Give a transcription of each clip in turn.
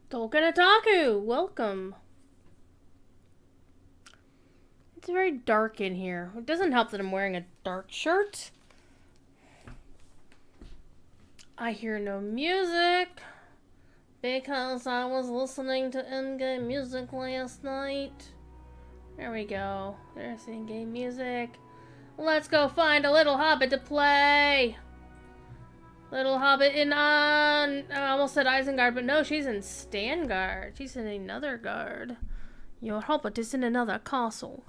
Tolkien Otaku, welcome. It's very dark in here. It doesn't help that I'm wearing a dark shirt. I hear no music because I was listening to in-game music last night. There we go. There's in-game music. Let's go find a little hobbit to play. Little hobbit in I almost said Isengard, but no, she's in Stangard. She's in another guard. Your hobbit is in another castle.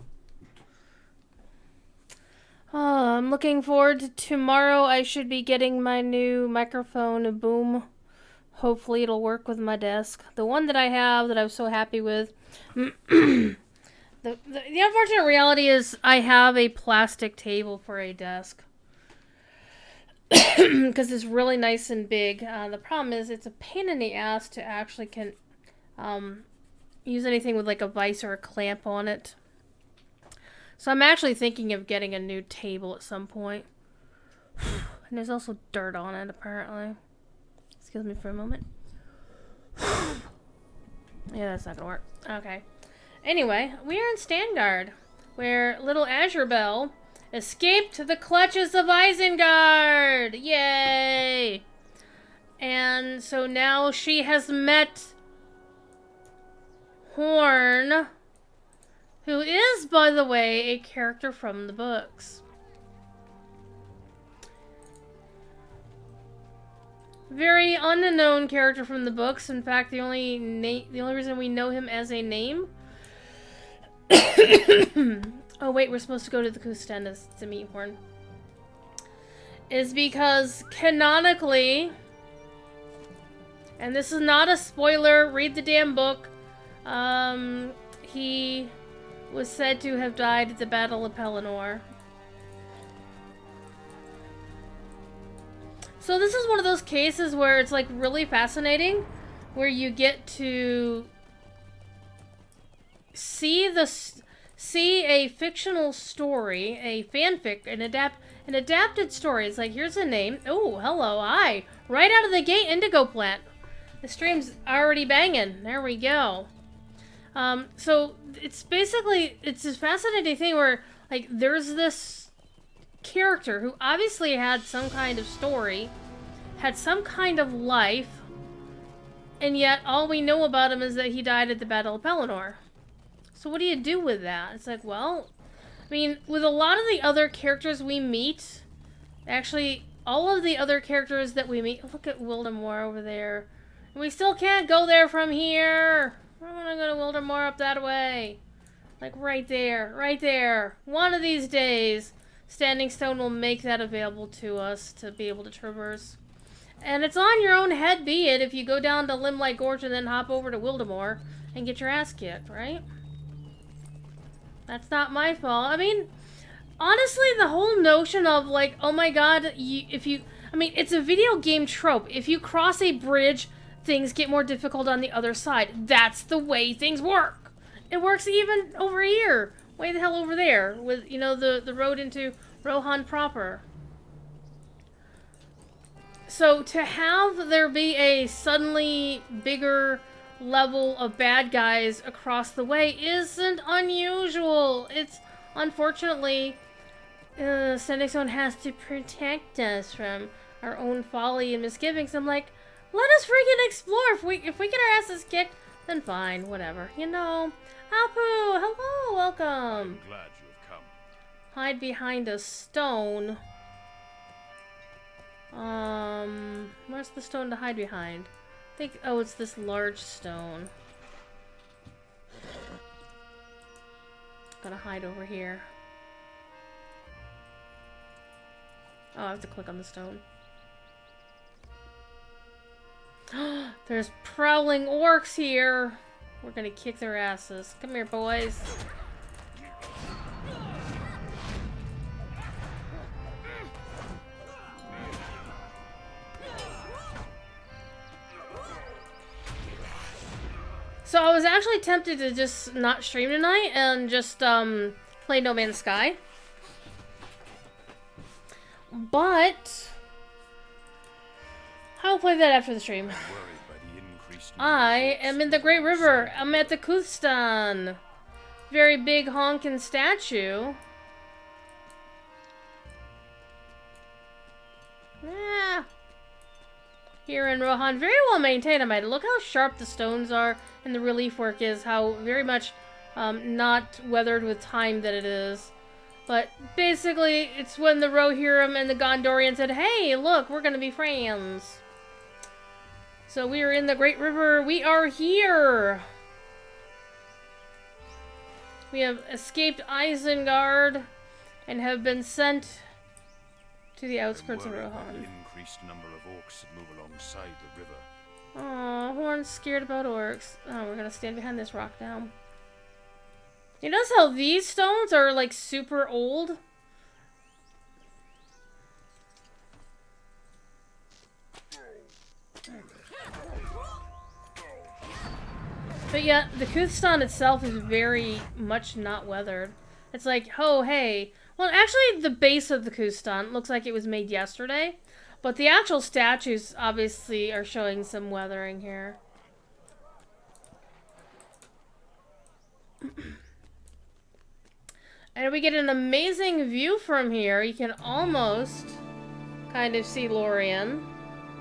Oh, I'm looking forward to tomorrow. I should be getting my new microphone boom. Hopefully it'll work with my desk. The one that I have that I was so happy with. The unfortunate reality is I have a plastic table for a desk. Because it's really nice and big. The problem is it's a pain in the ass to actually use anything with like a vise or a clamp on it. So I'm actually thinking of getting a new table at some point. And there's also dirt on it, apparently. Excuse me for a moment. Yeah, that's not gonna work. Okay. Anyway, we are in Stangard, where little Azure Bell escaped the clutches of Isengard! Yay! And so now she has met Horn, who is, by the way, a character from the books. Very unknown character from the books. In fact, the only reason we know him as a name. Oh wait, we're supposed to go to the Kustendas to meet Horn. Is because canonically, and this is not a spoiler, read the damn book, he was said to have died at the Battle of Pelennor. So this is one of those cases where it's like really fascinating, where you get to see a fictional story, a fanfic, an adapted story. It's like, here's a name. Oh, hello, hi. Right out of the gate, Indigo Plant. The stream's already banging. There we go. So it's basically, it's this fascinating thing where, like, there's this character who obviously had some kind of story, had some kind of life, and yet all we know about him is that he died at the Battle of Pelennor. So what do you do with that? It's like, well, I mean, with a lot of the other characters we meet, actually, all of the other characters that we meet, look at Wildemore over there. We still can't go there from here. I want to go to Wildemore up that way. Like right there, right there. One of these days, Standing Stone will make that available to us to be able to traverse. And it's on your own head, be it, if you go down to Limelight Gorge and then hop over to Wildemore and get your ass kicked, right? That's not my fault. I mean, honestly, the whole notion of like, oh my god, I mean, it's a video game trope. If you cross a bridge, things get more difficult on the other side. That's the way things work. It works even over here. Way the hell over there. With, you know, the road into Rohan proper. So to have there be a suddenly bigger level of bad guys across the way isn't unusual. It's, unfortunately, Standing Stone has to protect us from our own folly and misgivings. I'm like, let us freaking explore. If we get our asses kicked, then fine, whatever. You know. Apu, hello, welcome. I'm glad you have come. Hide behind a stone. Where's the stone to hide behind? I think, oh, it's this large stone. Gotta hide over here. Oh, I have to click on the stone. There's prowling orcs here. We're gonna kick their asses. Come here, boys. So I was actually tempted to just not stream tonight and just play No Man's Sky. But I'll play that after the stream. Worried by the I am in the Great River. I'm at the Kuthstan. Very big honking statue. Yeah. Here in Rohan, very well maintained, I might. Look how sharp the stones are and the relief work is, how very much not weathered with time that it is. But basically, it's when the Rohirrim and the Gondorian said, hey, look, we're gonna be friends. So we are in the Great River. We are here. We have escaped Isengard and have been sent to the outskirts of Rohan. Increased number of orcs that move alongside the river. Aw, Horn's scared about orcs. Oh, we're gonna stand behind this rock now. You notice how these stones are like super old? But yeah, the Kuthstan itself is very much not weathered. It's like, oh, hey. Well, actually, the base of the Kuthstan looks like it was made yesterday. But the actual statues, obviously, are showing some weathering here. And we get an amazing view from here. You can almost kind of see Lorien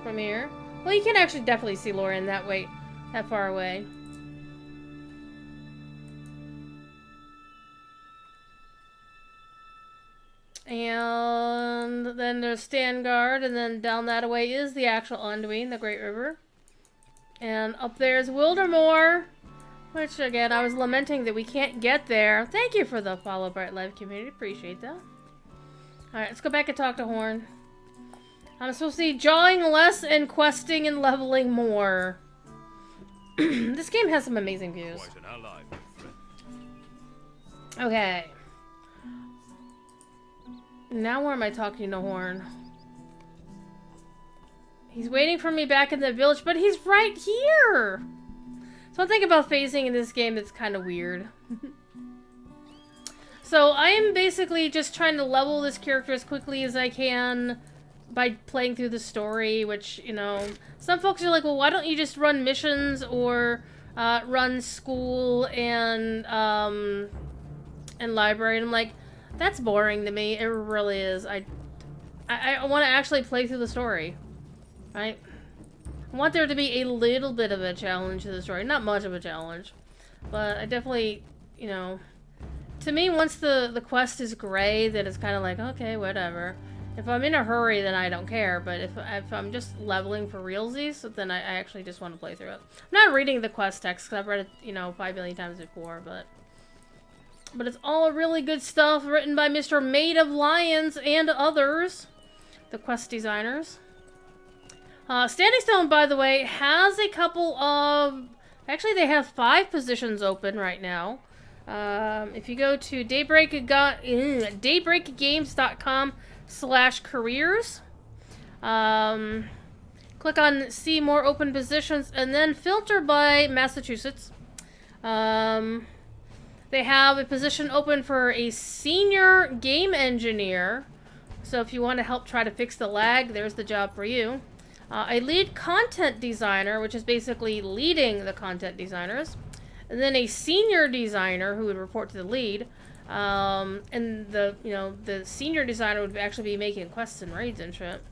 from here. Well, you can actually definitely see Lorien that way, that far away. And then there's Stanguard, and then down that way is the actual Anduin, the Great River. And up there is Wildermore, which again, I was lamenting that we can't get there. Thank you for the follow, Bright Live community. Appreciate that. Alright, let's go back and talk to Horn. I'm supposed to be jawing less and questing and leveling more. This game has some amazing views. Okay. Now where am I talking to Horn? He's waiting for me back in the village, but he's right here! So one thing about phasing in this game that's kind of weird. So I am basically just trying to level this character as quickly as I can by playing through the story, which, you know, some folks are like, well, why don't you just run missions or run school and library? And I'm like, that's boring to me. It really is. I want to actually play through the story, right? I want there to be a little bit of a challenge to the story. Not much of a challenge, but I definitely, you know, to me, once the quest is gray, then it's kind of like, okay, whatever. If I'm in a hurry, then I don't care, but if I'm just leveling for realsies, then I actually just want to play through it. I'm not reading the quest text, because I've read it, you know, 5 million times before, but it's all really good stuff written by Mr. Maid of Lions and others, the quest designers. Standing Stone, by the way, has a couple of... Actually, they have 5 positions open right now. If you go to daybreakgames.com/careers, click on See More Open Positions, and then filter by Massachusetts. They have a position open for a senior game engineer. So if you want to help try to fix the lag, there's the job for you. A lead content designer, which is basically leading the content designers. And then a senior designer who would report to the lead. And the senior designer would actually be making quests and raids and shit.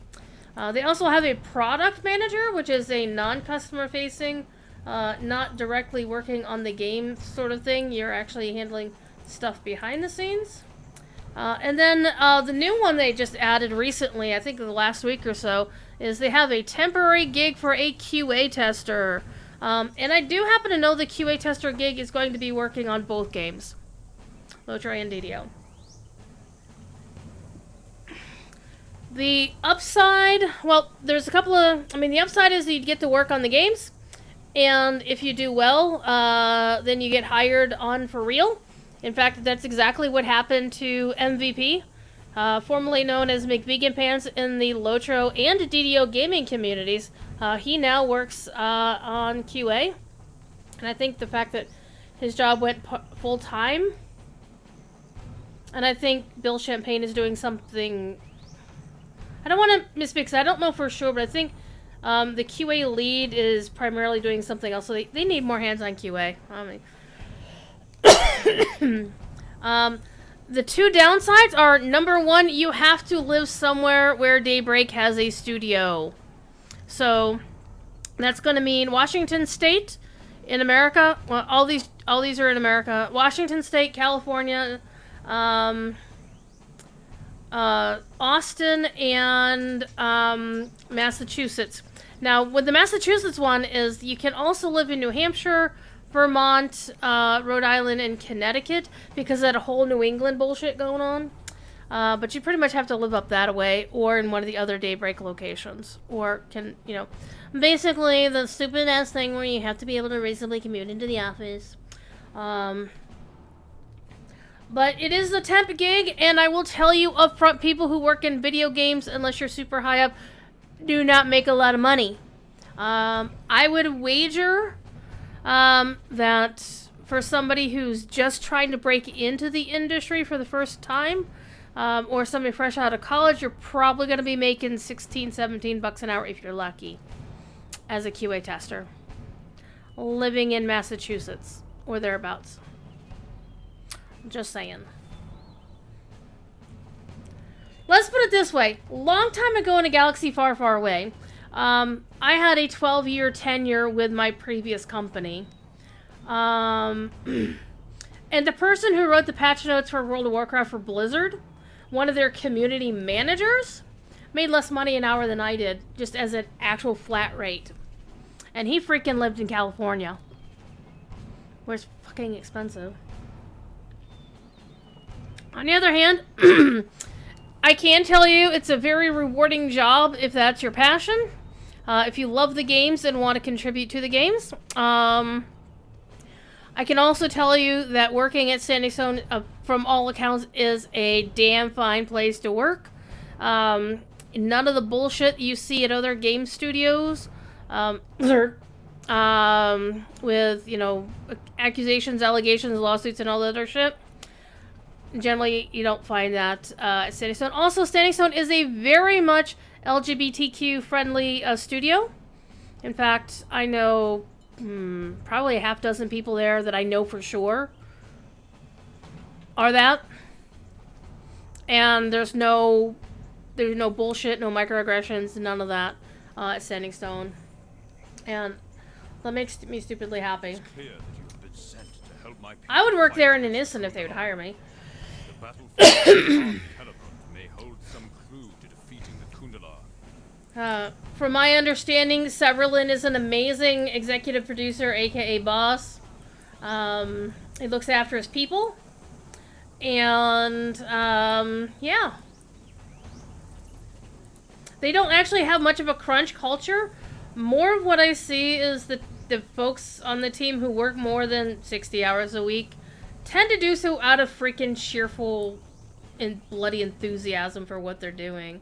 They also have a product manager, which is a non-customer facing, not directly working on the game sort of thing. You're actually handling stuff behind the scenes. And then the new one they just added recently, I think the last week or so, is they have a temporary gig for a QA tester. And I do happen to know the QA tester gig is going to be working on both games, LOTRO and DDO. The upside, well, there's a couple of, the upside is that you get to work on the games. And if you do well, then you get hired on for real. In fact, that's exactly what happened to MVP, formerly known as McVegan Pants in the LOTRO and DDO gaming communities. He now works on QA. And I think the fact that his job went full-time, and I think Bill Champagne is doing something... I don't want to misspeak, because I don't know for sure, but I think The QA lead is primarily doing something else, so they need more hands on QA. The two downsides are, number one, you have to live somewhere where Daybreak has a studio. So that's going to mean Washington State in America. Well, all these are in America. Washington State, California, Austin, and Massachusetts. Now, with the Massachusetts one is you can also live in New Hampshire, Vermont, Rhode Island, and Connecticut because of that whole New England bullshit going on. But you pretty much have to live up that way or in one of the other Daybreak locations. Or basically the stupid ass thing where you have to be able to reasonably commute into the office. But it is a temp gig, and I will tell you up front, people who work in video games, unless you're super high up, do not make a lot of money. I would wager that for somebody who's just trying to break into the industry for the first time, or somebody fresh out of college, you're probably going to be making $16, $17 an hour if you're lucky as a QA tester living in Massachusetts or thereabouts. Just saying. Let's put it this way. Long time ago in a galaxy far, far away, I had a 12-year tenure with my previous company. And the person who wrote the patch notes for World of Warcraft for Blizzard, one of their community managers, made less money an hour than I did, just as an actual flat rate. And he freaking lived in California, where it's fucking expensive. On the other hand, I can tell you it's a very rewarding job if that's your passion. If you love the games and want to contribute to the games. I can also tell you that working at Standing Stone, from all accounts, is a damn fine place to work. None of the bullshit you see at other game studios, with, accusations, allegations, lawsuits, and all the other shit. Generally, you don't find that at Standing Stone. Also, Standing Stone is a very much LGBTQ-friendly studio. In fact, I know probably a half dozen people there that I know for sure are that. And there's no bullshit, no microaggressions, none of that at Standing Stone. And that makes me stupidly happy. I would work there in an instant if they would hire me. May hold some clue to defeating the Kundalar. From my understanding, Severlin is an amazing executive producer, aka boss. He looks after his people. And, yeah. They don't actually have much of a crunch culture. More of what I see is that the folks on the team who work more than 60 hours a week tend to do so out of freaking cheerful and bloody enthusiasm for what they're doing.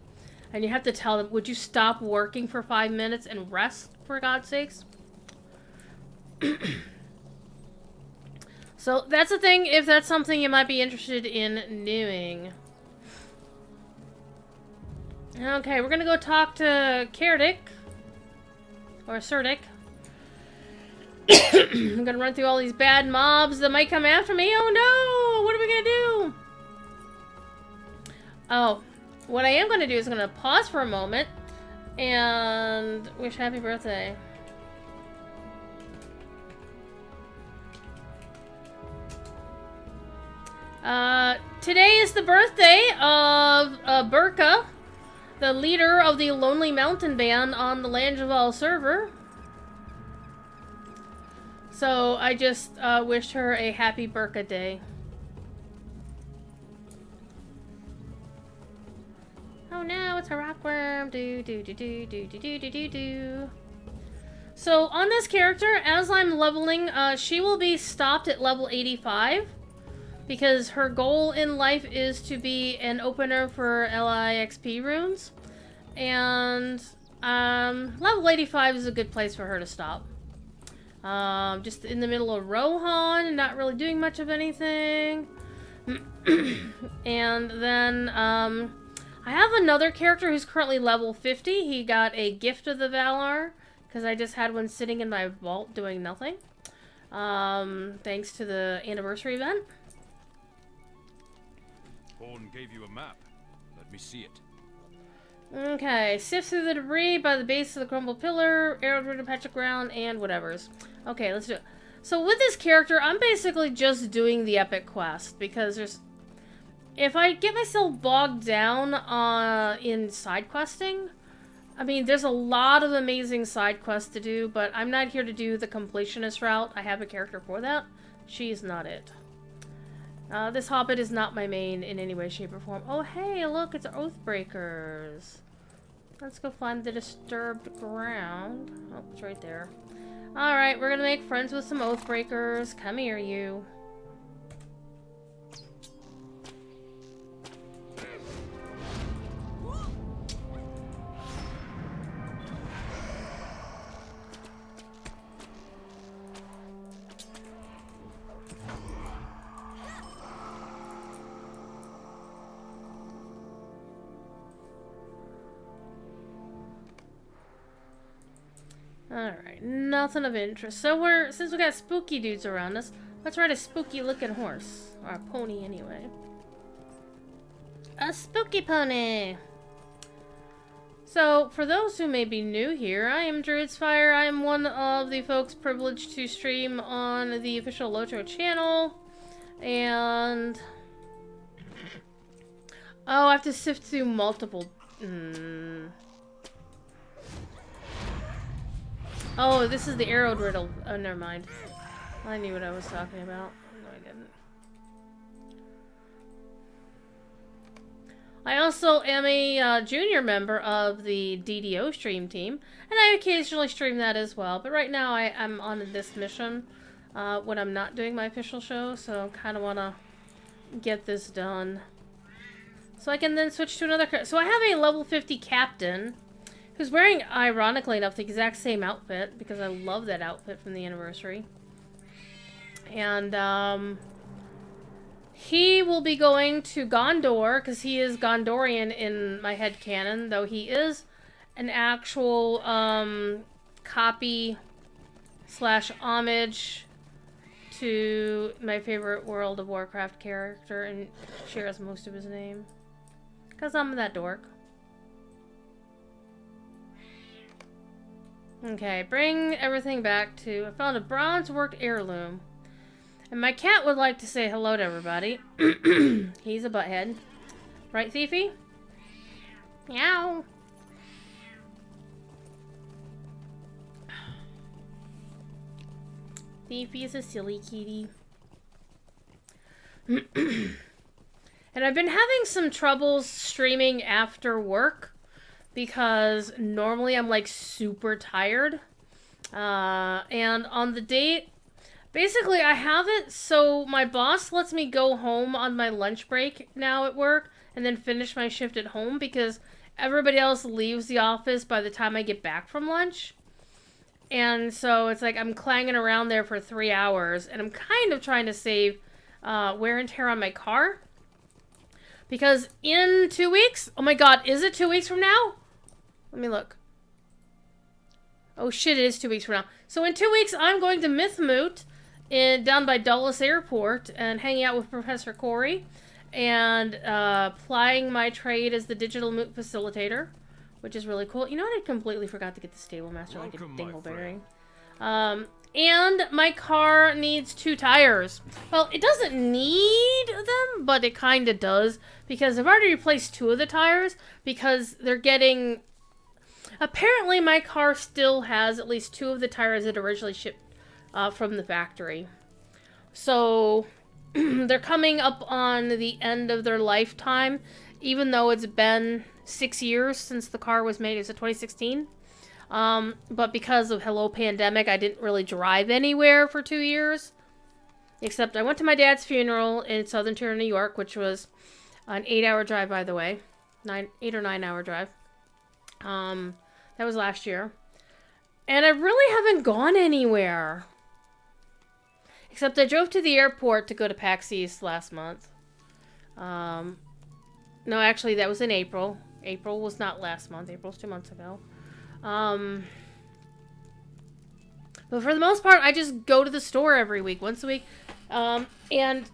And you have to tell them, would you stop working for 5 minutes and rest, for God's sakes? So that's the thing, if that's something you might be interested in doing. Okay, we're gonna go talk to Kerdic. Or Cerdic. I'm gonna run through all these bad mobs that might come after me. Oh no! What are we gonna do? Oh, what I am gonna do is I'm gonna pause for a moment and wish happy birthday. Today is the birthday of Burka, the leader of the Lonely Mountain Band on the Langeval server. So I just wished her a happy Burka day. Oh no, it's a rockworm. Do do do do do do do do do do. So on this character, as I'm leveling, she will be stopped at level 85 because her goal in life is to be an opener for LIXP runes, and level 85 is a good place for her to stop. Just in the middle of Rohan, not really doing much of anything. And then, I have another character who's currently level 50. He got a Gift of the Valar, because I just had one sitting in my vault doing nothing. Thanks to the anniversary event. Horn gave you a map. Let me see it. Okay, sift through the debris by the base of the crumbled pillar, arrowed rid a patch of ground, and whatever's. Okay, let's do it. So with this character, I'm basically just doing the epic quest, because there's... If I get myself bogged down in side questing, I mean, there's a lot of amazing side quests to do, but I'm not here to do the completionist route. I have a character for that. She's not it. This hobbit is not my main in any way, shape, or form. Oh, hey, look, it's Oathbreakers. Let's go find the disturbed ground. Oh, it's right there. Alright, we're gonna make friends with some Oathbreakers. Come here, you. Alright, nothing of interest. So since we got spooky dudes around us, let's ride a spooky looking horse. Or a pony anyway. A spooky pony! So, for those who may be new here, I am Druidsfire. I am one of the folks privileged to stream on the official Loto channel. And... oh, I have to sift through multiple... Oh, this is the arrowed riddle. Oh, never mind. I knew what I was talking about. No, I didn't. I also am a junior member of the DDO stream team, and I occasionally stream that as well. But right now I'm on this mission when I'm not doing my official show, so I kind of want to get this done. So I can then switch to another... So I have a level 50 captain who's wearing, ironically enough, the exact same outfit, because I love that outfit from the anniversary. And, he will be going to Gondor, because he is Gondorian in my headcanon, though he is an actual, copy / homage to my favorite World of Warcraft character, and shares most of his name. Because I'm that dork. Okay, bring everything back to... I found a bronze-worked heirloom. And my cat would like to say hello to everybody. He's a butthead. Right, Thiefy? Meow. Thiefy is a silly kitty. And I've been having some troubles streaming after work. Because normally I'm like super tired. And on the date, basically I have it so my boss lets me go home on my lunch break now at work and then finish my shift at home because everybody else leaves the office by the time I get back from lunch. And so it's like I'm clanging around there for 3 hours and I'm kind of trying to save wear and tear on my car. Because in 2 weeks, oh my god, is it 2 weeks from now? Let me look. Oh shit, it is 2 weeks from now. So in 2 weeks, I'm going to Mythmoot down by Dulles Airport and hanging out with Professor Corey and plying my trade as the digital moot facilitator, which is really cool. You know what? I completely forgot to get the stable master like a dingleberry. And my car needs 2 tires. Well, it doesn't need them, but it kind of does because I've already replaced 2 of the tires because they're getting... Apparently, my car still has at least 2 of the tires that originally shipped from the factory. So, they're coming up on the end of their lifetime, even though it's been 6 years since the car was made. It was 2016. But because of Hello Pandemic, I didn't really drive anywhere for 2 years. Except I went to my dad's funeral in Southern Tier, New York, which was an 8-hour drive, by the way. 8 or 9 hour drive. That was last year. And I really haven't gone anywhere. Except I drove to the airport to go to PAX East last month. No, actually, that was in April. April was not last month. April was 2 months ago. But for the most part, I just go to the store every week, once a week. And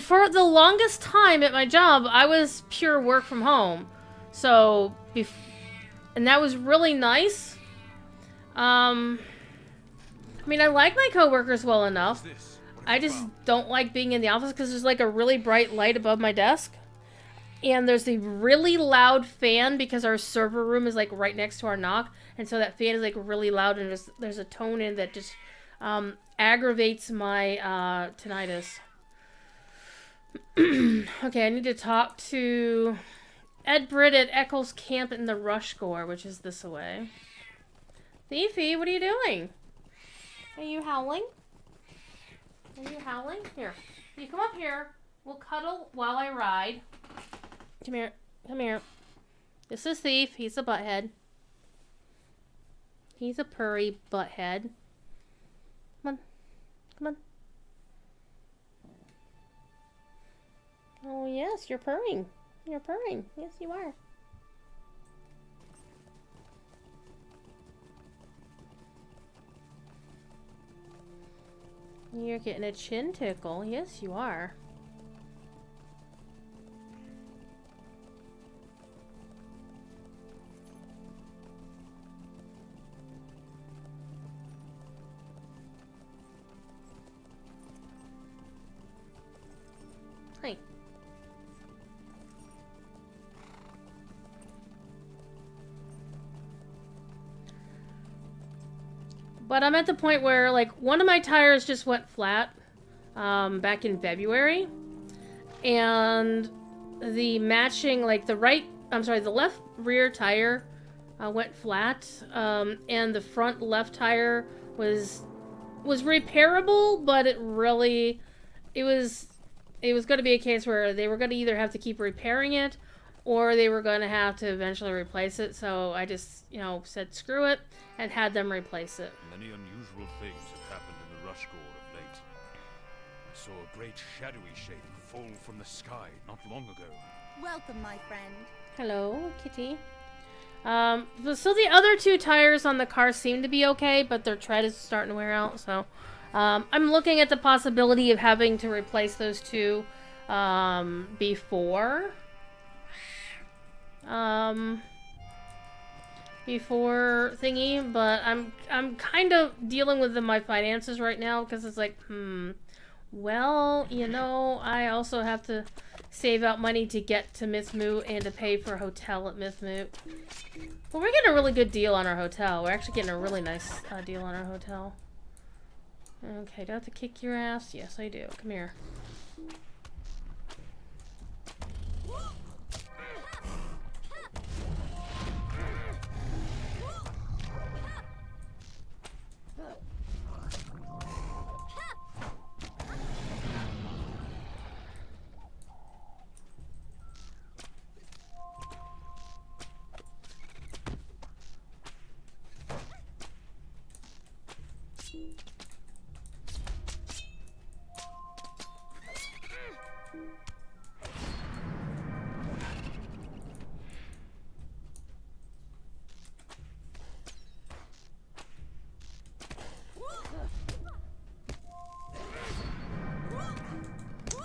for the longest time at my job, I was pure work from home. So, and that was really nice. I mean, I like my coworkers well enough. I just don't like being in the office because there's like a really bright light above my desk. And there's a really loud fan because our server room is like right next to our NOC. And so that fan is like really loud and there's a tone in that just aggravates my tinnitus. Okay, I need to talk to Ed Britt at Eccles Camp in the Rush Gore, which is this away. Thiefy, what are you doing? Are you howling? Are you howling? Here. You come up here. We'll cuddle while I ride. Come here. Come here. This is Thief. He's a butthead. He's a purry butthead. Come on. Come on. Oh, yes. You're purring. You're purring. Yes, you are. You're getting a chin tickle. Yes, you are. Hi. But I'm at the point where, like, one of my tires just went flat back in February. And the matching, like, the left rear tire went flat. And the front left tire was repairable, but it was going to be a case where they were going to either have to keep repairing it or they were going to have to eventually replace it. So I just, said screw it and had them replace it. Many unusual things have happened in the Rush Gore of late. I saw a great shadowy shape fall from the sky not long ago. Welcome, my friend. Hello, kitty. So the other two tires on the car seem to be okay, but their tread is starting to wear out, so I'm looking at the possibility of having to replace those two before thingy, but I'm kind of dealing with my finances right now because it's like, well, I also have to save out money to get to Mithmoot and to pay for a hotel at Mithmoot. Well, we're getting a really good deal on our hotel. We're actually getting a really nice deal on our hotel. Okay, do I have to kick your ass? Yes, I do. Come here.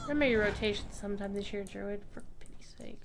Remember your rotation sometime this year, Druid, for pity's sake.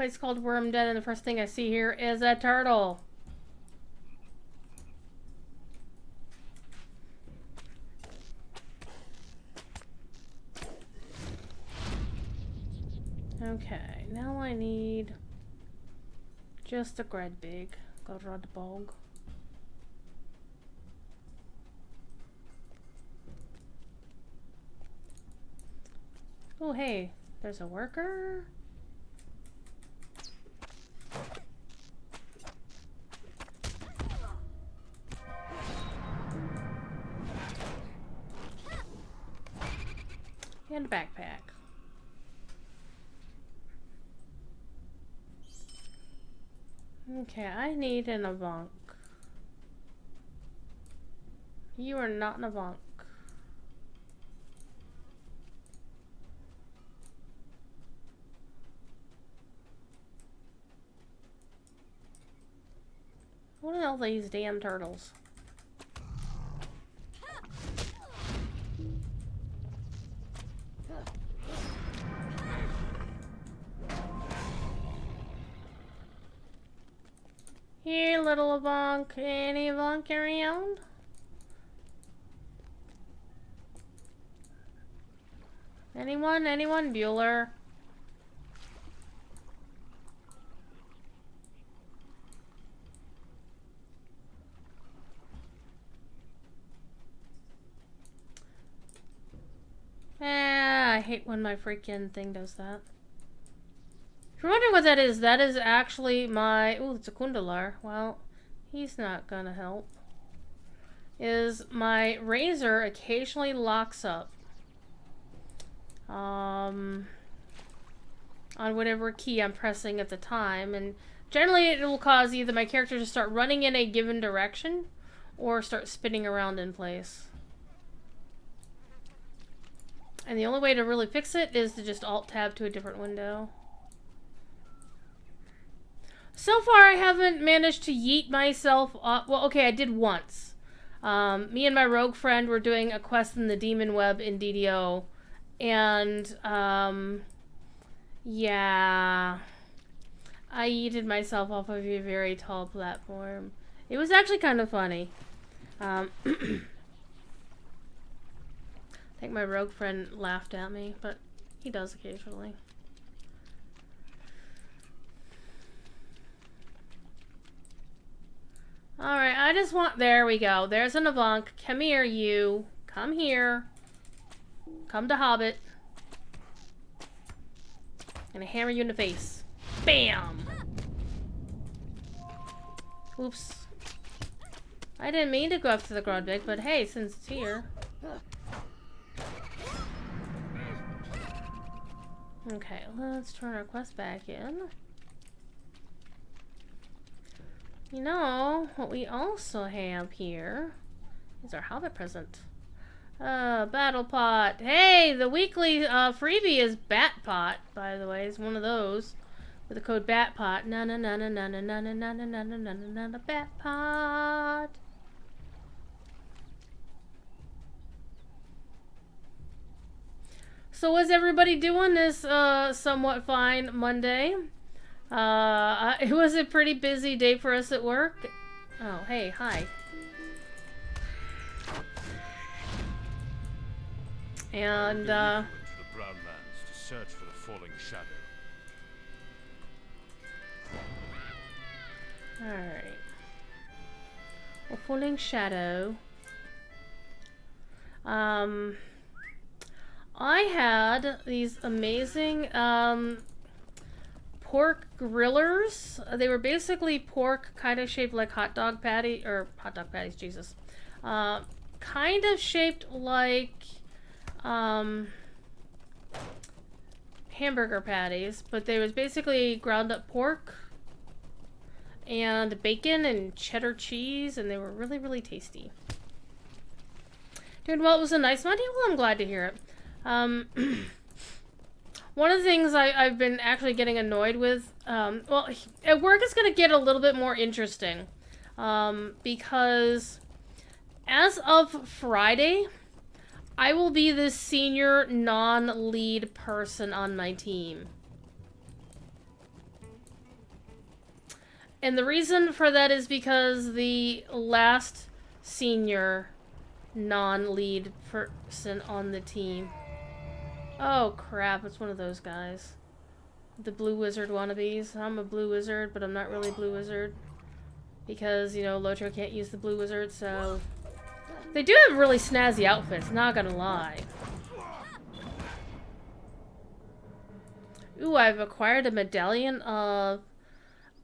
Place called Worm Den, and the first thing I see here is a turtle. Okay, now I need just a Gredbig. Grodbog. Oh, hey, there's a worker. And a backpack. Okay, I need an Avant. You are not an Avant. What are all these damn turtles? Here, little Avant. Any Avant around? Anyone? Anyone? Bueller? I hate when my freaking thing does that. If you're wondering what that is actually my... Ooh, it's a Kundalar. Well, he's not gonna help. Is my razor occasionally locks up. On whatever key I'm pressing at the time. And generally it will cause either my character to start running in a given direction or start spinning around in place. And the only way to really fix it is to just Alt-Tab to a different window. So far, I haven't managed to yeet myself off. Well, okay, I did once. Me and my rogue friend were doing a quest in the Demon Web in DDO. And, yeah. I yeeted myself off of a very tall platform. It was actually kind of funny. I think my rogue friend laughed at me, but he does occasionally. Alright, I just want... There we go. There's an Avant. Come here, you. Come here. Come to Hobbit. I'm gonna hammer you in the face. Bam! Oops. I didn't mean to go up to the Grodbig, but hey, since it's here... Okay, let's turn our quest back in. You know, what we also have here is our Hobbit present. Battle Pot. Hey, the weekly freebie is Bat Pot, by the way. It's one of those with the code BATPOT. Na na na na na na na na na na na na na na na Bat Pot. So what's everybody doing this somewhat fine Monday? It was a pretty busy day for us at work. Oh, hey, hi. And into the Brownlands to search for the falling shadow. Alright. A falling shadow. I had these amazing pork grillers. They were basically pork kind of shaped like hot dog patties, Jesus. Kind of shaped like hamburger patties, but they was basically ground up pork and bacon and cheddar cheese, and they were really, really tasty. Dude, well, it was a nice Monday. Well, I'm glad to hear it. One of the things I've been actually getting annoyed with, well, at work it's going to get a little bit more interesting, because as of Friday, I will be the senior non-lead person on my team. And the reason for that is because the last senior non-lead person on the team. Oh crap, it's one of those guys. The blue wizard wannabes. I'm a blue wizard, but I'm not really a blue wizard. Because, you know, Lotro can't use the blue wizard, so... They do have really snazzy outfits, not gonna lie. Ooh, I've acquired a medallion of...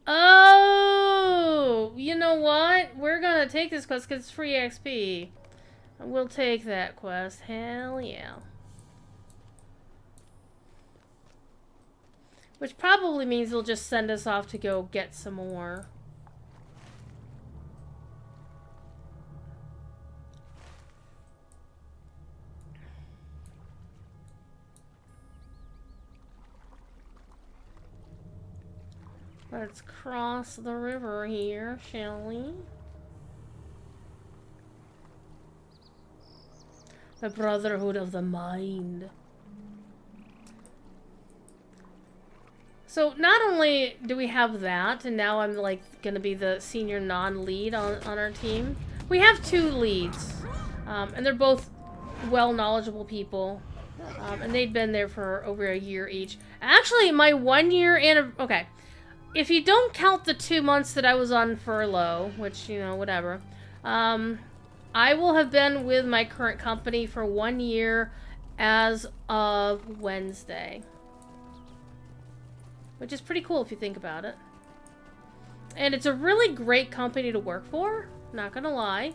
Oh! You know what? We're gonna take this quest because it's free XP. We'll take that quest. Hell yeah. Which probably means they'll just send us off to go get some more. Let's cross the river here, shall we? The Brotherhood of the Mind. So not only do we have that, and now I'm like gonna be the senior non-lead on our team. We have 2 leads, and they're both well knowledgeable people, and they'd been there for over a year each. Actually, my 1 year okay. If you don't count the 2 months that I was on furlough, which, you know, whatever, I will have been with my current company for 1 year as of Wednesday. Which is pretty cool if you think about it. And it's a really great company to work for, not gonna lie.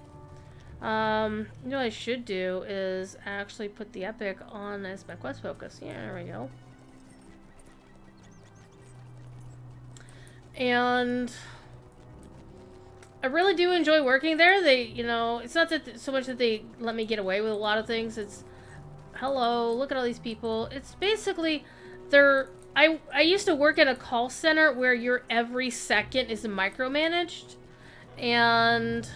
You know what I should do is actually put the epic on as my quest focus. Yeah, there we go. And I really do enjoy working there. They, you know, it's not that so much that they let me get away with a lot of things. It's, hello, look at all these people. It's basically, I used to work at a call center where your every second is micromanaged. And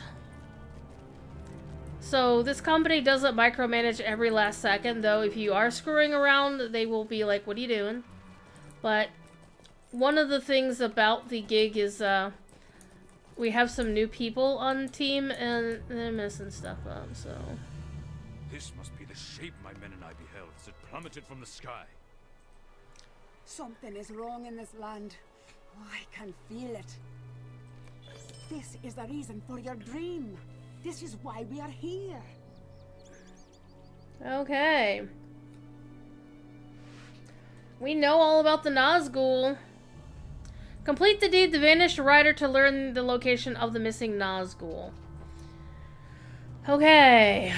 so this company doesn't micromanage every last second, though if you are screwing around, they will be like, what are you doing? But one of the things about the gig is we have some new people on the team, and they're messing stuff up, so... This must be the shape my men and I beheld as it plummeted from the sky. Something is wrong in this land. Oh, I can feel it. This is the reason for your dream. This is why we are here. Okay. We know all about the Nazgul. Complete the deed, the Vanished Rider, to learn the location of the missing Nazgul. Okay.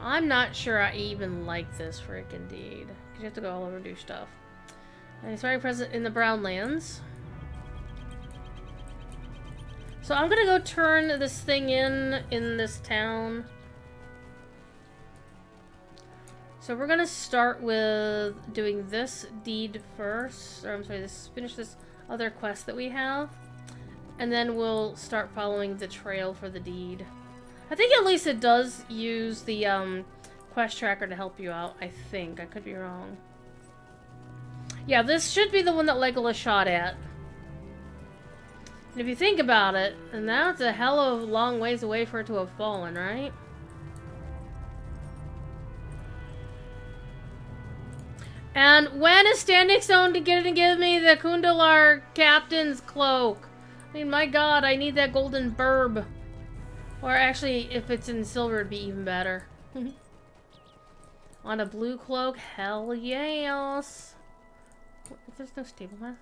I'm not sure I even like this freaking deed. Because you have to go all over and do stuff. And it's already present in the Brownlands. So I'm gonna go turn this thing in this town. So we're gonna start with doing this deed first. Or I'm sorry, finish this other quest that we have. And then we'll start following the trail for the deed. I think at least it does use the quest tracker to help you out, I think. I could be wrong. Yeah, this should be the one that Legolas shot at. And if you think about it, then that's a hell of a long ways away for it to have fallen, right? And when is Standing Stone to get and give me the Kundalar captain's cloak? I mean, my god, I need that golden burb. Or actually, if it's in silver, it'd be even better. On a blue cloak? Hell yes! There's no stable master.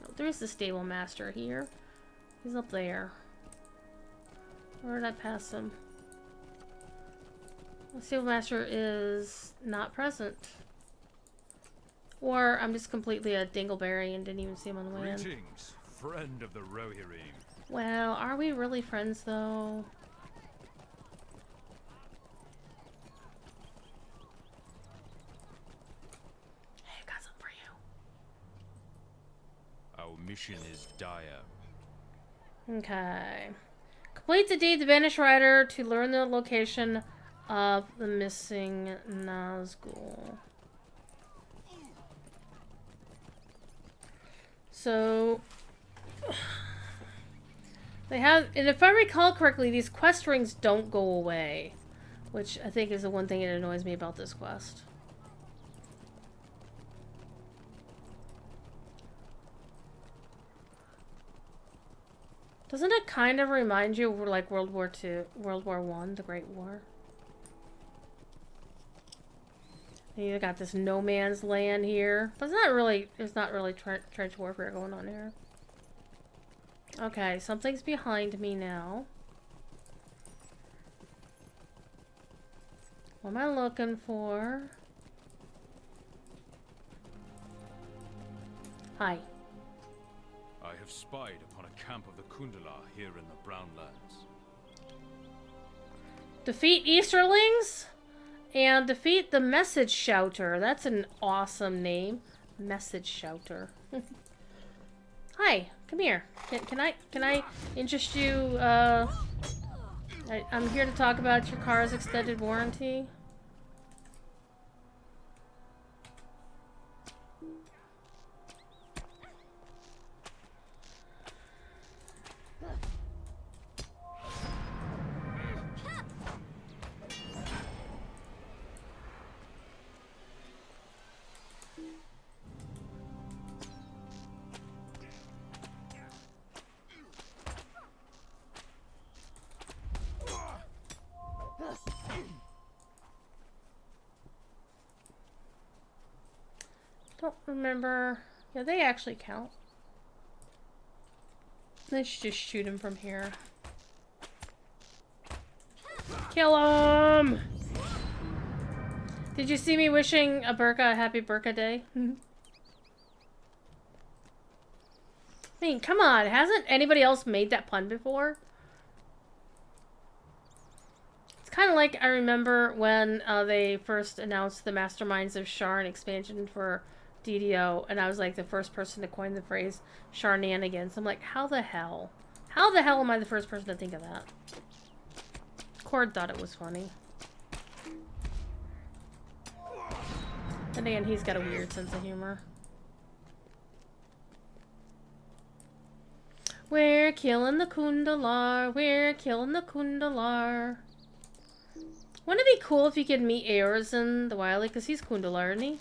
No, there is the stable master here. He's up there. Where did I pass him? The stable master is not present. Or I'm just completely a dingleberry and didn't even see him on the way in. Greetings, friend of the Rohirrim. Well, are we really friends, though? Hey, I got something for you. Our mission is dire. Okay. Complete the deed, the Vanished Rider, to learn the location of the missing Nazgul. So they have, and if I recall correctly, these quest rings don't go away, which I think is the one thing that annoys me about this quest. Doesn't it kind of remind you of like World War II, World War I, the Great War? And you got this no man's land here, but it's not really trench warfare going on here. Okay, something's behind me now. What am I looking for? Hi. I have spied upon a camp of the Kundala here in the Brownlands. Defeat Easterlings and defeat the Message Shouter. That's an awesome name. Message Shouter. Hi, come here. Can I interest you? I'm here to talk about your car's extended warranty. Don't remember. Yeah, they actually count. Let's just shoot him from here. Kill him! Did you see me wishing a Burka a happy Burka day? I mean, come on. Hasn't anybody else made that pun before? It's kind of like I remember when they first announced the Masterminds of Sharn expansion for DDO, and I was like the first person to coin the phrase Sharnanigans. I'm like, how the hell? How the hell am I the first person to think of that? Cord thought it was funny. And again, he's got a weird sense of humor. We're killing the Kundalar. We're killing the Kundalar. Wouldn't it be cool if you could meet Eorzan the Wily? Because he's Kundalar, isn't he?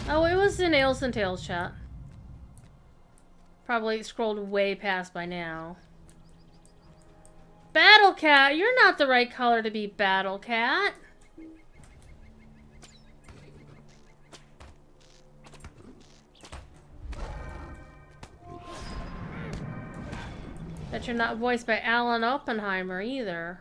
Oh, it was in Ales and Tales chat. Probably scrolled way past by now. Battle Cat! You're not the right color to be Battle Cat. Bet you're not voiced by Alan Oppenheimer either.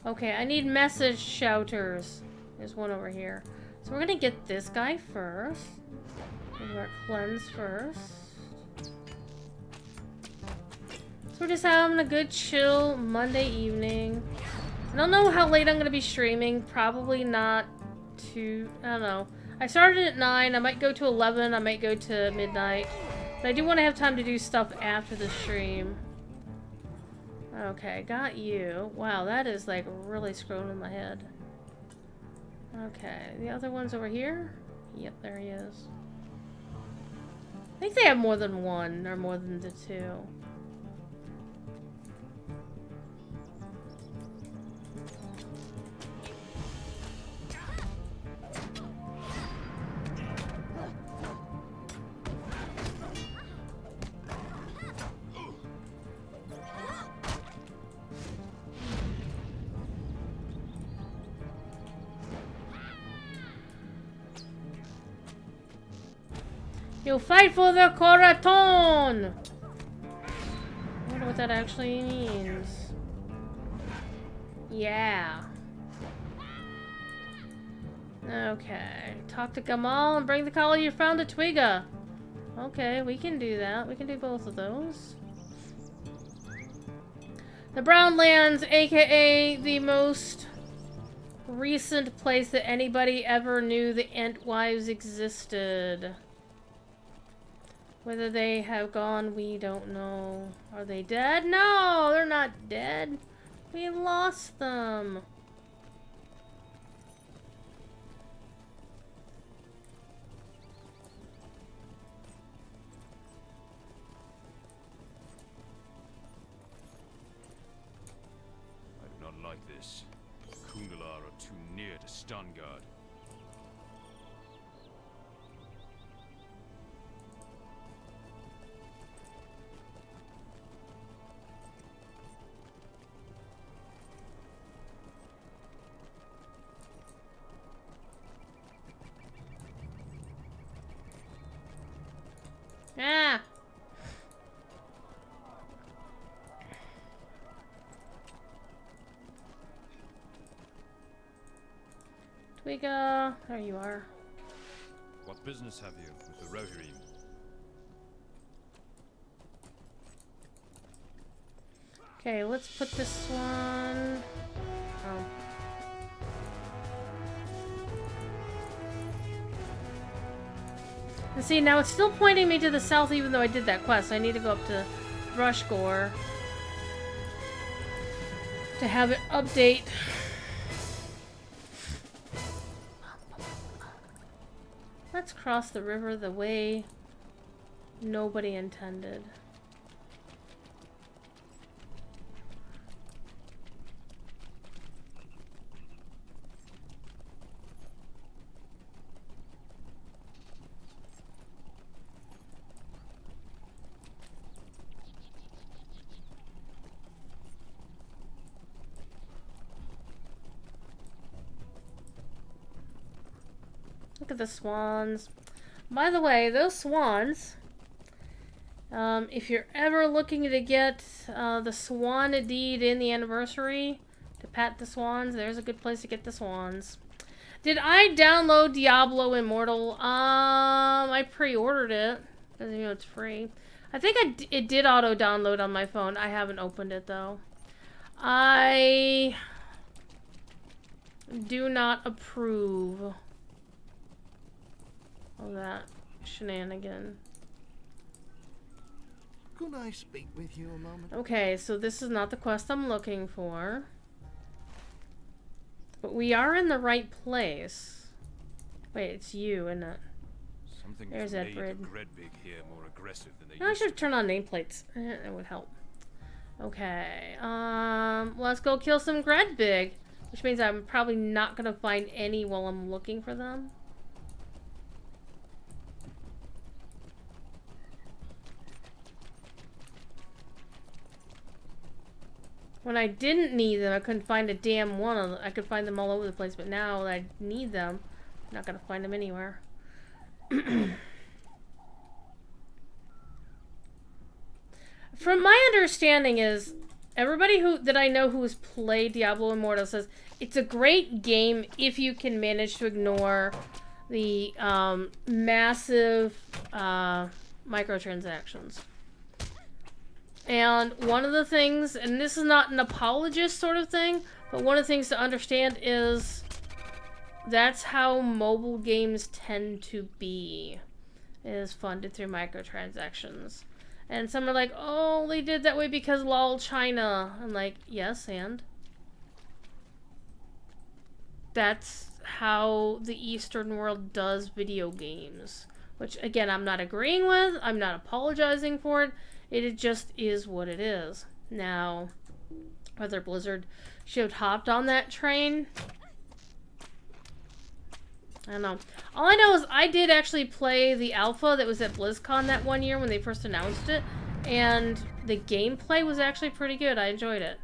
Okay, I need message shouters. There's one over here. So we're gonna get this guy first. We'll do our cleanse first. So we're just having a good chill Monday evening. I don't know how late I'm gonna be streaming. Probably not too, I don't know. I started at 9, I might go to 11, I might go to midnight. But I do want to have time to do stuff after the stream. Okay, got you. Wow, that is like really scrolling in my head. Okay, the other one's over here? Yep, there he is. I think they have more than one, or more than the two. You fight for the Coraton! I wonder what that actually means. Yeah. Okay. Talk to Gamal and bring the collar you found to Twiga. Okay, we can do that. We can do both of those. The Brown Lands, aka the most recent place that anybody ever knew the Entwives existed. Whether they have gone, we don't know. Are they dead? No, they're not dead. We lost them. I do not like this. Kundalar are too near to Stangard. Ah! Twiga, there you are. What business have you with the Rohirrim? Okay, let's put this one. Oh. And see, now it's still pointing me to the south even though I did that quest. I need to go up to Thrushgore to have it update. Let's cross the river the way nobody intended. Look at the swans. By the way, those swans, if you're ever looking to get the swan deed in the anniversary to pat the swans, there's a good place to get the swans. Did I download Diablo Immortal? I pre-ordered it. Doesn't mean it's free. I think it did auto-download on my phone. I haven't opened it, though. I do not approve of that shenanigan. Could I speak with you a moment? Okay, so this is not the quest I'm looking for. But we are in the right place. Wait, it's you, isn't it? Something There's has made the Edward. Gredbig here more aggressive than they I used should to. turn on nameplates. It would help. Okay, let's go kill some Gredbig. Which means I'm probably not gonna find any while I'm looking for them. When I didn't need them, I couldn't find a damn one of them. I could find them all over the place, but now that I need them, I'm not gonna find them anywhere. From my understanding is, everybody that I know who has played Diablo Immortal says it's a great game if you can manage to ignore the massive microtransactions. And one of the things, and this is not an apologist sort of thing, but one of the things to understand is that's how mobile games tend to be, is funded through microtransactions. And some are like, oh, they did that way because lol China. I'm like, yes, and? That's how the Eastern world does video games. Which, again, I'm not agreeing with. I'm not apologizing for it. It just is what it is. Now, whether Blizzard should have hopped on that train, I don't know. All I know is I did actually play the alpha that was at BlizzCon that one year when they first announced it, and the gameplay was actually pretty good. I enjoyed it.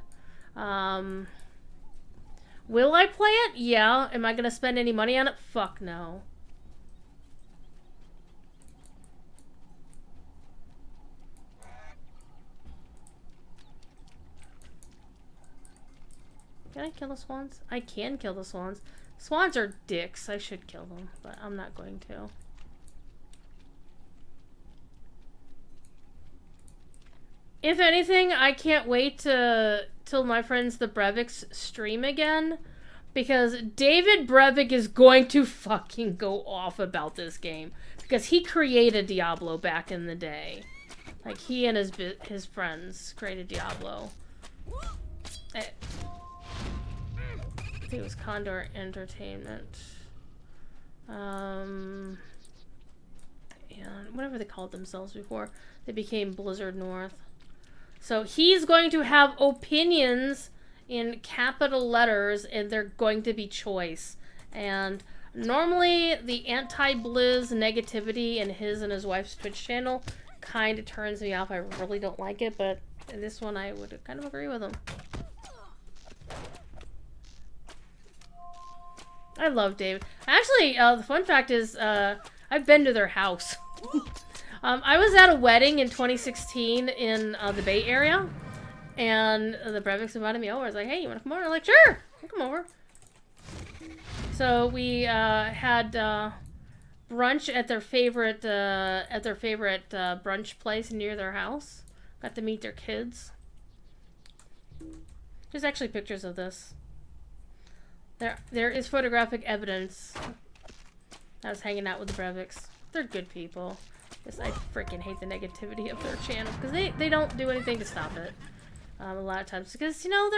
Will I play it? Yeah. Am I going to spend any money on it? Fuck no. Can I kill the swans? I can kill the swans. Swans are dicks. I should kill them, but I'm not going to. If anything, I can't wait till my friends the Breviks stream again, because David Brevik is going to fucking go off about this game, because he created Diablo back in the day. Like, he and his friends created Diablo. I think it was Condor Entertainment. And whatever they called themselves before they became Blizzard North. So he's going to have opinions in capital letters, and they're going to be choice. And normally the anti-Blizz negativity in his and his wife's Twitch channel kind of turns me off. I really don't like it, but in this one I would kind of agree with him. I love David. Actually, the fun fact is, I've been to their house. I was at a wedding in 2016 in the Bay Area, and the Breviks invited me over. I was like, hey, you want to come over? I'm like, sure, I'll come over. So we had brunch at their favorite brunch place near their house. Got to meet their kids. There's actually pictures of this. There is photographic evidence. I was hanging out with the Breviks. They're good people. Just, I freaking hate the negativity of their channel, because they don't do anything to stop it. A lot of times, because, you know,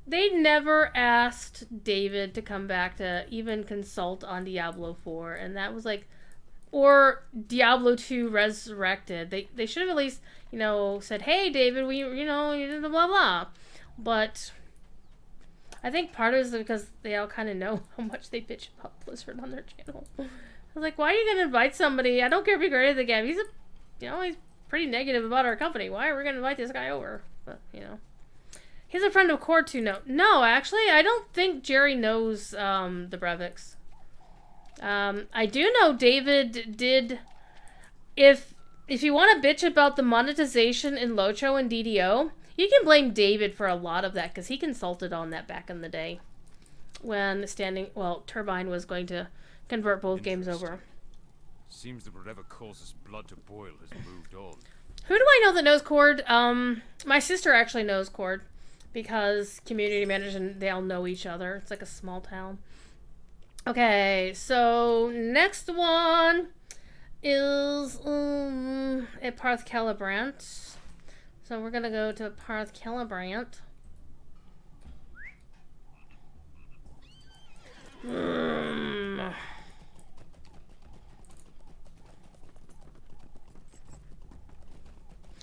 they never asked David to come back to even consult on Diablo 4, and that was like, or Diablo 2 Resurrected. They should have at least, you know, said, hey David, you know, you did the blah blah. But I think part of it is because they all kind of know how much they bitch about Blizzard on their channel. I was like, why are you gonna invite somebody? I don't care if you're great at the game. He's he's pretty negative about our company. Why are we gonna invite this guy over? But, you know. He's a friend of Cord to know. No, actually, I don't think Jerry knows the Breviks. I do know David did. If you want to bitch about the monetization in Locho and DDO, you can blame David for a lot of that, because he consulted on that back in the day when Turbine was going to convert both games over. Seems that whatever causes blood to boil has moved on. Who do I know that knows Cord? My sister actually knows Cord, because community managers and they all know each other. It's like a small town. Okay, so next one is at Parth Celebrant. So we're gonna go to Parth Celebrant.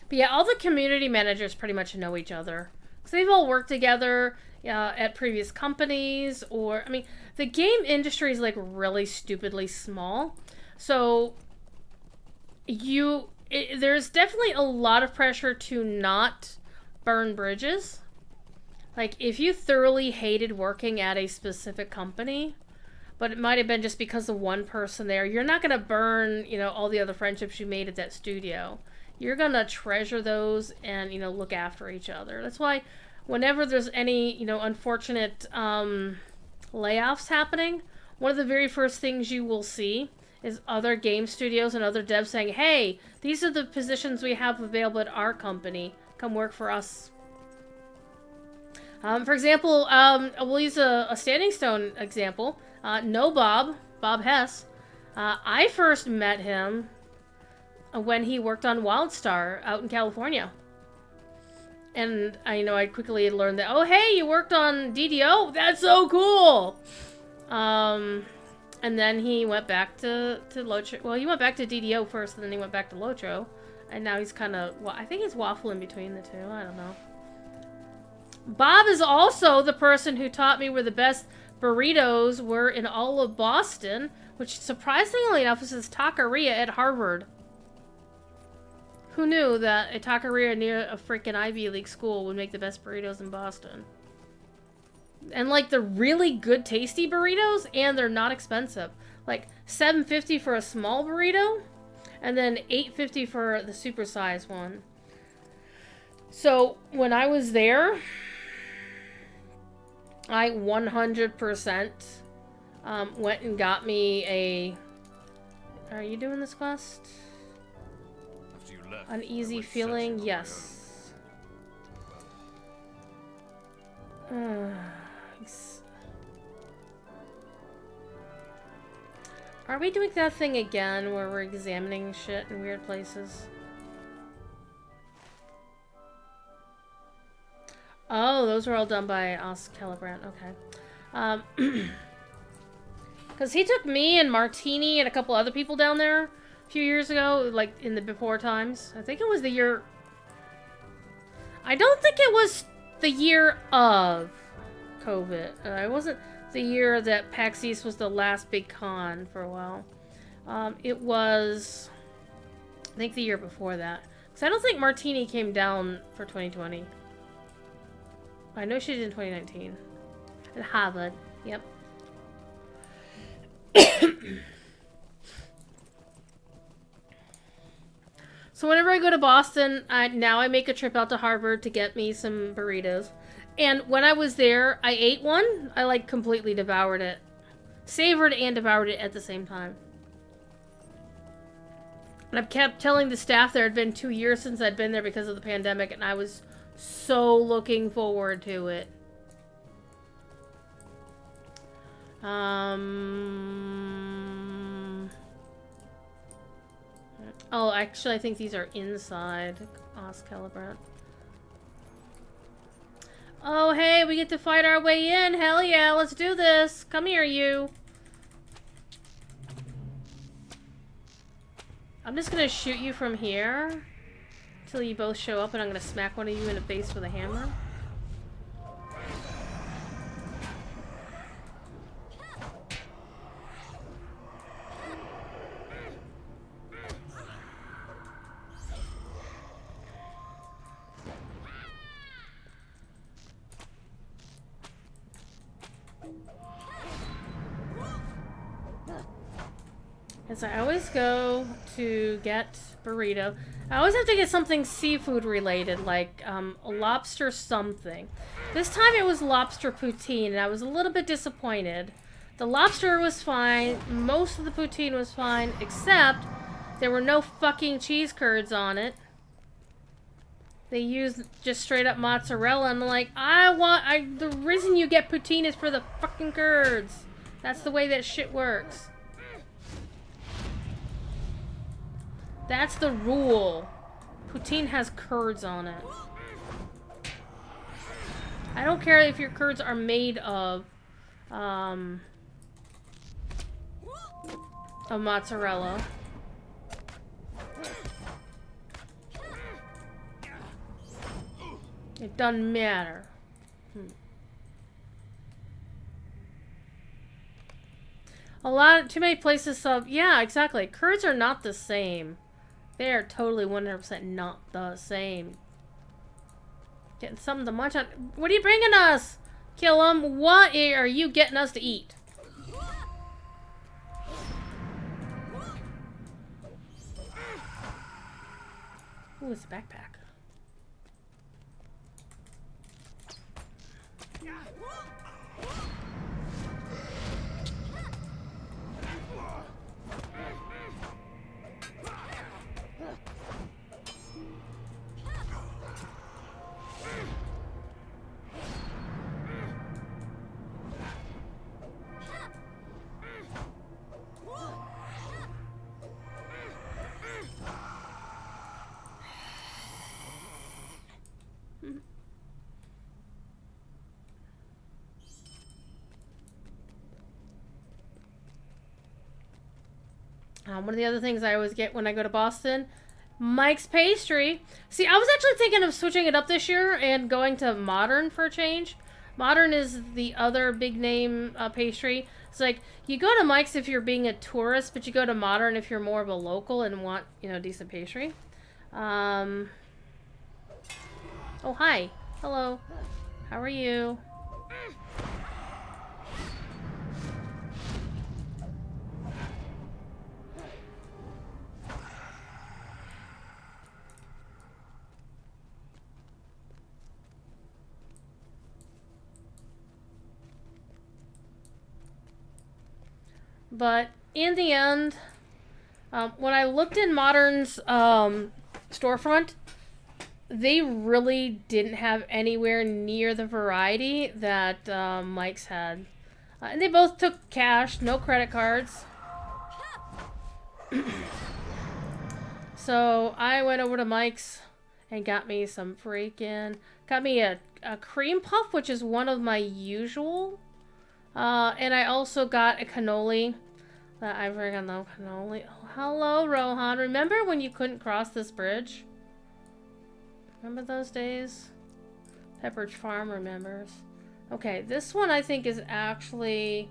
But yeah, all the community managers pretty much know each other. So they've all worked together at previous companies, or, I mean, the game industry is like really stupidly small. So there's definitely a lot of pressure to not burn bridges. Like, if you thoroughly hated working at a specific company, but it might have been just because of one person there, you're not going to burn, all the other friendships you made at that studio. You're going to treasure those and, look after each other. That's why whenever there's any, unfortunate layoffs happening, one of the very first things you will see is other game studios and other devs saying, hey, these are the positions we have available at our company. Come work for us. For example, we'll use a Standing Stone example. Bob Hess. I first met him when he worked on WildStar out in California. And I quickly learned that, oh, hey, you worked on DDO? That's so cool! And then he went back to Lotro. Well, he went back to DDO first, and then he went back to Lotro. And now he's kind of, I think he's waffling between the two. I don't know. Bob is also the person who taught me where the best burritos were in all of Boston, which surprisingly enough is this taqueria at Harvard. Who knew that a taqueria near a freaking Ivy League school would make the best burritos in Boston? And like, they're really good, tasty burritos, and they're not expensive. Like $7.50 for a small burrito, and then $8.50 for the supersized one. So when I was there, I 100% went and got me a... Are you doing this quest? After you left, I Uneasy went feeling? searching on my Yes. Are we doing that thing again where we're examining shit in weird places? Oh, those were all done by Celebrant. Okay. Because he took me and Martini and a couple other people down there a few years ago, like in the before times. I think it was the year... I don't think it was the year of COVID. It wasn't the year that PAX East was the last big con for a while. It was... I think the year before that. Because I don't think Martini came down for 2020. I know she did in 2019. At Harvard. Yep. So whenever I go to Boston, now I make a trip out to Harvard to get me some burritos. And when I was there, I ate one. I, like, completely devoured it. Savored and devoured it at the same time. And I've kept telling the staff there had been 2 years since I'd been there because of the pandemic, and I was so looking forward to it. Oh, actually, I think these are inside Celebrant. Oh, hey, we get to fight our way in. Hell yeah, let's do this. Come here, you. I'm just gonna shoot you from here until you both show up, and I'm gonna smack one of you in the face with a hammer. As I always go to get burrito, I always have to get something seafood related, like a lobster something. This time it was lobster poutine, and I was a little bit disappointed. The lobster was fine, most of the poutine was fine, except there were no fucking cheese curds on it. They used just straight up mozzarella, and I'm like, the reason you get poutine is for the fucking curds. That's the way that shit works. That's the rule. Poutine has curds on it. I don't care if your curds are made of mozzarella. It doesn't matter. Too many places sub. Yeah, exactly. Curds are not the same. They are totally 100% not the same. Getting something to munch on. What are you bringing us? Kill 'em. What are you getting us to eat? Ooh, it's a backpack. One of the other things I always get when I go to Boston, Mike's Pastry. See, I was actually thinking of switching it up this year and going to Modern for a change. Modern is the other big name pastry. It's like, you go to Mike's if you're being a tourist, but you go to Modern if you're more of a local and want, decent pastry. Oh, hi. Hello. How are you? But in the end, when I looked in Modern's storefront, they really didn't have anywhere near the variety that Mike's had. And they both took cash, no credit cards. So I went over to Mike's and got me some got me a cream puff, which is one of my usual. And I also got a cannoli. I freaking love cannoli. Oh, hello, Rohan. Remember when you couldn't cross this bridge? Remember those days? Pepperidge Farm remembers. Okay, this one I think is actually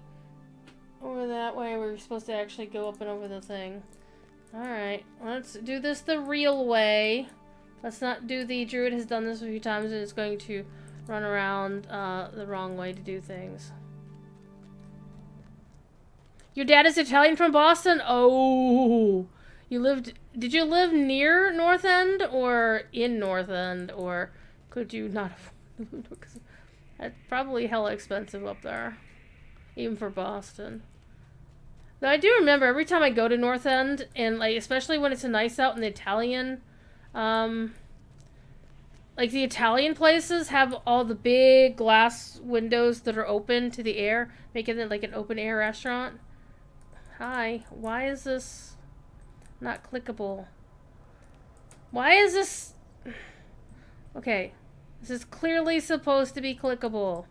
over that way where you're supposed to actually go up and over the thing. Alright, let's do this the real way. Let's not do the Druid has done this a few times and is going to run around the wrong way to do things. Your dad is Italian from Boston? Oh, did you live near North End or in North End, or could you not have, because it's probably hella expensive up there, even for Boston. Though I do remember every time I go to North End, and like especially when it's nice out in the Italian, like the Italian places have all the big glass windows that are open to the air, making it like an open air restaurant. Hi, why is this not clickable? Why is this... Okay, this is clearly supposed to be clickable.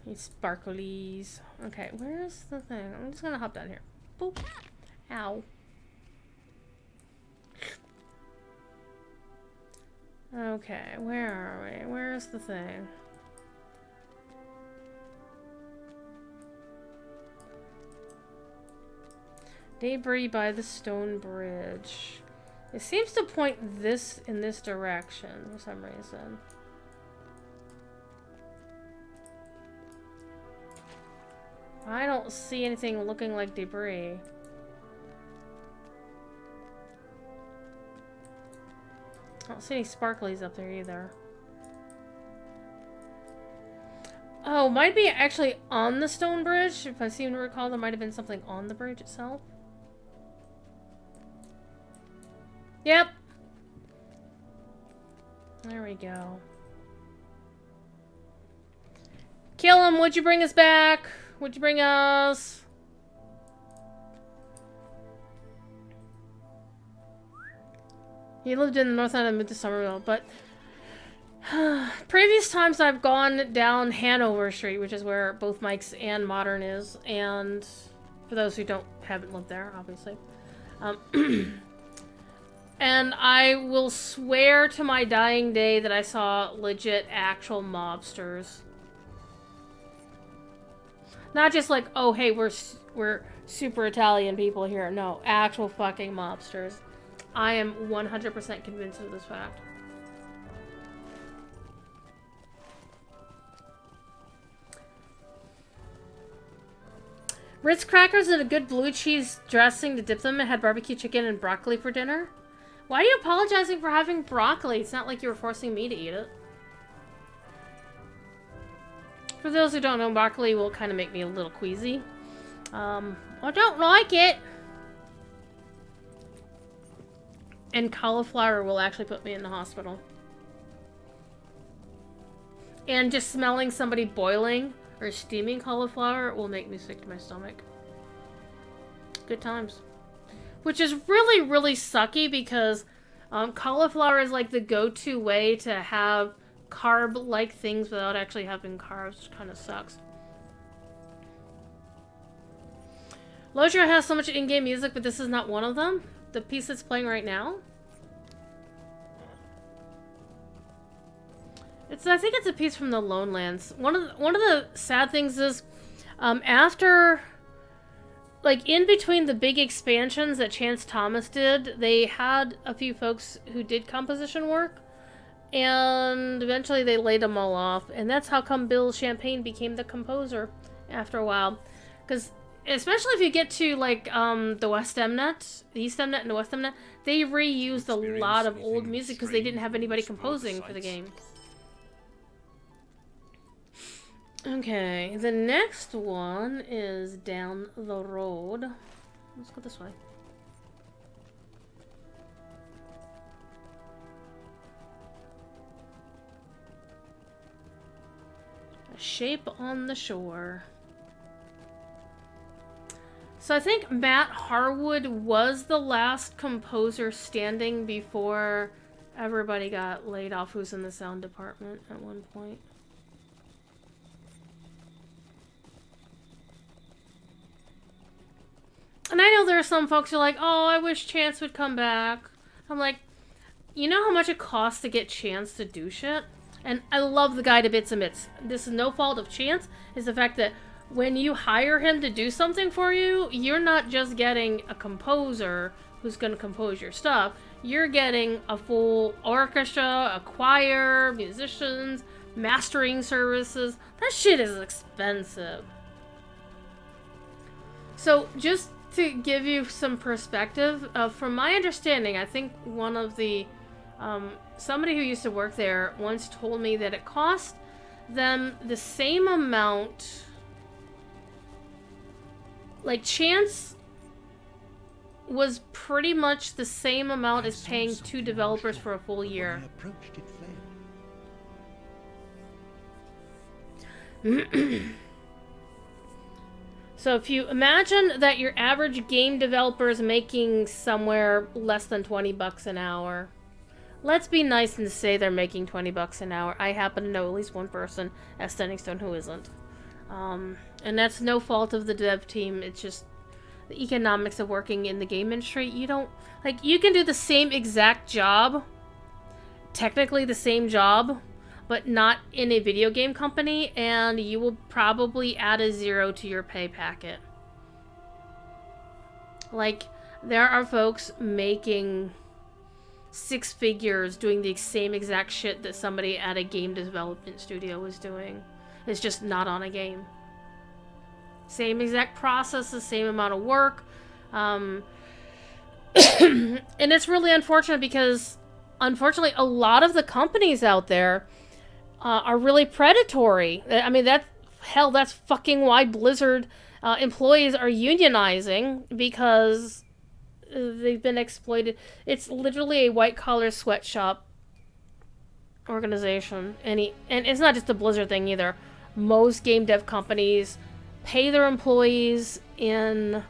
These sparklies. Okay, where's the thing? I'm just gonna hop down here. Boop. Ow. Okay, where are we? Where's the thing? Debris by the stone bridge. It seems to point this in this direction for some reason. I don't see anything looking like debris. I don't see any sparklies up there either. Oh, might be actually on the stone bridge. If I seem to recall, there might have been something on the bridge itself. Yep. There we go. Kill him! Would you bring us back? Would you bring us? He lived in the north end and moved to Somerville, but previous times I've gone down Hanover Street, which is where both Mike's and Modern is, and for those who haven't lived there, obviously. And I will swear to my dying day that I saw legit actual mobsters. Not just like, oh hey, we're super Italian people here. No, actual fucking mobsters. I am 100% convinced of this fact. Ritz crackers and a good blue cheese dressing to dip them and had barbecue chicken and broccoli for dinner. Why are you apologizing for having broccoli? It's not like you were forcing me to eat it. For those who don't know, broccoli will kind of make me a little queasy. I don't like it. And cauliflower will actually put me in the hospital. And just smelling somebody boiling or steaming cauliflower will make me sick to my stomach. Good times. Which is really, really sucky because cauliflower is like the go-to way to have carb-like things without actually having carbs, which kind of sucks. Lojira has so much in-game music, but this is not one of them. The piece that's playing right now. I think it's a piece from the Lone Lands. One of the sad things is, after, like, in between the big expansions that Chance Thomas did, they had a few folks who did composition work, and eventually they laid them all off, and that's how come Bill Champagne became the composer after a while. Because, especially if you get to, like, the West Emnet, the East Emnet and the West Emnet, they reused a lot of old music because they didn't have anybody composing for the game. Okay, the next one is down the road. Let's go this way. A shape on the shore. So I think Matt Harwood was the last composer standing before everybody got laid off who's in the sound department at one point. And I know there are some folks who are like, oh, I wish Chance would come back. I'm like, you know how much it costs to get Chance to do shit? And I love the guy to bits and bits. This is no fault of Chance. It's the fact that when you hire him to do something for you, you're not just getting a composer who's going to compose your stuff. You're getting a full orchestra, a choir, musicians, mastering services. That shit is expensive. So just to give you some perspective, from my understanding, I think one of the somebody who used to work there once told me that it cost them the same amount. Like, Chance was pretty much the same amount as paying 2 developers for a full year. So if you imagine that your average game developer is making somewhere less than 20 bucks an hour. Let's be nice and say they're making 20 bucks an hour. I happen to know at least one person at Standing Stone who isn't. And that's no fault of the dev team. It's just the economics of working in the game industry. You don't, like, you can do the same exact job, technically the same job, but not in a video game company, and you will probably add a 0 to your pay packet. Like, there are folks making 6 figures doing the same exact shit that somebody at a game development studio was doing. It's just not on a game. Same exact process, the same amount of work. And it's really unfortunate because, unfortunately, a lot of the companies out there are really predatory. I mean, that's fucking why Blizzard employees are unionizing, because they've been exploited. It's literally a white-collar sweatshop organization. And it's not just a Blizzard thing either. Most game dev companies pay their employees in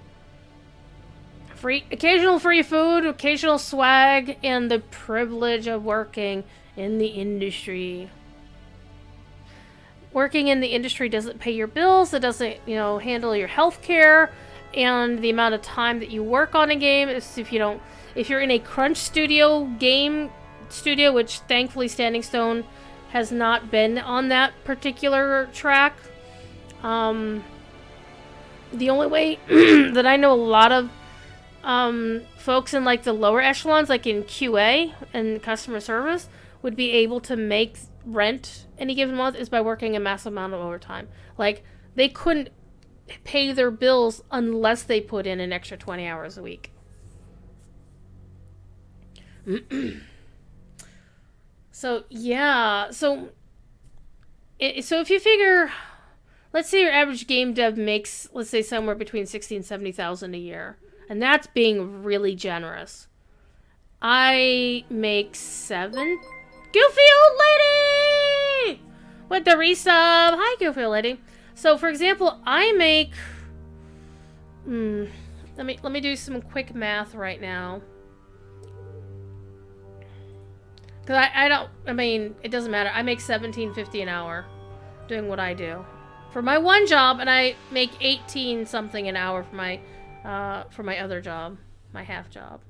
occasional free food, occasional swag, and the privilege of working in the industry. Working in the industry doesn't pay your bills, it doesn't, handle your health care, and the amount of time that you work on a game is if you're in a crunch studio game studio, which thankfully Standing Stone has not been on that particular track. The only way that I know a lot of folks in like the lower echelons, like in QA and customer service, would be able to make rent any given month is by working a massive amount of overtime. Like, they couldn't pay their bills unless they put in an extra 20 hours a week. So, yeah. So if you figure, let's say your average game dev makes, let's say, somewhere between $60,000 and $70,000 a year. And that's being really generous. I make 7. Goofy old lady! With the resub. Hi, Goofy old lady. So, for example, I make... Let me do some quick math right now. Because it doesn't matter. I make $17.50 an hour doing what I do. For my one job, and I make 18 something an hour for my other job, my half job.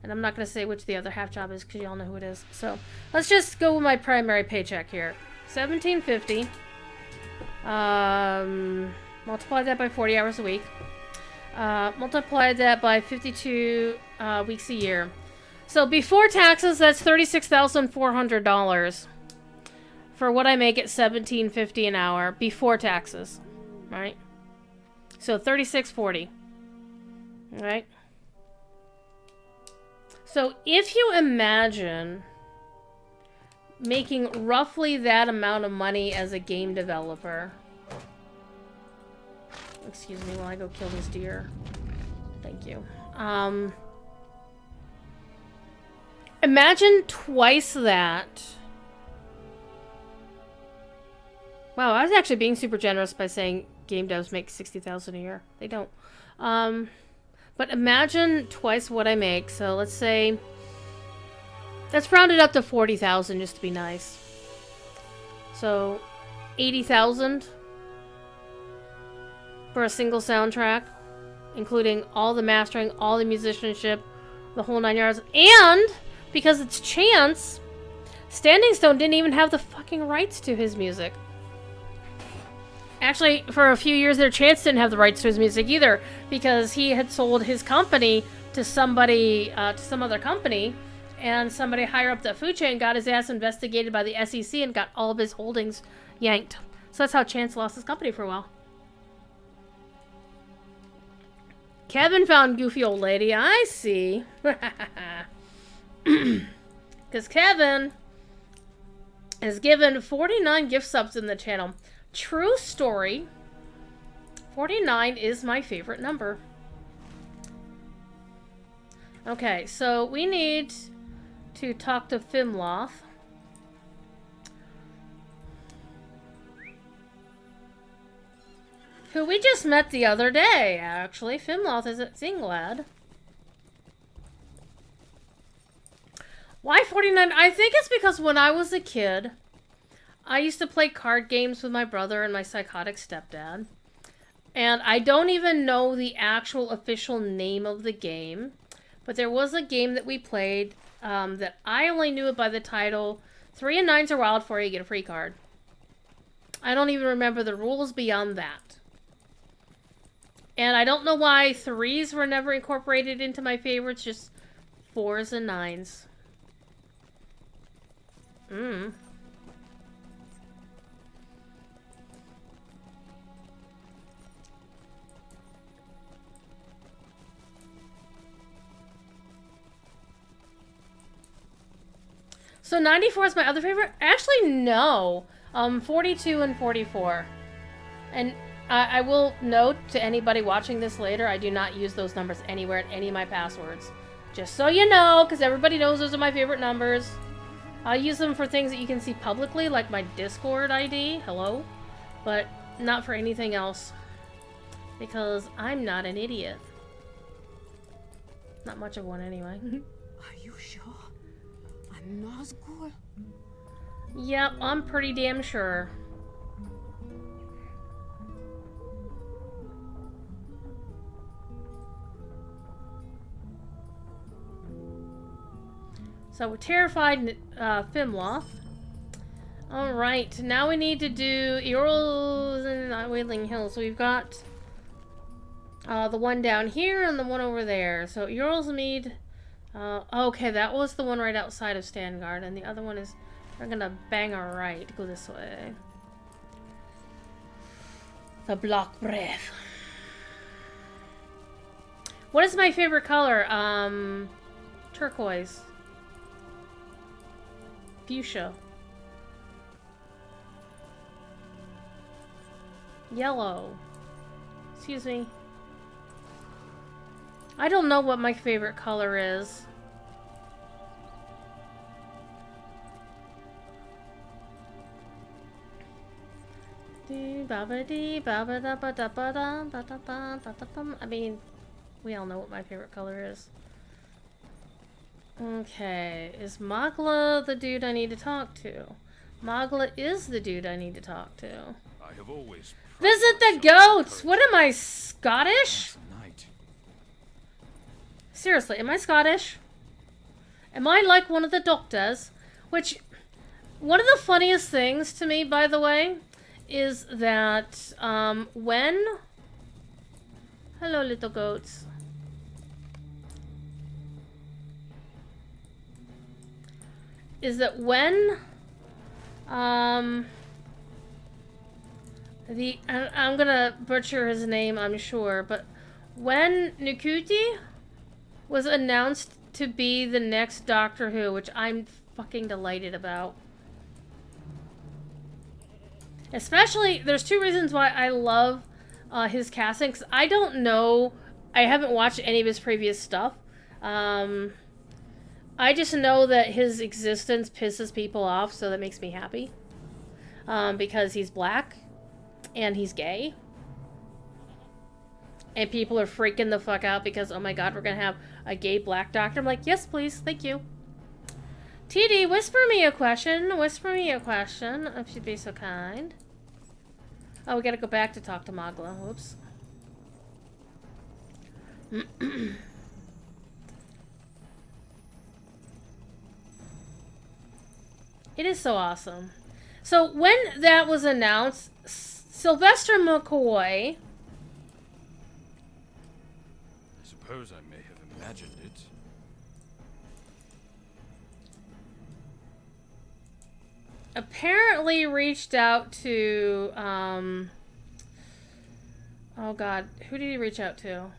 And I'm not going to say which the other half job is because y'all know who it is. So let's just go with my primary paycheck here. $17.50. Multiply that by 40 hours a week. Multiply that by 52 weeks a year. So before taxes, that's $36,400 for what I make at $17.50 an hour before taxes, right? So $36.40, right? So if you imagine making roughly that amount of money as a game developer. Excuse me while I go kill this deer. Thank you. Imagine twice that. Wow, I was actually being super generous by saying game devs make $60,000 a year. They don't. But imagine twice what I make. So let's say, let's round it up to 40,000 just to be nice. So 80,000 for a single soundtrack, including all the mastering, all the musicianship, the whole 9 yards. And because it's Chance, Standing Stone didn't even have the fucking rights to his music. Actually, for a few years there, Chance didn't have the rights to his music either, because he had sold his company to somebody, to some other company, and somebody higher up that food chain got his ass investigated by the SEC and got all of his holdings yanked. So that's how Chance lost his company for a while. Kevin found Goofy Old Lady. I see. Because Kevin has given 49 gift subs in the channel. True story. 49 is my favorite number. Okay, so we need to talk to Fimloth. Who we just met the other day, actually. Fimloth is at Thinglad. Why 49? I think it's because when I was a kid, I used to play card games with my brother and my psychotic stepdad. And I don't even know the actual official name of the game. But there was a game that we played that I only knew it by the title. 3 and 9s are wild for you, get a free card. I don't even remember the rules beyond that. And I don't know why 3s were never incorporated into my favorites, just 4s and 9s. So 94 is my other favorite? Actually, no. 42 and 44. And I will note to anybody watching this later, I do not use those numbers anywhere in any of my passwords. Just so you know, because everybody knows those are my favorite numbers. I'll use them for things that you can see publicly, like my Discord ID. Hello. But not for anything else. Because I'm not an idiot. Not much of one anyway. Are you sure? A Nazgul? Yep, I'm pretty damn sure. So we're terrified Fimloth. Alright, now we need to do Earls and Wailing Hills. So we've got the one down here and the one over there. So Earlsmead. Okay, that was the one right outside of Stangard, and the other one is, we're gonna bang our right, go this way. The Block Breath. What is my favorite color? Turquoise. Fuchsia. Yellow. Excuse me. I don't know what my favorite color is. I mean, we all know what my favorite color is. Okay, is Magla the dude I need to talk to? Magla is the dude I need to talk to. I have always Visit the goats! What am I, Scottish? Seriously, am I Scottish? Am I like one of the doctors? Which, one of the funniest things to me, by the way, is that when... Hello, little goats. Is that when I'm gonna butcher his name, I'm sure, but when Ncuti was announced to be the next Doctor Who, which I'm fucking delighted about. Especially, there's two reasons why I love his casting. 'Cause I don't know, I haven't watched any of his previous stuff. I just know that his existence pisses people off, so that makes me happy. Because he's black and he's gay. And people are freaking the fuck out because, oh my god, we're gonna have a gay black doctor. I'm like, yes, please, thank you. TD, whisper me a question. Whisper me a question, if you'd be so kind. Oh, we gotta go back to talk to Magla. Whoops. It is so awesome. So when that was announced, Sylvester McCoy... I suppose I may have imagined it. apparently reached out to, oh god, who did he reach out to?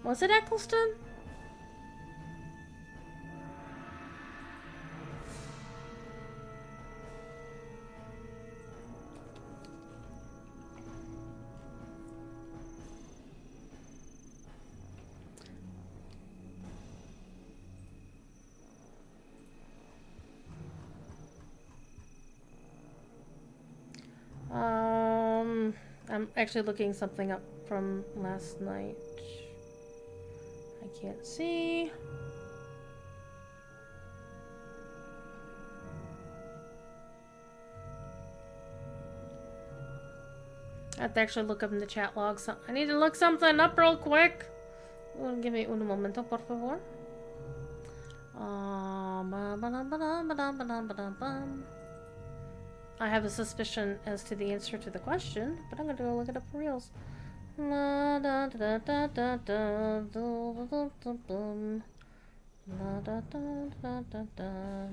Was it Eccleston? I'm actually looking something up from last night. I can't see. I have to actually look up in the chat log. So I need to look something up real quick. Give me un momento, por favor. I have a suspicion as to the answer to the question, but I'm gonna go look it up for reals. La da da da da da da da da la da da da da da.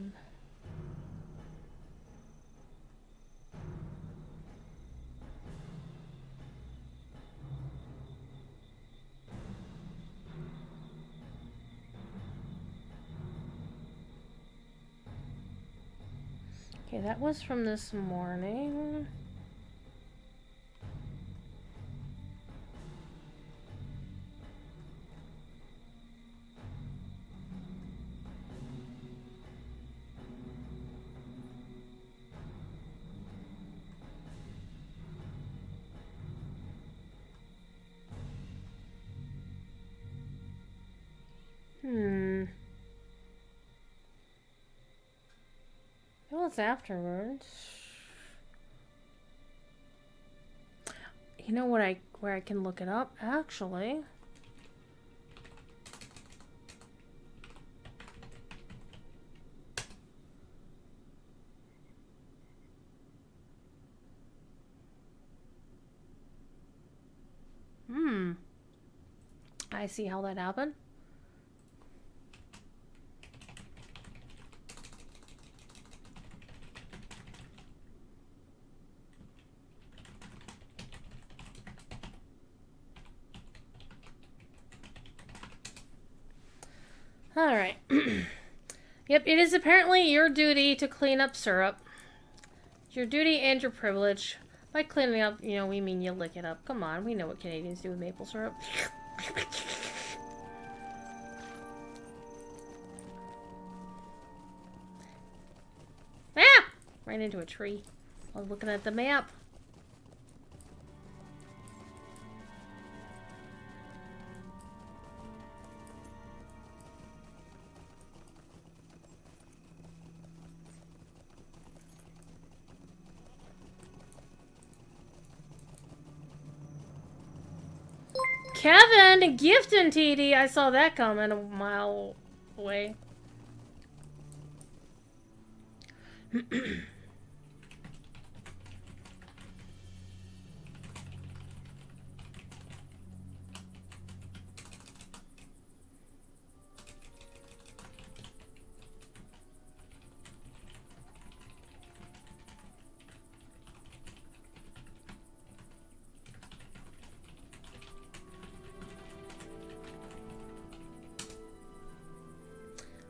Okay, that was from this morning. It was afterwards. You know what where I can look it up actually. I see how that happened. Alright. Yep, it is apparently your duty to clean up syrup. It's your duty and your privilege. By cleaning up, you know, we mean you lick it up. Come on, we know what Canadians do with maple syrup. Ah! Ran into a tree. I was looking at the map. Kevin, gifting TD. I saw that coming a mile away.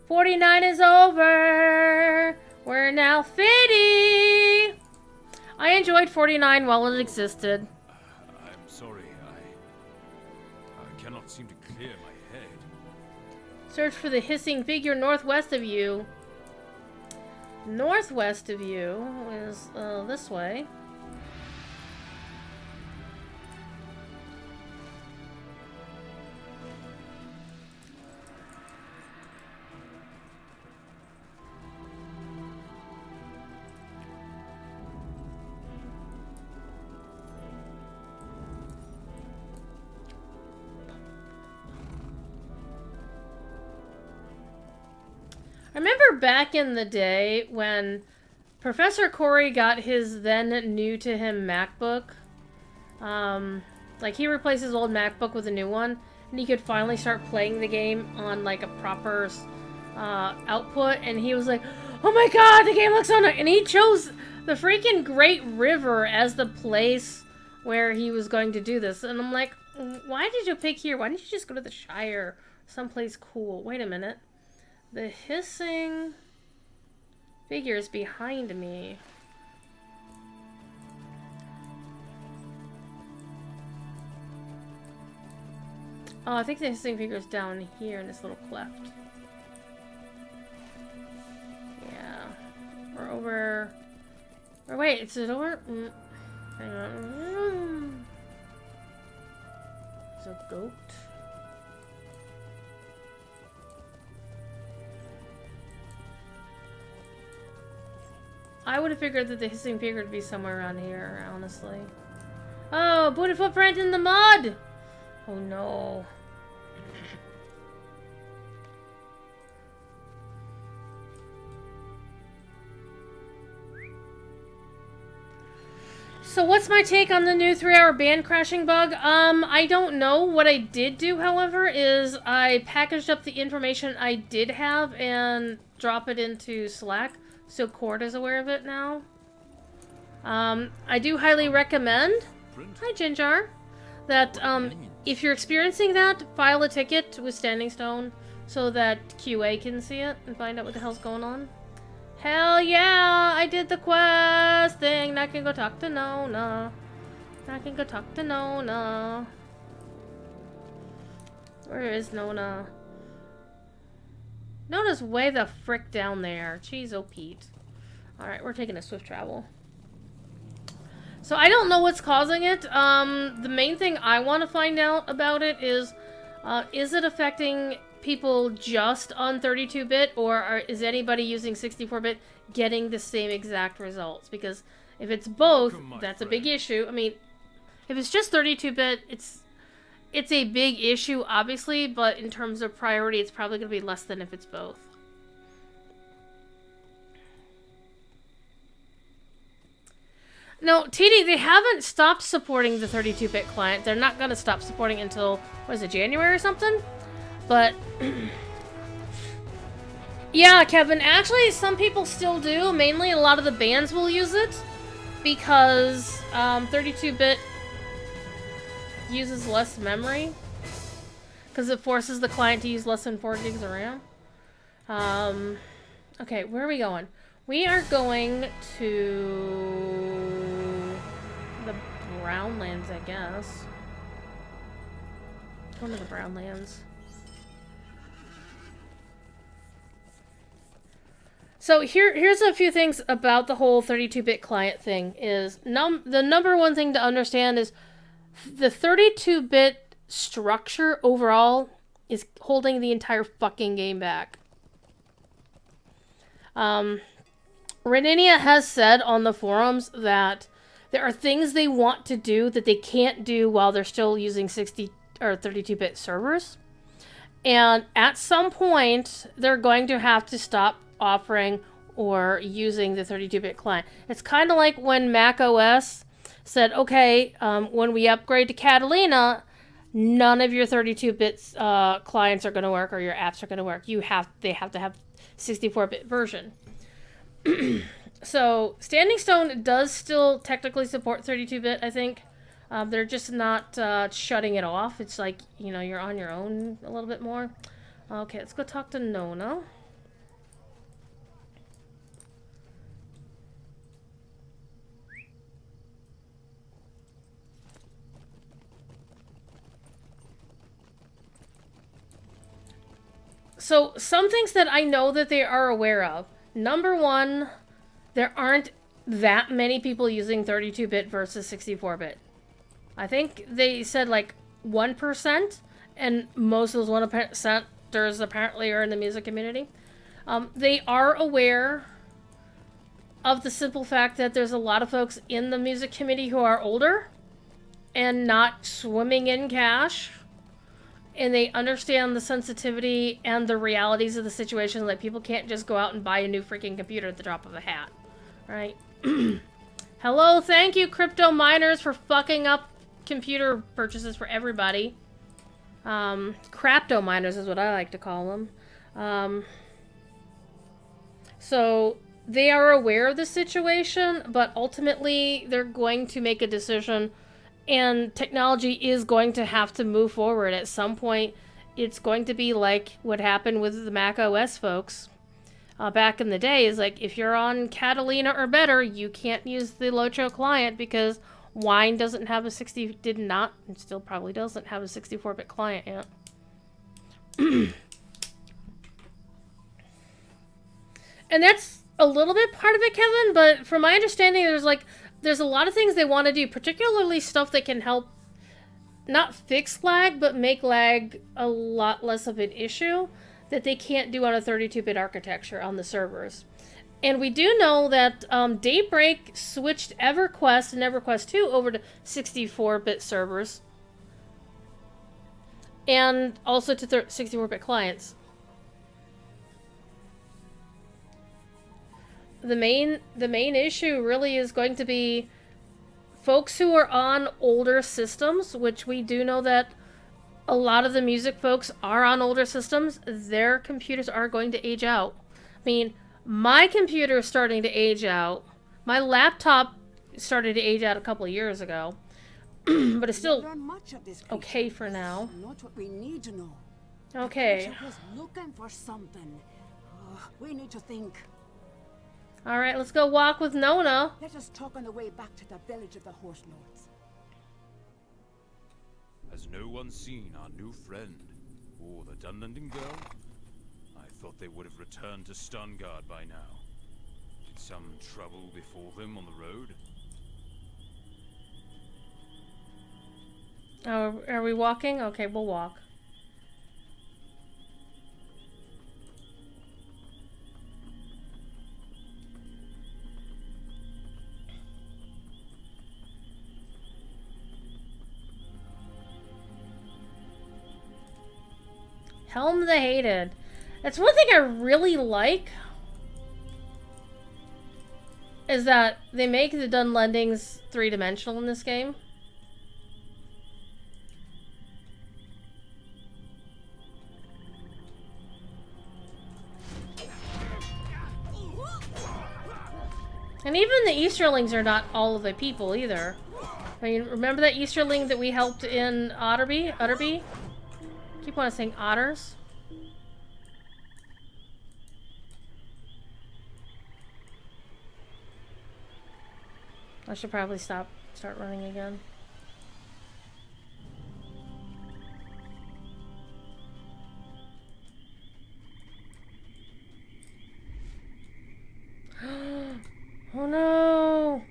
49 is over. We're now 50. I enjoyed 49 while it existed. I'm sorry, I cannot seem to clear my head. Search for the hissing figure northwest of you. Northwest of you is this way. I remember back in the day when Professor Corey got his then new to him MacBook. Like he replaced his old MacBook with a new one, and he could finally start playing the game on like a proper output. And he was like, "Oh my god, the game looks so nice!" And he chose the freaking Great River as the place where he was going to do this. And I'm like, why did you pick here? Why didn't you just go to the Shire, someplace cool? Wait a minute. The hissing figures behind me. Oh, I think the hissing figure's down here in this little cleft. Yeah. Or over... Or wait, is it over? Hang on. There's a goat. I would have figured that the hissing figure would be somewhere around here, honestly. Oh, booted footprint in the mud! Oh no. So what's my take on the new 3-hour band crashing bug? I don't know. What I did do, however, is I packaged up the information I did have and drop it into Slack. So Cord is aware of it now. I do highly recommend, hi Ginger, that if you're experiencing that, file a ticket with Standing Stone so that QA can see it and find out what the hell's going on. Hell yeah, I did the quest thing. Now I can go talk to Nona. Where is Nona? Nona's way the frick down there. Jeez, oh Pete. Alright, we're taking a swift travel. So I don't know what's causing it. The main thing I want to find out about it is it affecting people just on 32-bit, or is anybody using 64-bit getting the same exact results? Because if it's both, that's a big issue. I mean, if it's just 32-bit, it's a big issue, obviously, but in terms of priority, it's probably going to be less than if it's both. No, TD, they haven't stopped supporting the 32-bit client. They're not going to stop supporting until, what is it, January or something? But, yeah, Kevin, actually, some people still do. Mainly, a lot of the bands will use it because 32-bit uses less memory because it forces the client to use less than 4 gigs of RAM. Okay, where are we going? We are going to the Brownlands, I guess. Going to the Brownlands. So here's a few things about the whole 32-bit client thing. Is the number one thing to understand is the 32-bit structure overall is holding the entire fucking game back. Renania has said on the forums that there are things they want to do that they can't do while they're still using 60 or 32-bit servers. And at some point, they're going to have to stop offering or using the 32-bit client. It's kind of like when Mac OS said, okay, when we upgrade to Catalina, none of your 32-bit clients are going to work or your apps are going to work. They have to have 64-bit version. So Standing Stone does still technically support 32-bit, I think. They're just not shutting it off. It's like, you know, you're on your own a little bit more. Okay, let's go talk to Nona. So some things that I know that they are aware of. Number one, there aren't that many people using 32-bit versus 64-bit. I think they said like 1%, and most of those 1%ers apparently are in the music community. They are aware of the simple fact that there's a lot of folks in the music community who are older and not swimming in cash. And they understand the sensitivity and the realities of the situation. Like, people can't just go out and buy a new freaking computer at the drop of a hat. Right? Hello, thank you, crypto miners, for fucking up computer purchases for everybody. Crapto miners is what I like to call them. So, they are aware of the situation, but ultimately, they're going to make a decision. And technology is going to have to move forward. At some point, it's going to be like what happened with the Mac OS folks back in the day. Is like, if you're on Catalina or better, you can't use the Locho client because Wine did not, and still probably doesn't have a 64-bit client yet. And that's a little bit part of it, Kevin, but from my understanding, there's a lot of things they want to do, particularly stuff that can help not fix lag, but make lag a lot less of an issue that they can't do on a 32-bit architecture on the servers. And we do know that Daybreak switched EverQuest and EverQuest 2 over to 64-bit servers. And also to 64-bit clients. The main issue really is going to be folks who are on older systems, which we do know that a lot of the music folks are on older systems. Their computers are going to age out. I mean, my computer is starting to age out. My laptop started to age out a couple of years ago. But it's still okay for now. Not what we need to know. Okay. The was looking for something. We need to think. All right, let's go walk with Nona. Let us talk on the way back to the village of the Horse Lords. Has no one seen our new friend, or the Dunlending girl? I thought they would have returned to Stungard by now. Did some trouble befall them on the road? Oh, are we walking? Okay, we'll walk. Helm the Hated. That's one thing I really like. Is that they make the Dunlendings three-dimensional in this game. And even the Easterlings are not all of the people either. I mean, remember that Easterling that we helped in Otterby? Keep on saying otters. I should probably start running again. Oh no!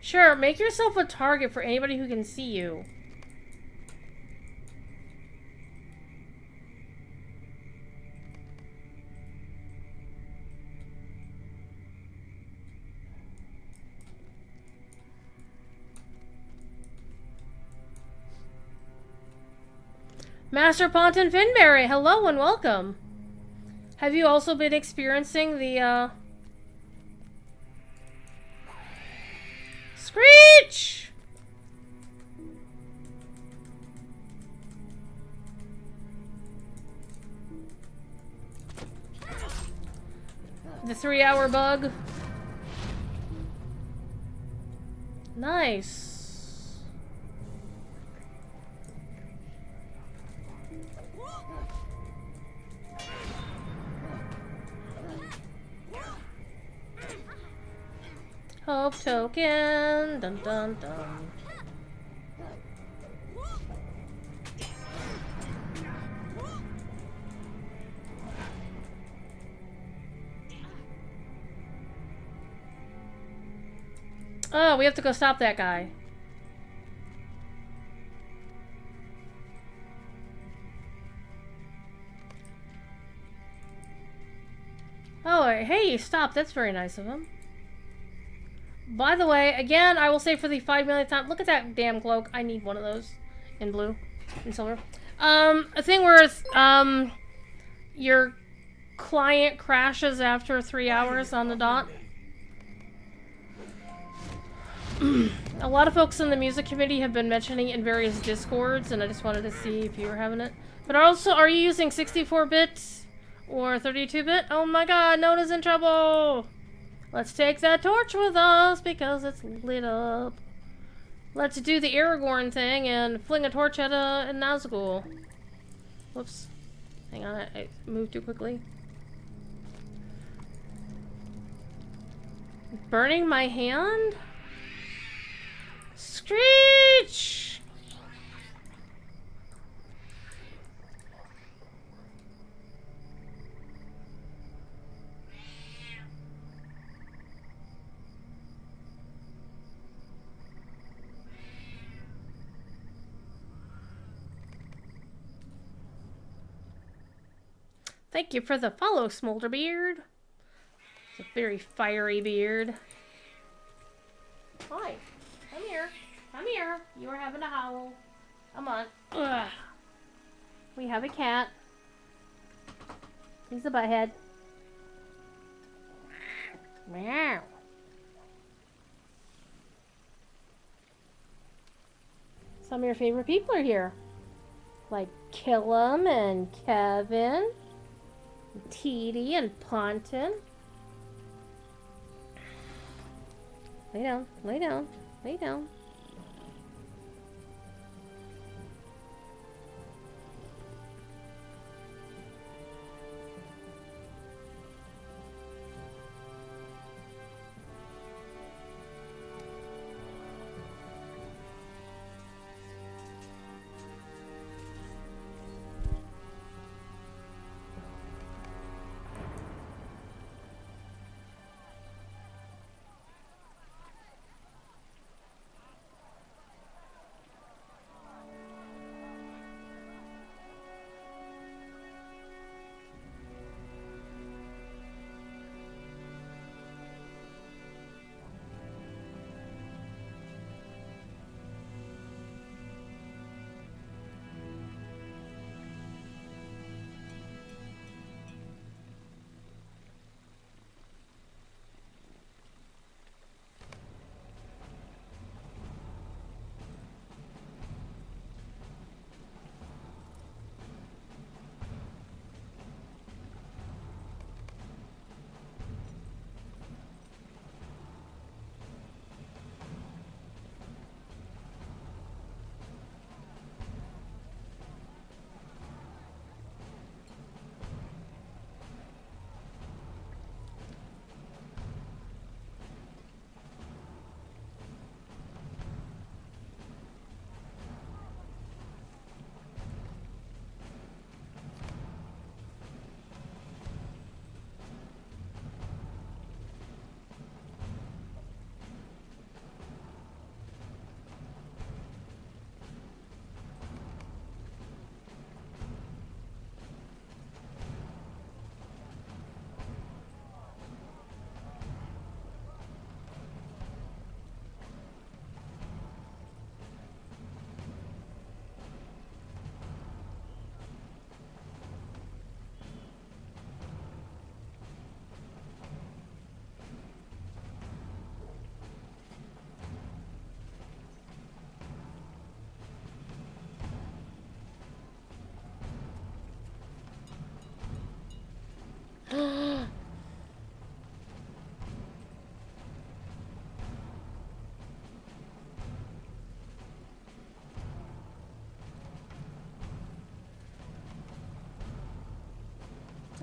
Sure, make yourself a target for anybody who can see you. Master Ponton Finberry, hello and welcome. Have you also been experiencing the, Screech! The 3-hour bug? Nice. Hope token. Dun dun dun. Oh, we have to go stop that guy. Oh, hey, stop. That's very nice of him. By the way, again, I will say for the 5 millionth time, look at that damn cloak. I need one of those in blue, in silver. A thing where your client crashes after 3 hours on the dot. A lot of folks in the music committee have been mentioning it in various discords, and I just wanted to see if you were having it. But also, are you using 64-bit or 32-bit? Oh my god, Nona's in trouble! Let's take that torch with us because it's lit up. Let's do the Aragorn thing and fling a torch at a Nazgul. Whoops. Hang on, I moved too quickly. Burning my hand? Screech! Thank you for the follow, Smolderbeard. It's a very fiery beard. Hi. Come here. Come here. You are having a howl. Come on. Ugh. We have a cat. He's a butthead. Meow. Some of your favorite people are here. Like Killam and Kevin. Teedy and Ponton. Lay down, lay down, lay down.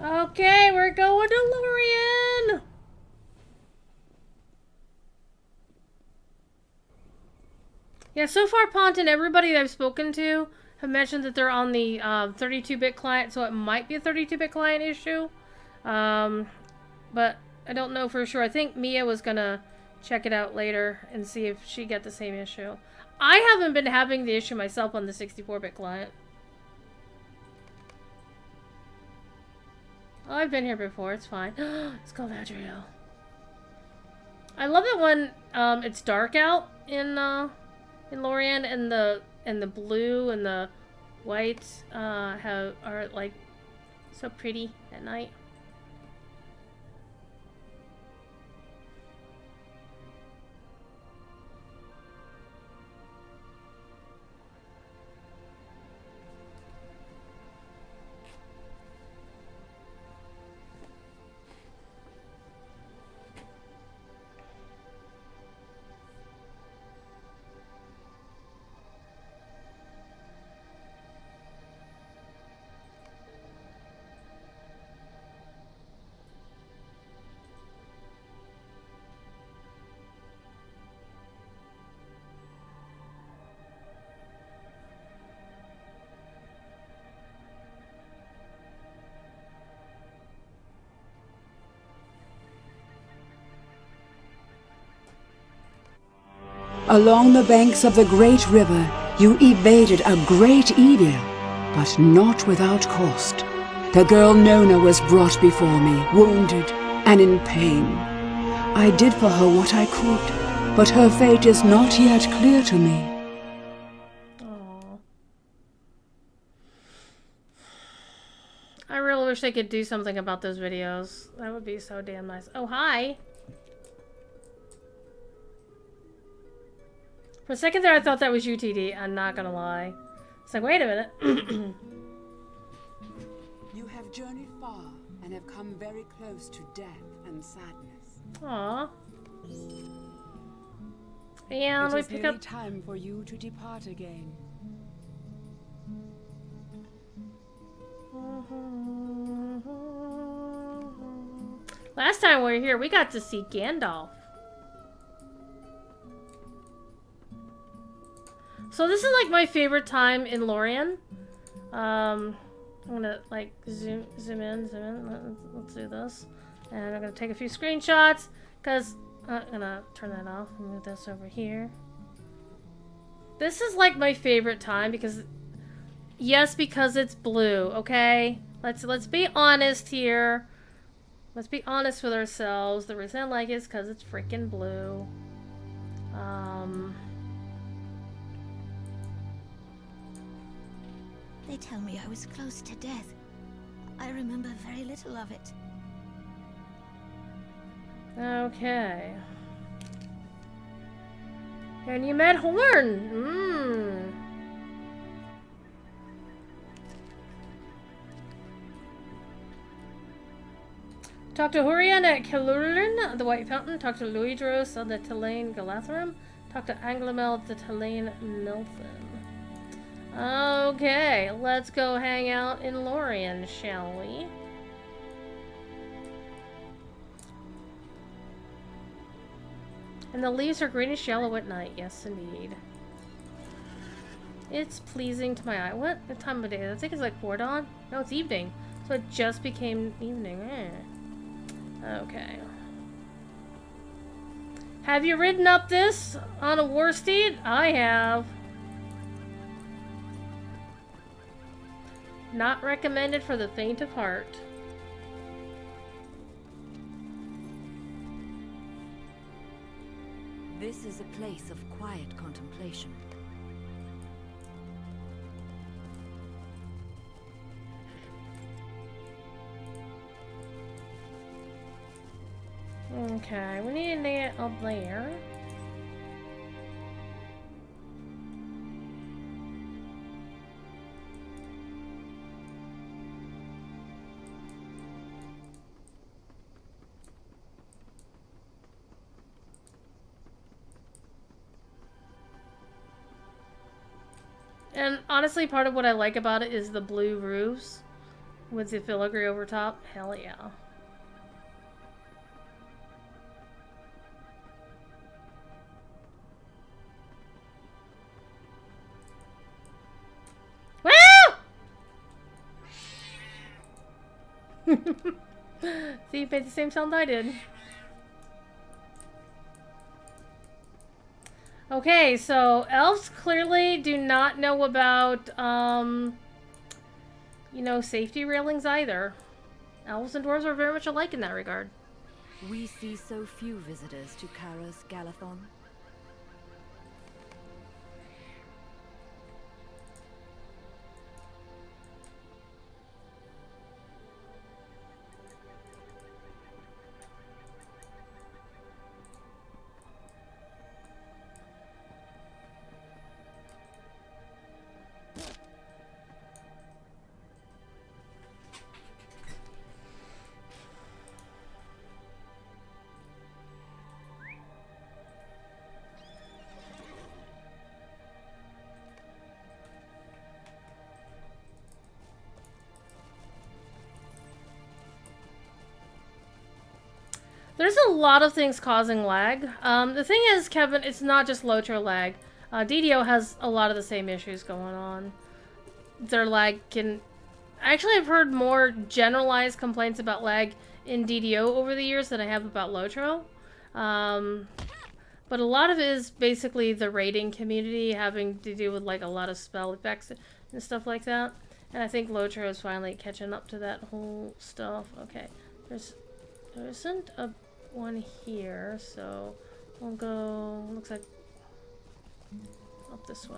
Okay, we're going to Lorien! Yeah, so far, Ponton, everybody that I've spoken to have mentioned that they're on the 32-bit client, so it might be a 32-bit client issue. But I don't know for sure. I think Mia was gonna check it out later and see if she got the same issue. I haven't been having the issue myself on the 64-bit client. Oh, I've been here before. It's fine. It's called Adriel. I love it when it's dark out in Lorien, and the blue and the white are like so pretty at night. Along the banks of the great river, you evaded a great evil, but not without cost. The girl Nona was brought before me, wounded and in pain. I did for her what I could, but her fate is not yet clear to me. Aww. I really wish they could do something about those videos. That would be so damn nice. Oh, hi! For a second there, I thought that was UTD. I'm not gonna lie. It's like, wait a minute. You have journeyed far and have come very close to death and sadness. Aww. And we It is pick nearly up. time for you to depart again. Last time we were here, we got to see Gandalf. So this is like my favorite time in Lorien. I'm gonna like zoom in. Let's do this, and I'm gonna take a few screenshots because I'm gonna turn that off and move this over here. This is like my favorite time because, yes, because it's blue. Okay, let's be honest here. Let's be honest with ourselves. The reason I like it is because it's freaking blue. They tell me I was close to death. I remember very little of it. Okay. And you met Horn. Talk to Horian at Kelurlin, the White Fountain. Talk to Luidros on the Talain Galatharum. Talk to Anglamel at the Talain Milton. Okay, let's go hang out in Lorien, shall we? And the leaves are greenish yellow at night. Yes, indeed. It's pleasing to my eye. What time of day? I think it's like 4 dawn. No, it's evening. So it just became evening. Okay. Have you ridden up this on a war steed? I have. Not recommended for the faint of heart. This is a place of quiet contemplation. Okay, we need to get up there. And honestly, part of what I like about it is the blue roofs with the filigree over top. Hell yeah. See, you made the same sound I did. Okay, so elves clearly do not know about, you know, safety railings either. Elves and dwarves are very much alike in that regard. We see so few visitors to Karos Galathon. There's a lot of things causing lag. The thing is, Kevin, it's not just Lotro lag. DDO has a lot of the same issues going on. Their lag can... Actually, I've heard more generalized complaints about lag in DDO over the years than I have about Lotro. But a lot of it is basically the raiding community having to do with like a lot of spell effects and stuff like that. And I think Lotro is finally catching up to that whole stuff. Okay, there isn't a one here, so we'll go, looks like up this way.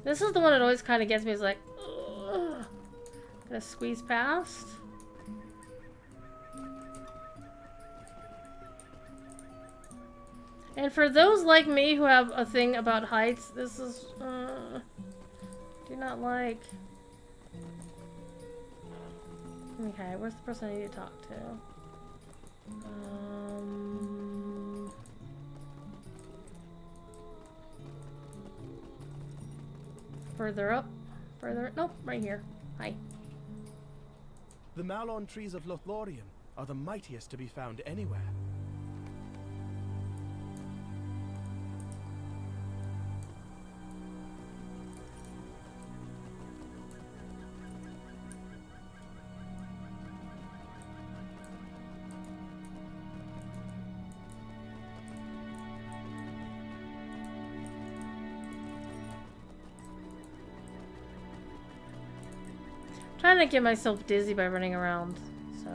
This is the one that always kind of gets me, is like, ugh. Gonna squeeze past. And for those like me who have a thing about heights, this is, do not like. Okay, where's the person I need to talk to? Further up? Further? Nope, right here. Hi. The Malon trees of Lothlorien are the mightiest to be found anywhere. Trying to get myself dizzy by running around, so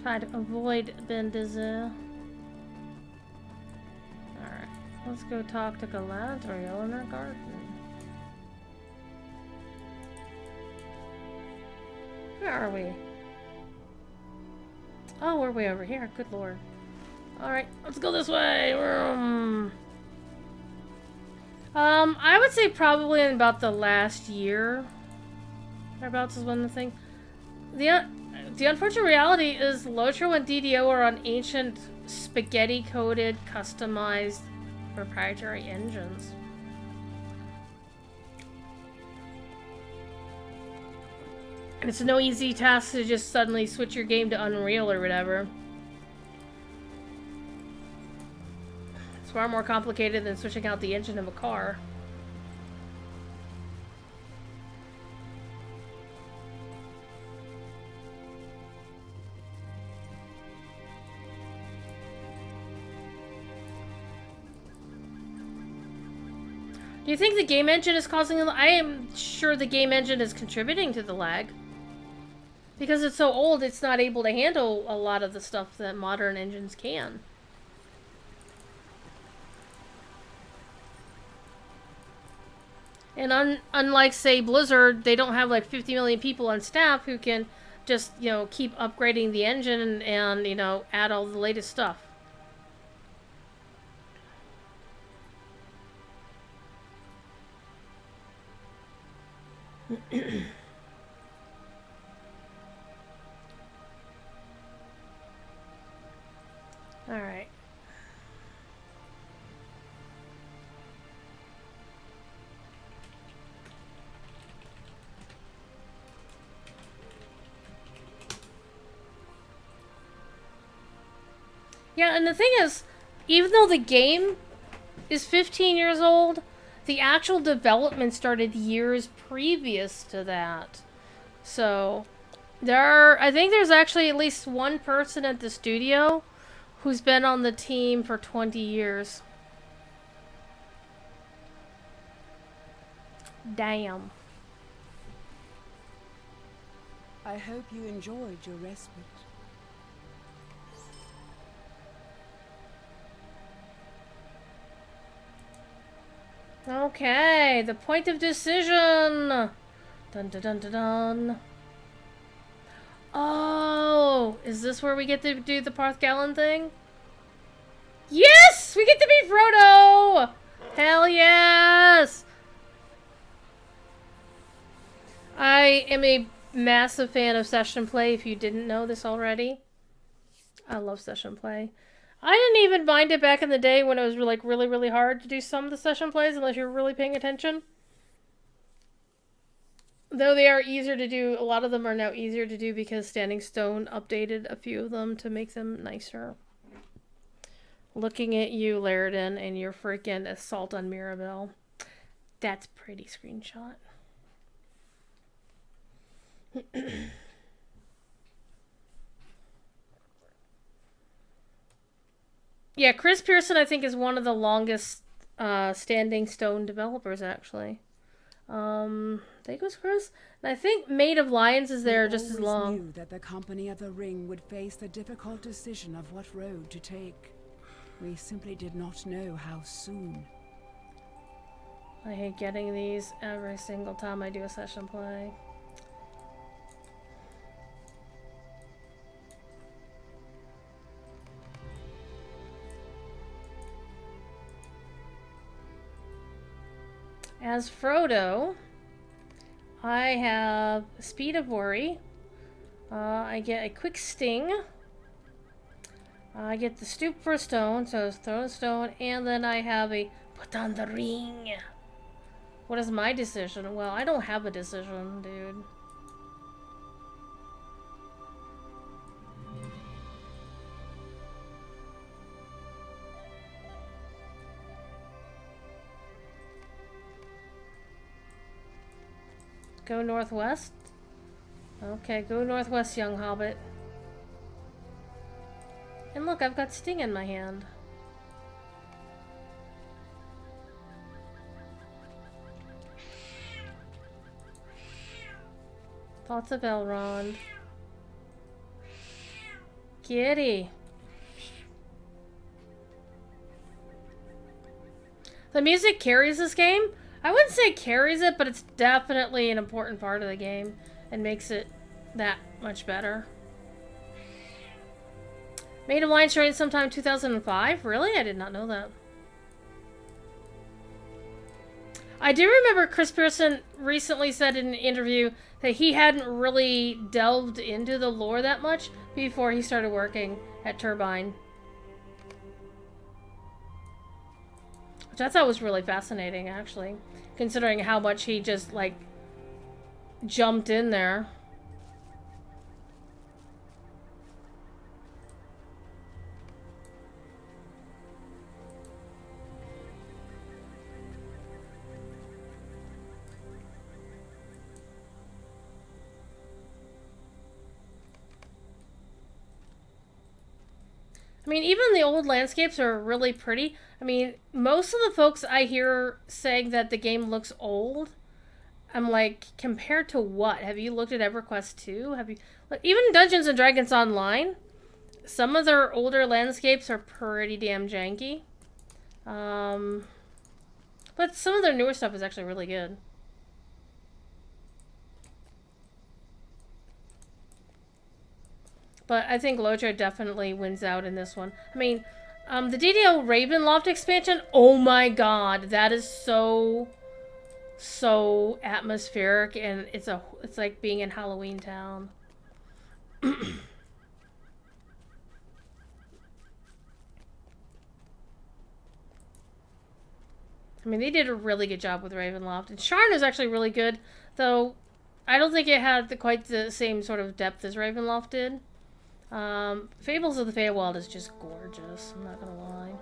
try to avoid being dizzy. Alright, let's go talk to Galadriel in her garden. Where are we? Oh, we're way over here. Good lord. Alright, let's go this way. I would say probably in about the last year. Thereabouts is when the thing... The unfortunate reality is Lotro and DDO are on ancient, spaghetti-coated, customized, proprietary engines. And it's no easy task to just suddenly switch your game to Unreal or whatever. It's far more complicated than switching out the engine of a car. Do you think the game engine is causing the... I am sure the game engine is contributing to the lag. Because it's so old, it's not able to handle a lot of the stuff that modern engines can. And unlike, say, Blizzard, they don't have like 50 million people on staff who can just, you know, keep upgrading the engine and you know, add all the latest stuff. All right. Yeah, and the thing is, even though the game is 15 years old, the actual development started years previous to that. So, I think there's actually at least one person at the studio who's been on the team for 20 years. Damn. I hope you enjoyed your respite. Okay, the point of decision. Dun dun dun dun dun. Oh, is this where we get to do the Parth Gallon thing? Yes! We get to be Frodo! Hell yes! I am a massive fan of session play, if you didn't know this already. I love session play. I didn't even mind it back in the day when it was like really, really hard to do some of the session plays unless you're really paying attention. Though they are easier to do, a lot of them are now easier to do because Standing Stone updated a few of them to make them nicer. Looking at you, Laredin, and your freaking assault on Mirabelle. That's pretty screenshot. Yeah, Chris Pearson, I think, is one of the longest Standing Stone developers, actually. There goes Chris. And I think Maid of Lions is there just as long. We always knew that the Company of the Ring would face the difficult decision of what road to take. We simply did not know how soon. I hate getting these every single time I do a session play. As Frodo, I have Speed of Worry. I get a Quick Sting. I get the Stoop for a Stone, so throw a stone, and then I have a Put on the Ring. What is my decision? Well, I don't have a decision, dude. Go northwest? Okay, go northwest, young hobbit. And look, I've got Sting in my hand. Thoughts of Elrond. Giddy. The music carries this game. I wouldn't say carries it, but it's definitely an important part of the game and makes it that much better. Maid of Lions showing sometime 2005? Really? I did not know that. I do remember Chris Pearson recently said in an interview that he hadn't really delved into the lore that much before he started working at Turbine. Which I thought was really fascinating, actually. Considering how much he just, like, jumped in there. I mean, even the old landscapes are really pretty. I mean, most of the folks I hear saying that the game looks old, I'm like, compared to what? Have you looked at EverQuest 2? Have you, like, even Dungeons and Dragons Online? Some of their older landscapes are pretty damn janky. But some of their newer stuff is actually really good. But I think Lotro definitely wins out in this one. I mean, the DDO Ravenloft expansion, oh my god, that is so atmospheric, and it's like being in Halloween Town. I mean, they did a really good job with Ravenloft, and Sharn is actually really good, though I don't think it had quite the same sort of depth as Ravenloft did. Fables of the Feywild is just gorgeous, I'm not gonna lie.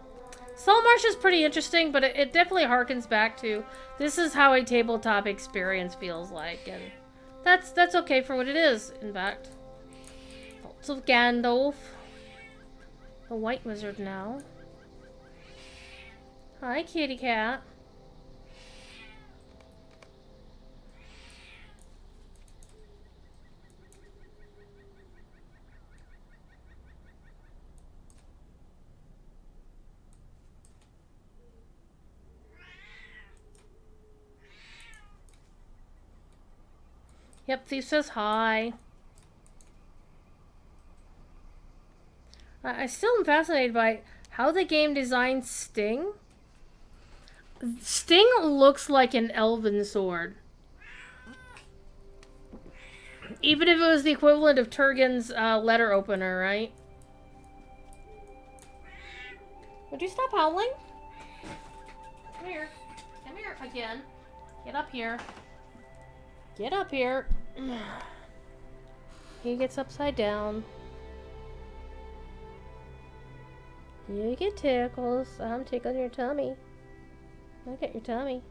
Saltmarsh is pretty interesting, but it definitely harkens back to this is how a tabletop experience feels like, and that's okay for what it is, in fact. Lots of Gandalf. The White Wizard now. Hi, kitty cat. Yep, Thief says hi. I still am fascinated by how the game designed Sting. Sting looks like an elven sword. Even if it was the equivalent of Turgon's letter opener, right? Would you stop howling? Come here. Come here again. Get up here. Get up here. He gets upside down. You get tickles. I'm tickling your tummy. Look at your tummy.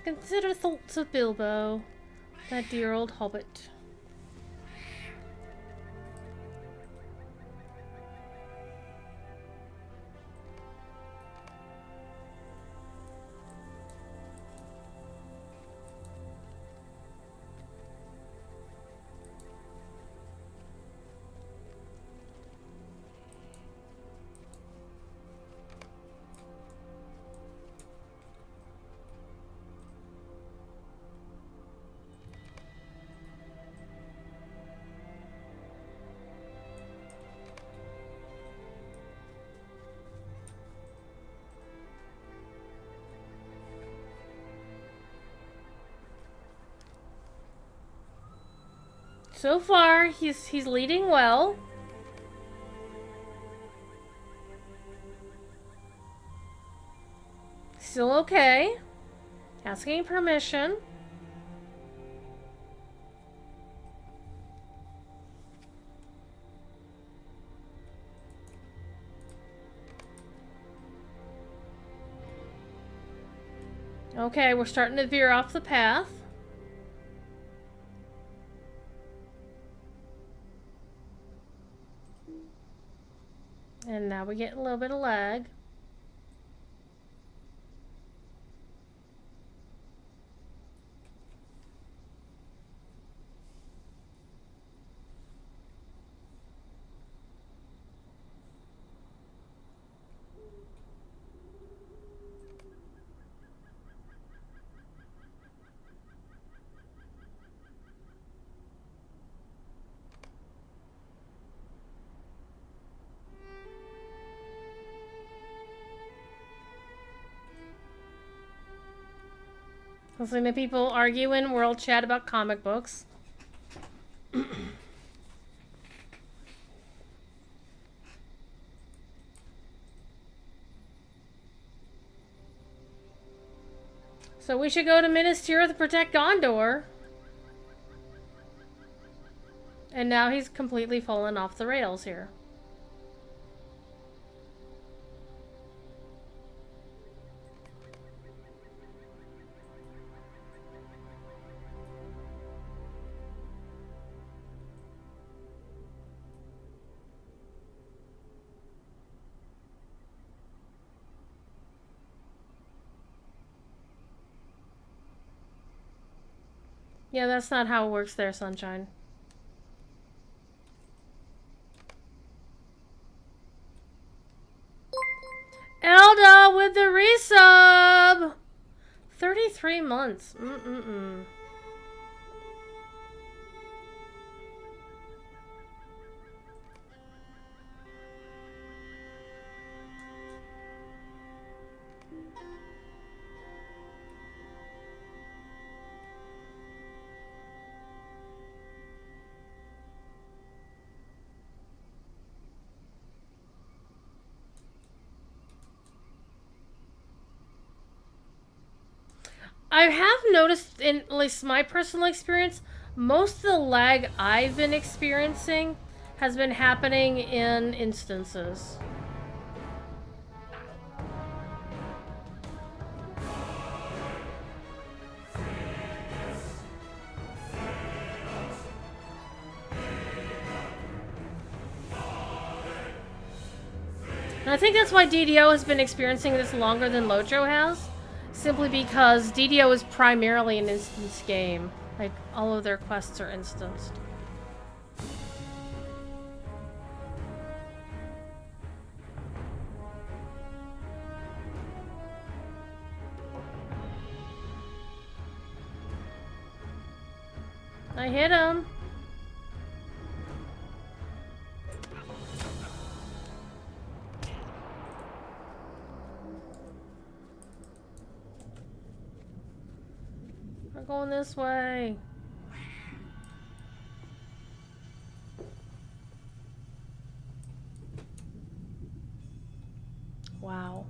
Consider thoughts of Bilbo, that dear old hobbit. So far, he's leading well. Still okay. Asking permission. Okay, we're starting to veer off the path. And now we get a little bit of lag. Listening to people argue in world chat about comic books. So we should go to Minas Tirith to protect Gondor. And now he's completely fallen off the rails here. Yeah, that's not how it works there, Sunshine. Elda with the resub! 33 months. I have noticed, in at least my personal experience, most of the lag I've been experiencing has been happening in instances. And I think that's why DDO has been experiencing this longer than Lotro has. Simply because DDO is primarily an instance game. Like, all of their quests are instanced. I hit him. We're going this way. Wow.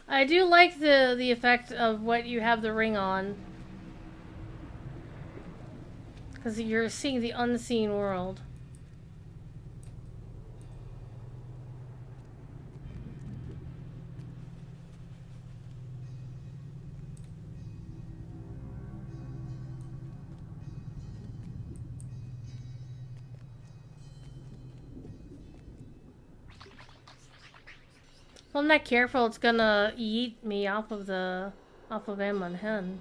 I do like the effect of what you have the ring on. Because you're seeing the unseen world. If I'm not careful, it's gonna eat me off of Amon Hen.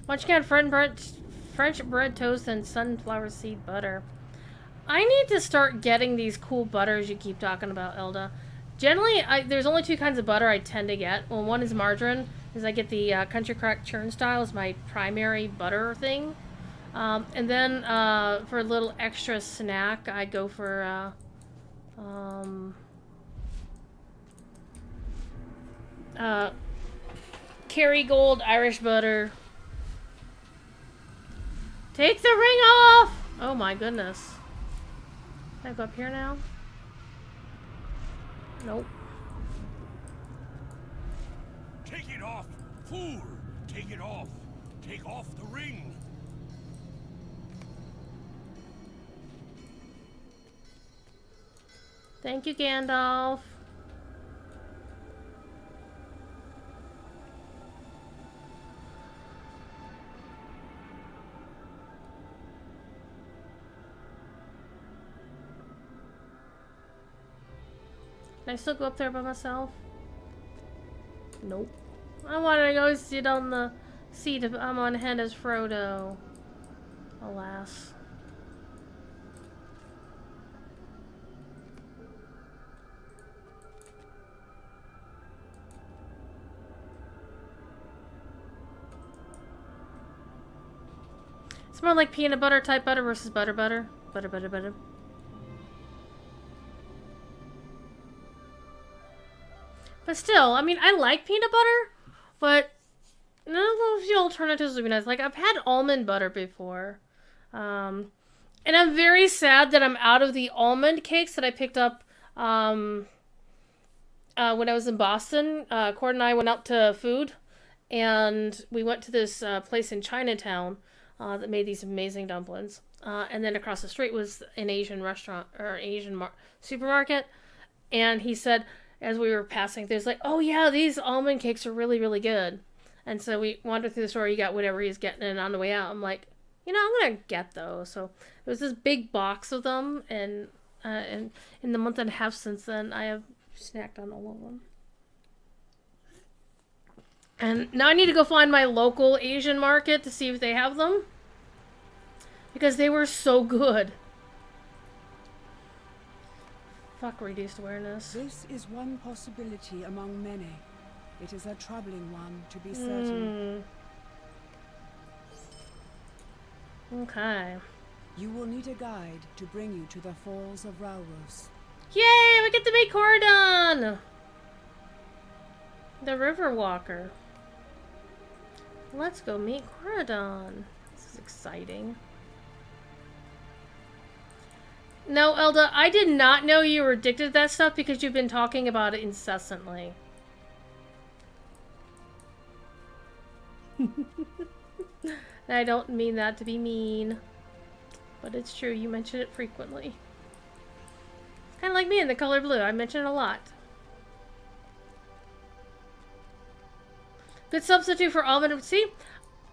Munchkin had French bread toast and sunflower seed butter. I need to start getting these cool butters you keep talking about, Elda. Generally, there's only two kinds of butter I tend to get. Well, one is margarine, is I get the Country Crock churn style as my primary butter thing. And then for a little extra snack, I go for Kerrygold Irish butter. Take the ring off! Oh my goodness. Can I go up here now? Nope. Take it off, fool! Take it off. Take off the ring. Thank you, Gandalf. Can I still go up there by myself? Nope. I want to go sit on the seat of Amon Hen as Frodo. Alas. It's more like peanut butter type butter versus butter. Butter. But still, I mean, I like peanut butter, but none of the alternatives would be nice. Like, I've had almond butter before. And I'm very sad that I'm out of the almond cakes that I picked up when I was in Boston. Cord and I went out to food, and we went to this place in Chinatown that made these amazing dumplings. And then across the street was an Asian restaurant, or Asian supermarket. And he said, as we were passing, there's like, oh yeah, these almond cakes are really, really good. And so we wandered through the store, he got whatever he's getting, and on the way out, I'm like, you know, I'm gonna get those. So there was this big box of them, and in the month and a half since then, I have snacked on all of them. And now I need to go find my local Asian market to see if they have them. because they were so good. Fuck reduced awareness. This is one possibility among many. It is a troubling one, to be certain. Okay. You will need a guide to bring you to the Falls of Rauros. Yay! We get to meet Coradon! The River Walker. Let's go meet Coradon. This is exciting. No, Elda, I did not know you were addicted to that stuff because you've been talking about it incessantly. I don't mean that to be mean, but it's true. You mention it frequently. It's kind of like me in The Color Blue. I mention it a lot. Good substitute for almond. See,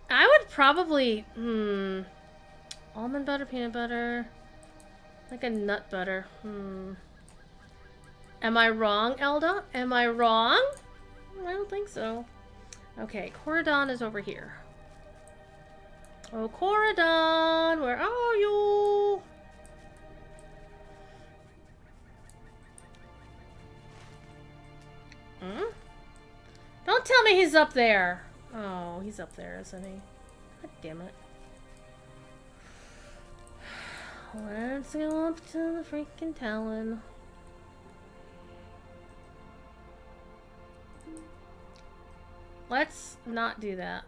I would probably almond butter, peanut butter, like a nut butter. Am I wrong, Elda? Am I wrong? I don't think so. Okay, Coradon is over here. Oh, Coradon, where are you? Don't tell me he's up there. Oh, he's up there, isn't he? God damn it. Let's go up to the freaking Talon. Let's not do that.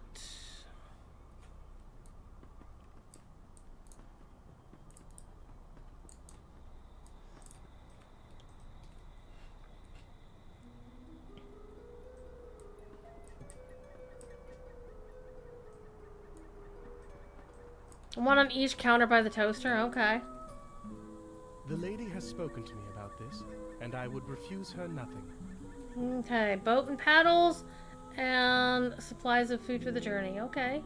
One on each counter by the toaster? Okay. The lady has spoken to me about this, and I would refuse her nothing. Okay, boat and paddles, and supplies of food for the journey. Okay.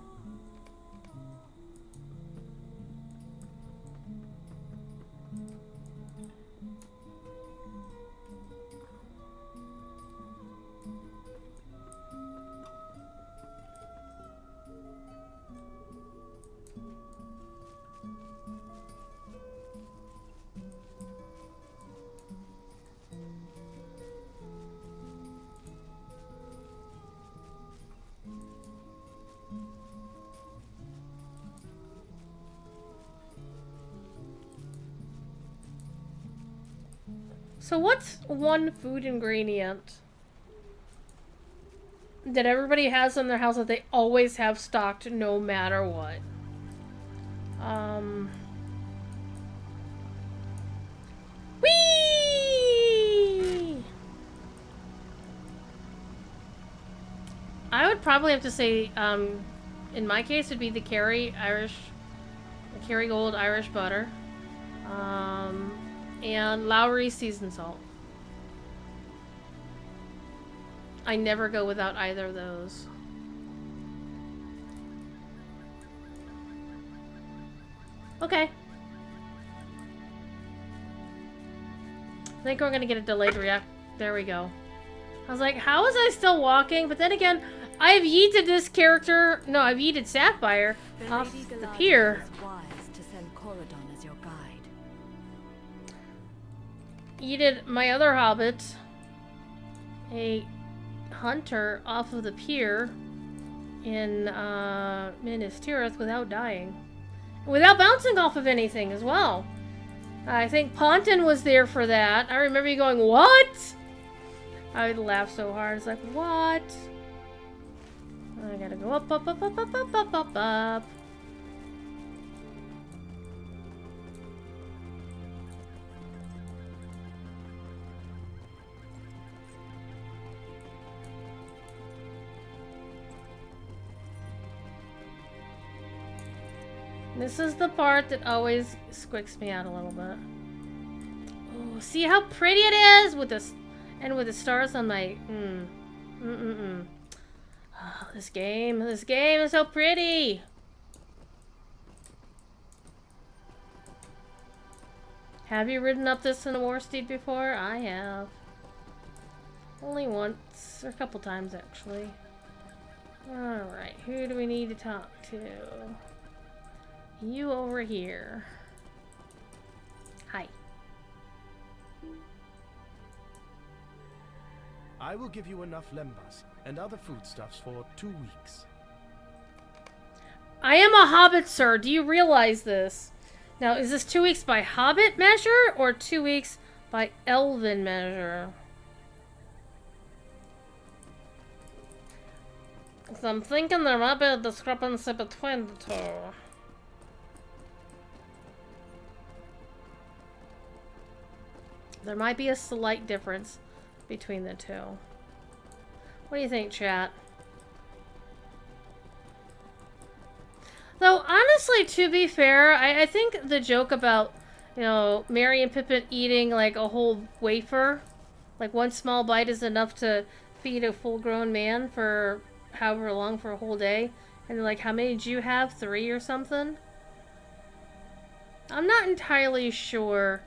So what's one food ingredient that everybody has in their house that they always have stocked no matter what? Whee! I would probably have to say, in my case, it'd be the Kerrygold Irish butter. And Lowry seasoned salt. I never go without either of those. Okay. I think we're gonna get a delayed react. There we go. I was like, how was I still walking? But then again, I've yeeted this character. No, I've yeeted Sapphire off the pier. Yeeted my other hobbit, a hunter, off of the pier in Minas Tirith without dying. Without bouncing off of anything as well. I think Ponton was there for that. I remember you going, what? I would laugh so hard. It's like, what? I gotta go up, up, up, up, up, up, up, up, up. This is the part that always squicks me out a little bit. Oh, see how pretty it is with this, and with the stars on my. Oh, this game is so pretty. Have you ridden up this in a war steed before? I have. Only once, or a couple times actually. All right, who do we need to talk to? You over here. Hi. I will give you enough lembas and other foodstuffs for 2 weeks. I am a hobbit, sir. Do you realize this? Now, is this 2 weeks by hobbit measure or 2 weeks by elven measure? So I'm thinking there might be a discrepancy between the two. There might be a slight difference between the two. What do you think, chat? Though, honestly, to be fair, I think the joke about, you know, Merry and Pippin eating, like, a whole wafer, like, one small bite is enough to feed a full-grown man for however long, for a whole day. And, like, how many did you have? 3 or something? I'm not entirely sure.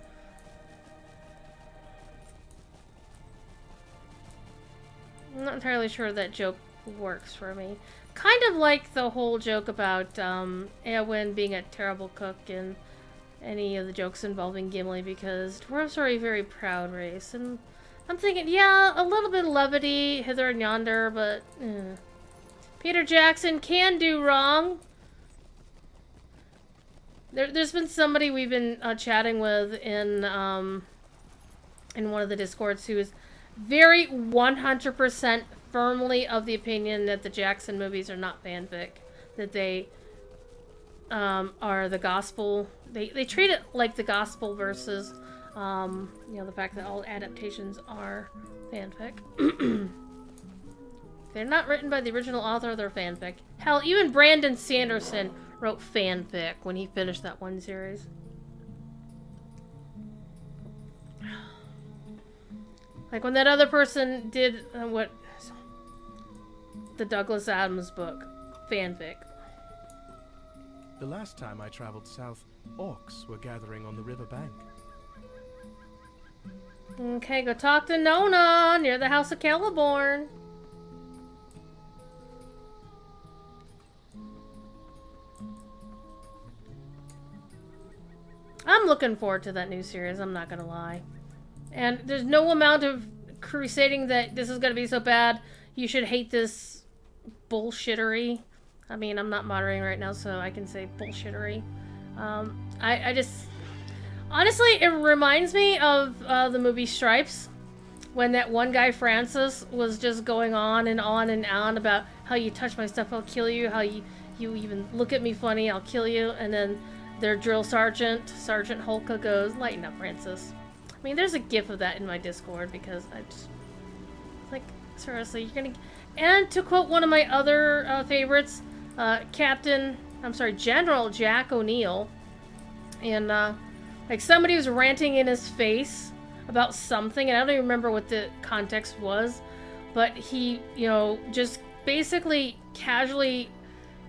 I'm not entirely sure that joke works for me. Kind of like the whole joke about Eowyn being a terrible cook and any of the jokes involving Gimli, because dwarves are a very proud race. And I'm thinking, yeah, a little bit of levity hither and yonder, but Peter Jackson can do wrong. There's been somebody we've been chatting with in one of the Discords who is very 100% firmly of the opinion that the Jackson movies are not fanfic, that they are the gospel. They treat it like the gospel versus you know, the fact that all adaptations are fanfic. They're not written by the original author, they're fanfic. Hell, even Brandon Sanderson wrote fanfic when he finished that one series. Like when that other person did the Douglas Adams book, fanfic. The last time I traveled south, orcs were gathering on the river bank. Okay, go talk to Nona near the House of Celeborn. I'm looking forward to that new series, I'm not gonna lie. And there's no amount of crusading that this is gonna be so bad, you should hate this bullshittery. I mean, I'm not moderating right now, so I can say bullshittery. I just... Honestly, it reminds me of the movie Stripes, when that one guy, Francis, was just going on and on and on about how you touch my stuff, I'll kill you, how you even look at me funny, I'll kill you, and then their drill sergeant, Sergeant Holka, goes, lighten up, Francis. I mean, there's a gif of that in my Discord, because I just... Like, seriously, you're gonna... And to quote one of my other favorites, General Jack O'Neill, and, like, somebody was ranting in his face about something, and I don't even remember what the context was, but he, you know, just basically casually,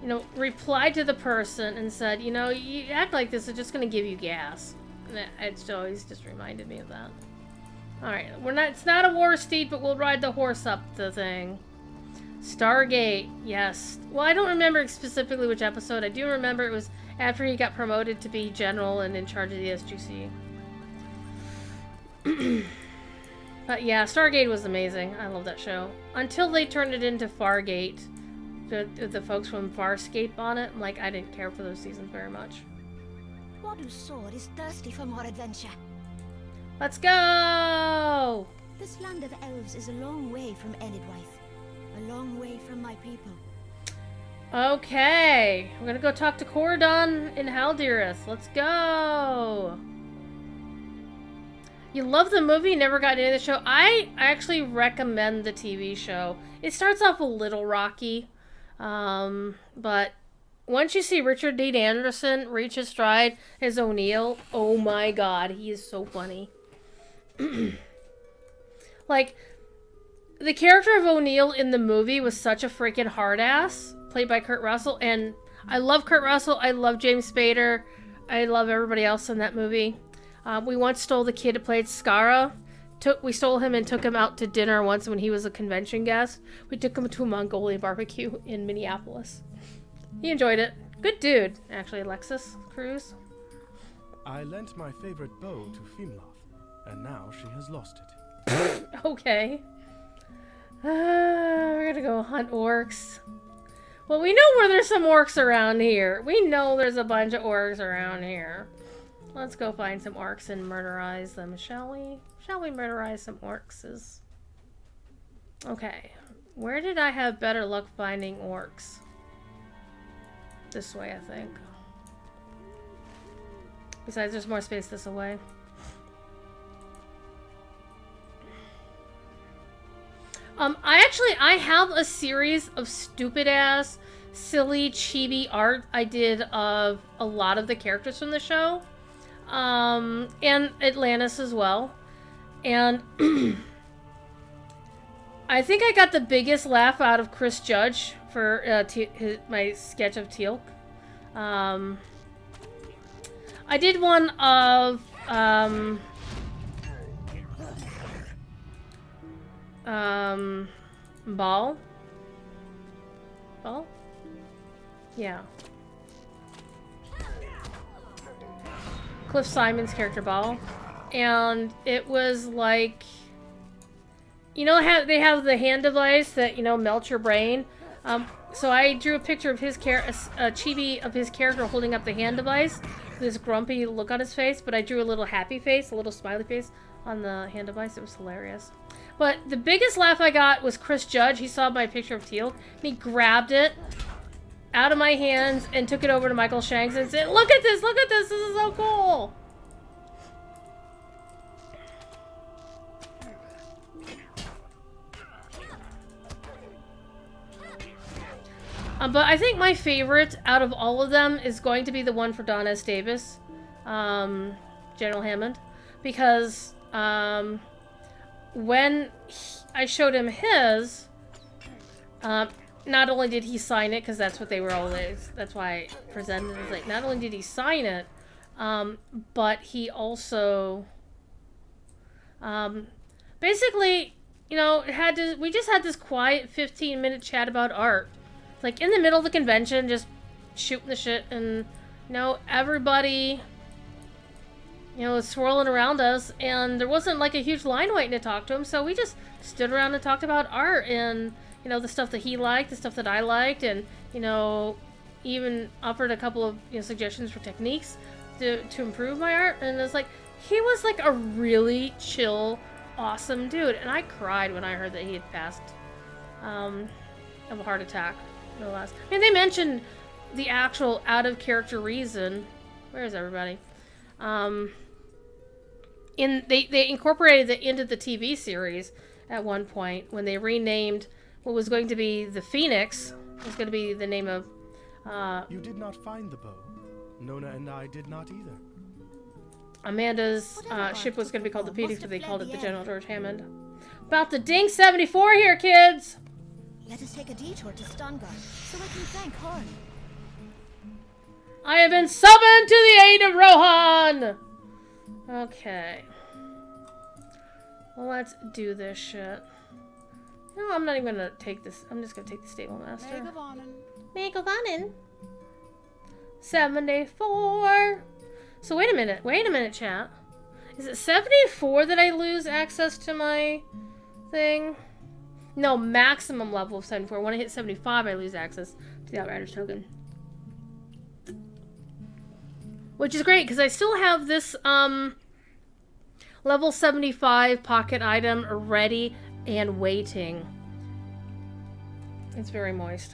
you know, replied to the person and said, you know, you act like this, it's just gonna give you gas. And it's always just reminded me of that. Alright, it's not a war steed, but we'll ride the horse up the thing. Stargate, yes. Well, I don't remember specifically which episode. I do remember it was after he got promoted to be general and in charge of the SGC. But yeah, Stargate was amazing. I love that show. Until they turned it into Fargate. The folks from Farscape on it. Like, I didn't care for those seasons very much. Wadu Sword is thirsty for more adventure. Let's go! This land of elves is a long way from Enidwaith. A long way from my people. Okay, we're gonna go talk to Corridon in Haldirith. Let's go! You love the movie, never got into the show? I actually recommend the TV show. It starts off a little rocky, but once you see Richard Dean Anderson reach his stride as O'Neill, oh my god, he is so funny. Like, the character of O'Neill in the movie was such a freaking hard ass, played by Kurt Russell, and I love Kurt Russell, I love James Spader, I love everybody else in that movie. We once stole the kid who played Skara. We stole him and took him out to dinner once when he was a convention guest. We took him to a Mongolian barbecue in Minneapolis. He enjoyed it. Good dude, actually, Alexis Cruz. I lent my favorite bow to Fimloth, and now she has lost it. Okay. We're gonna go hunt orcs. Well, we know where there's some orcs around here. We know there's a bunch of orcs around here. Let's go find some orcs and murderize them, shall we? Shall we murderize some orcs? Okay. Where did I have better luck finding orcs? This way, I think. Besides, there's more space this way. I have a series of stupid-ass, silly, chibi art I did of a lot of the characters from the show. And Atlantis as well. And I think I got the biggest laugh out of Chris Judge for my sketch of Teal'c. I did one of Ball? Yeah. Cliff Simon's character Ball. And it was like, you know how they have the hand device that, you know, melts your brain? So I drew a picture of his a chibi of his character holding up the hand device with this grumpy look on his face, but I drew a little happy face, a little smiley face on the hand device. It was hilarious. But the biggest laugh I got was Chris Judge. He saw my picture of Teal'c, and he grabbed it out of my hands and took it over to Michael Shanks and said, look at this, this is so cool. But I think my favorite out of all of them is going to be the one for Don S. Davis, General Hammond, because when I showed him his, not only did he sign it, because that's what they were always, that's why I presented it, like, not only did he sign it, but he also, basically, you know, we just had this quiet 15-minute chat about art. Like, in the middle of the convention, just shooting the shit, and, you know, everybody, you know, was swirling around us, and there wasn't, like, a huge line waiting to talk to him, so we just stood around and talked about art, and, you know, the stuff that he liked, the stuff that I liked, and, you know, even offered a couple of, you know, suggestions for techniques to improve my art, and it's like, he was, like, a really chill, awesome dude, and I cried when I heard that he had passed, of a heart attack. No less. I mean, they mentioned the actual out-of-character reason. Where is everybody? They incorporated it into the TV series at one point when they renamed what was going to be the Phoenix. It was going to be the name of. You did not find the bow. Nona and I did not either. Amanda's ship was going to be called the Phoenix, but they called it the General George Hammond. About the Ding 74 here, kids. Let us take a detour to Stangard, so I can thank Horn. I have been summoned to the aid of Rohan! Okay. Well, let's do this shit. No, I'm not even gonna take this. I'm just gonna take the Stable Master. Megavanen. 74. So wait a minute, chat. Is it 74 that I lose access to my thing? No, maximum level of 74. When I hit 75, I lose access to the Outriders token. Which is great, because I still have this, level 75 pocket item ready and waiting. It's very moist.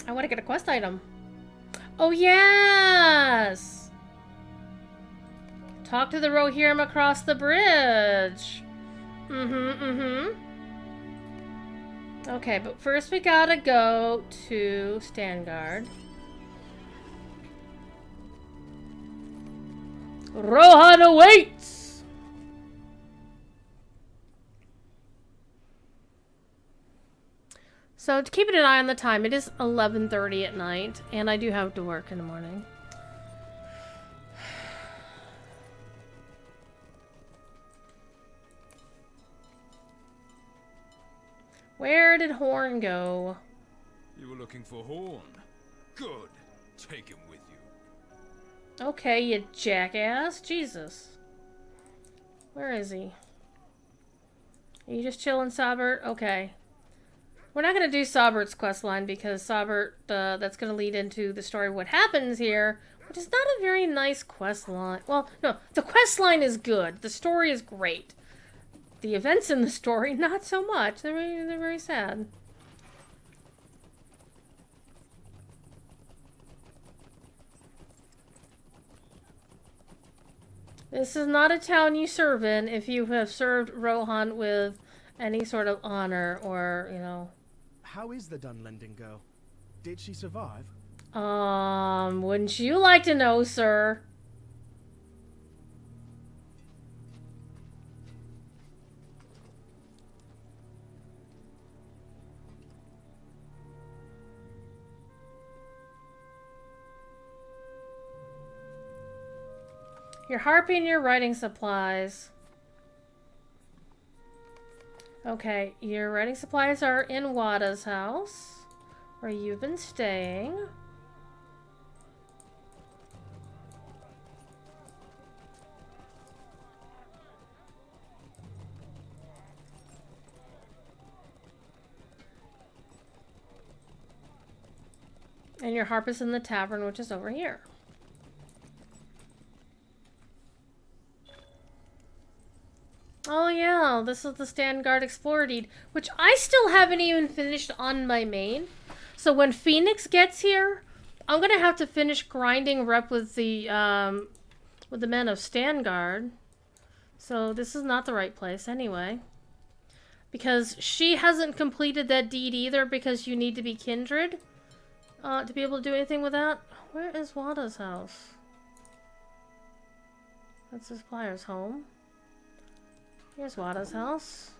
I want to get a quest item. Oh, yes! Talk to the Rohirrim across the bridge. Okay, but first we gotta go to Stangard. Rohan awaits! So, to keep an eye on the time, it is 11:30 at night, and I do have to work in the morning. Where did Horn go? You will looking for Horn. Good. Take him with you. Okay, you jackass. Jesus. Where is he? Are you just chilling, Sobert? Okay. We're not going to do Sobert's questline because Sobert, that's going to lead into the story of what happens here, which is not a very nice questline. Well, no, the questline is good. The story is great. The events in the story, not so much. They're very sad. This is not a town you serve in if you have served Rohan with any sort of honor or, you know... How is the Dunlending girl? Did she survive? Wouldn't you like to know, sir? You're harping your writing supplies. Okay, your writing supplies are in Wada's house, where you've been staying. And your harp is in the tavern, which is over here. Oh yeah, this is the Standgard Explorer deed, which I still haven't even finished on my main. So when Phoenix gets here, I'm gonna have to finish grinding rep with the men of Standgard. So this is not the right place anyway. Because she hasn't completed that deed either because you need to be kindred to be able to do anything with that. Where is Wada's house? That's his supplier's home. Here's Wada's house.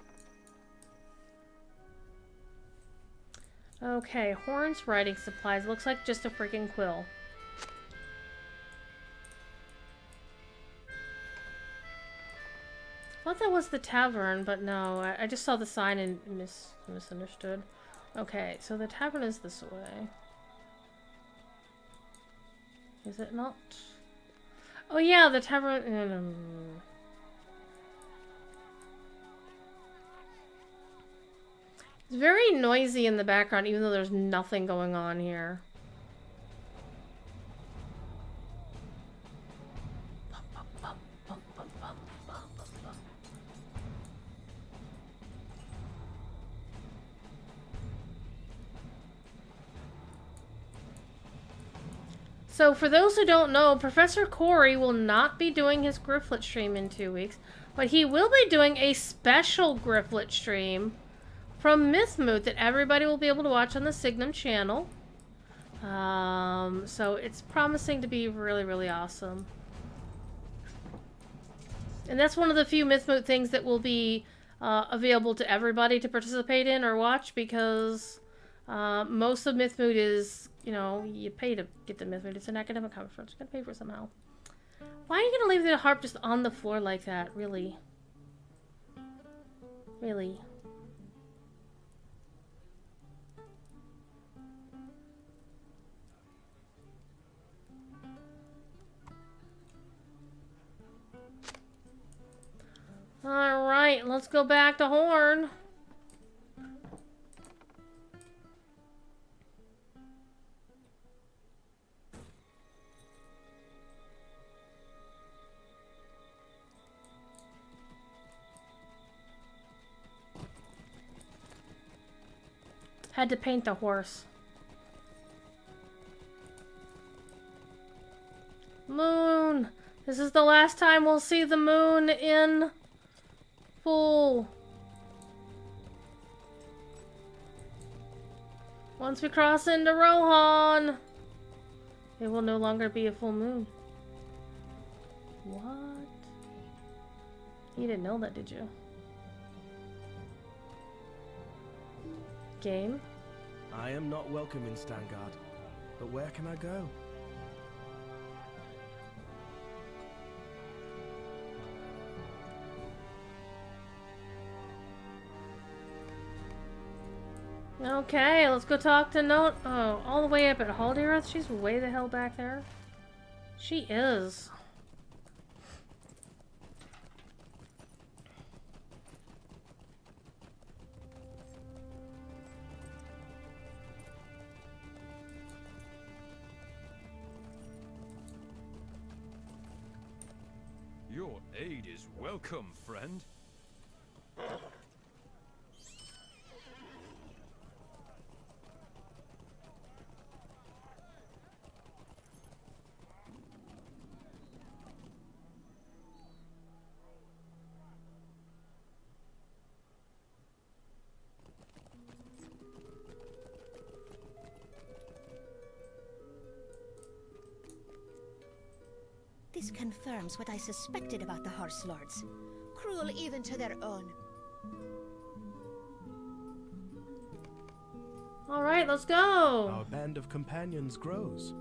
Okay, Horn's writing supplies. Looks like just a freaking quill. I thought that was the tavern, but no. I just saw the sign and misunderstood. Okay, so the tavern is this way. Is it not? Oh yeah, the tavern... It's very noisy in the background, even though there's nothing going on here. So for those who don't know, Professor Corey will not be doing his Grifflet stream in 2 weeks, but he will be doing a special Grifflet stream from Mythmoot that everybody will be able to watch on the Signum channel. So it's promising to be really, really awesome. And that's one of the few Mythmoot things that will be available to everybody to participate in or watch, because most of Mythmoot is, you know, you pay to get the Mythmoot. It's an academic conference. You're gonna pay for it somehow. Why are you gonna leave the harp just on the floor like that? Really? Really? Alright, let's go back to Horn. Had to paint the horse. Moon! This is the last time we'll see the moon in full. Once we cross into Rohan, it will no longer be a full moon. What? You didn't know that, did you? Game? I am not welcome in Stangard, but where can I go? Okay, let's go talk to Oh, all the way up at Haldireth? She's way the hell back there. She is. Your aid is welcome, friend. This confirms what I suspected about the Horse Lords. Cruel even to their own. Alright, let's go! Our band of companions grows.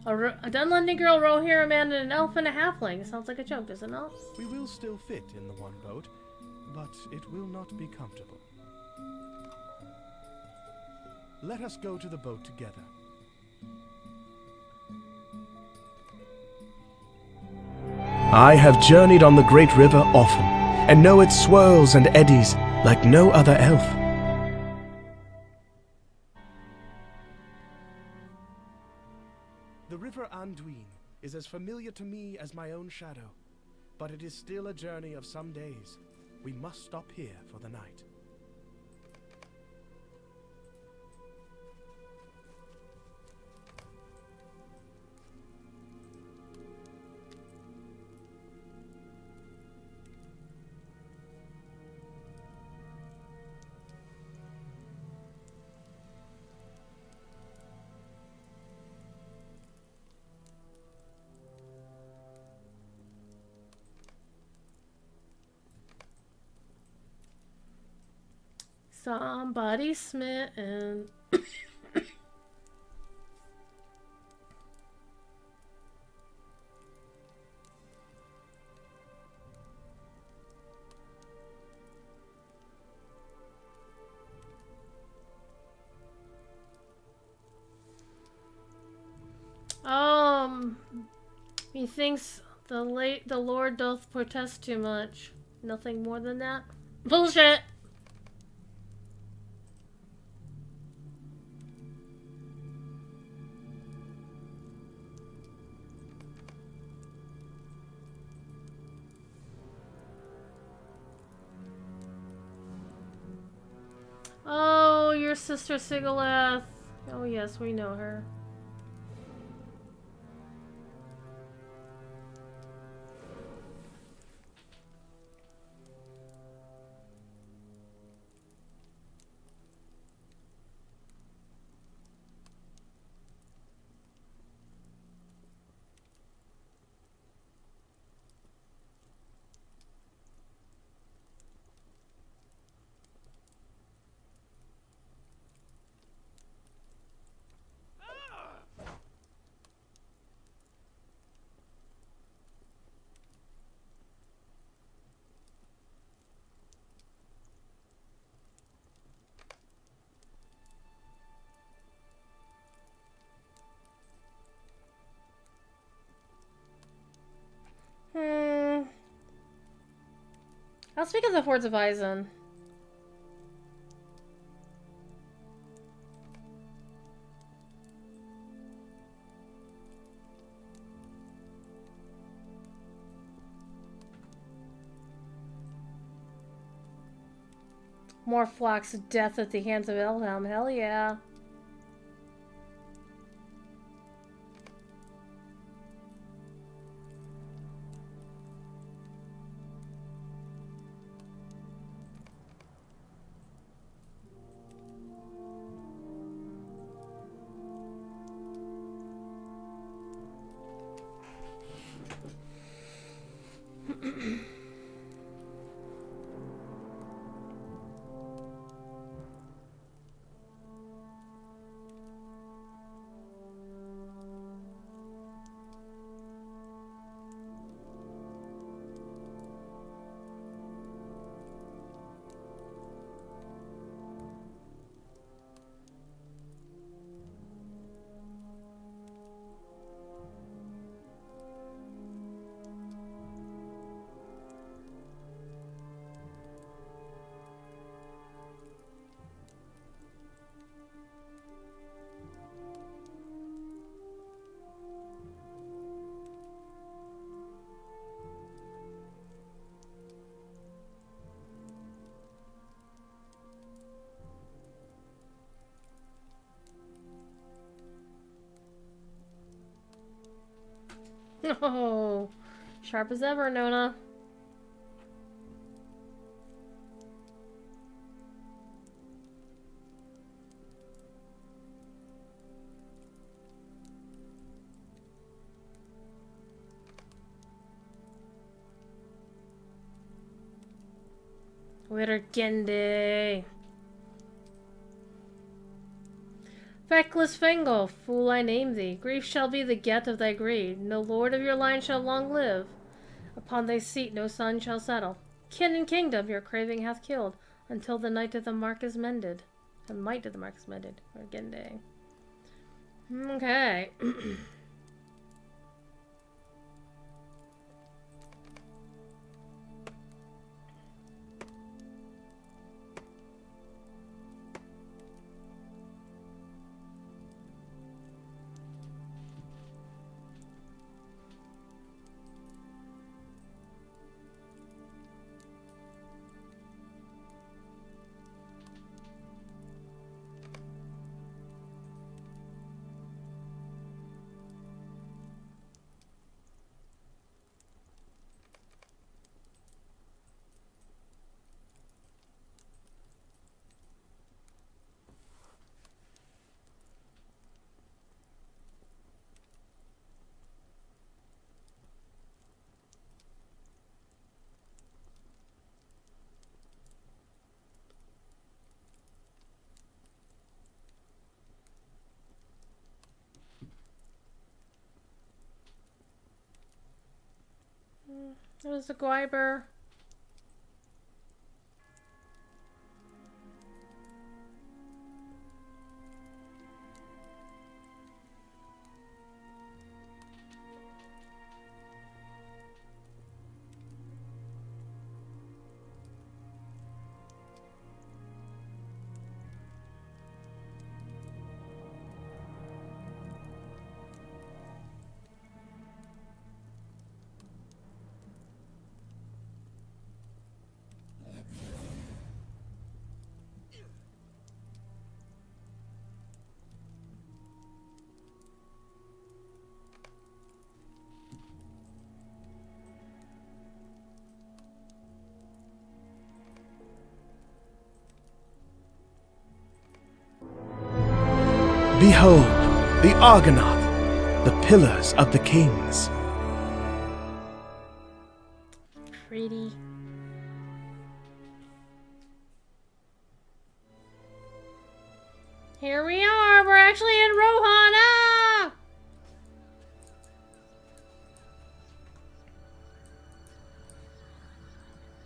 A Dunlending girl, Rohirrim man, and an elf and a halfling. Sounds like a joke, does it not? We will still fit in the one boat, but it will not be comfortable. Let us go to the boat together. I have journeyed on the great river often, and know its swirls and eddies like no other elf. The river Anduin is as familiar to me as my own shadow, but it is still a journey of some days. We must stop here for the night. Somebody smitten. He thinks the Lord doth protest too much. Nothing more than that. Bullshit! Oh, your sister Sigileth. Oh yes, we know her. I'll speak of the Fords of Eisen. More flocks of death at the hands of Elhelm. Hell yeah. Oh, sharp as ever, Nona. Wittergende. Feckless Fengel, fool I name thee. Grief shall be the get of thy greed. No lord of your line shall long live. Upon thy seat no sun shall settle. Kin and kingdom your craving hath killed, until the night of the mark is mended. The might of the mark is mended. Wittergende. Okay. It was the Gwyber. Behold, the Argonath, the pillars of the kings. Pretty. Here we are. We're actually in Rohan. Ah!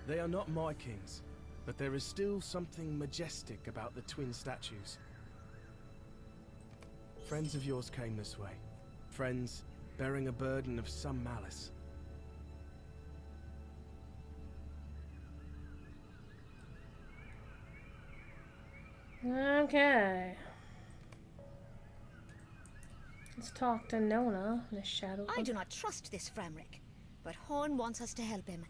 They are not my kings, but there is still something majestic about the twin statues. Friends of yours came this way. Friends bearing a burden of some malice. Okay. Let's talk to Nona, the shadow. I do not trust this Framric, but Horn wants us to help him.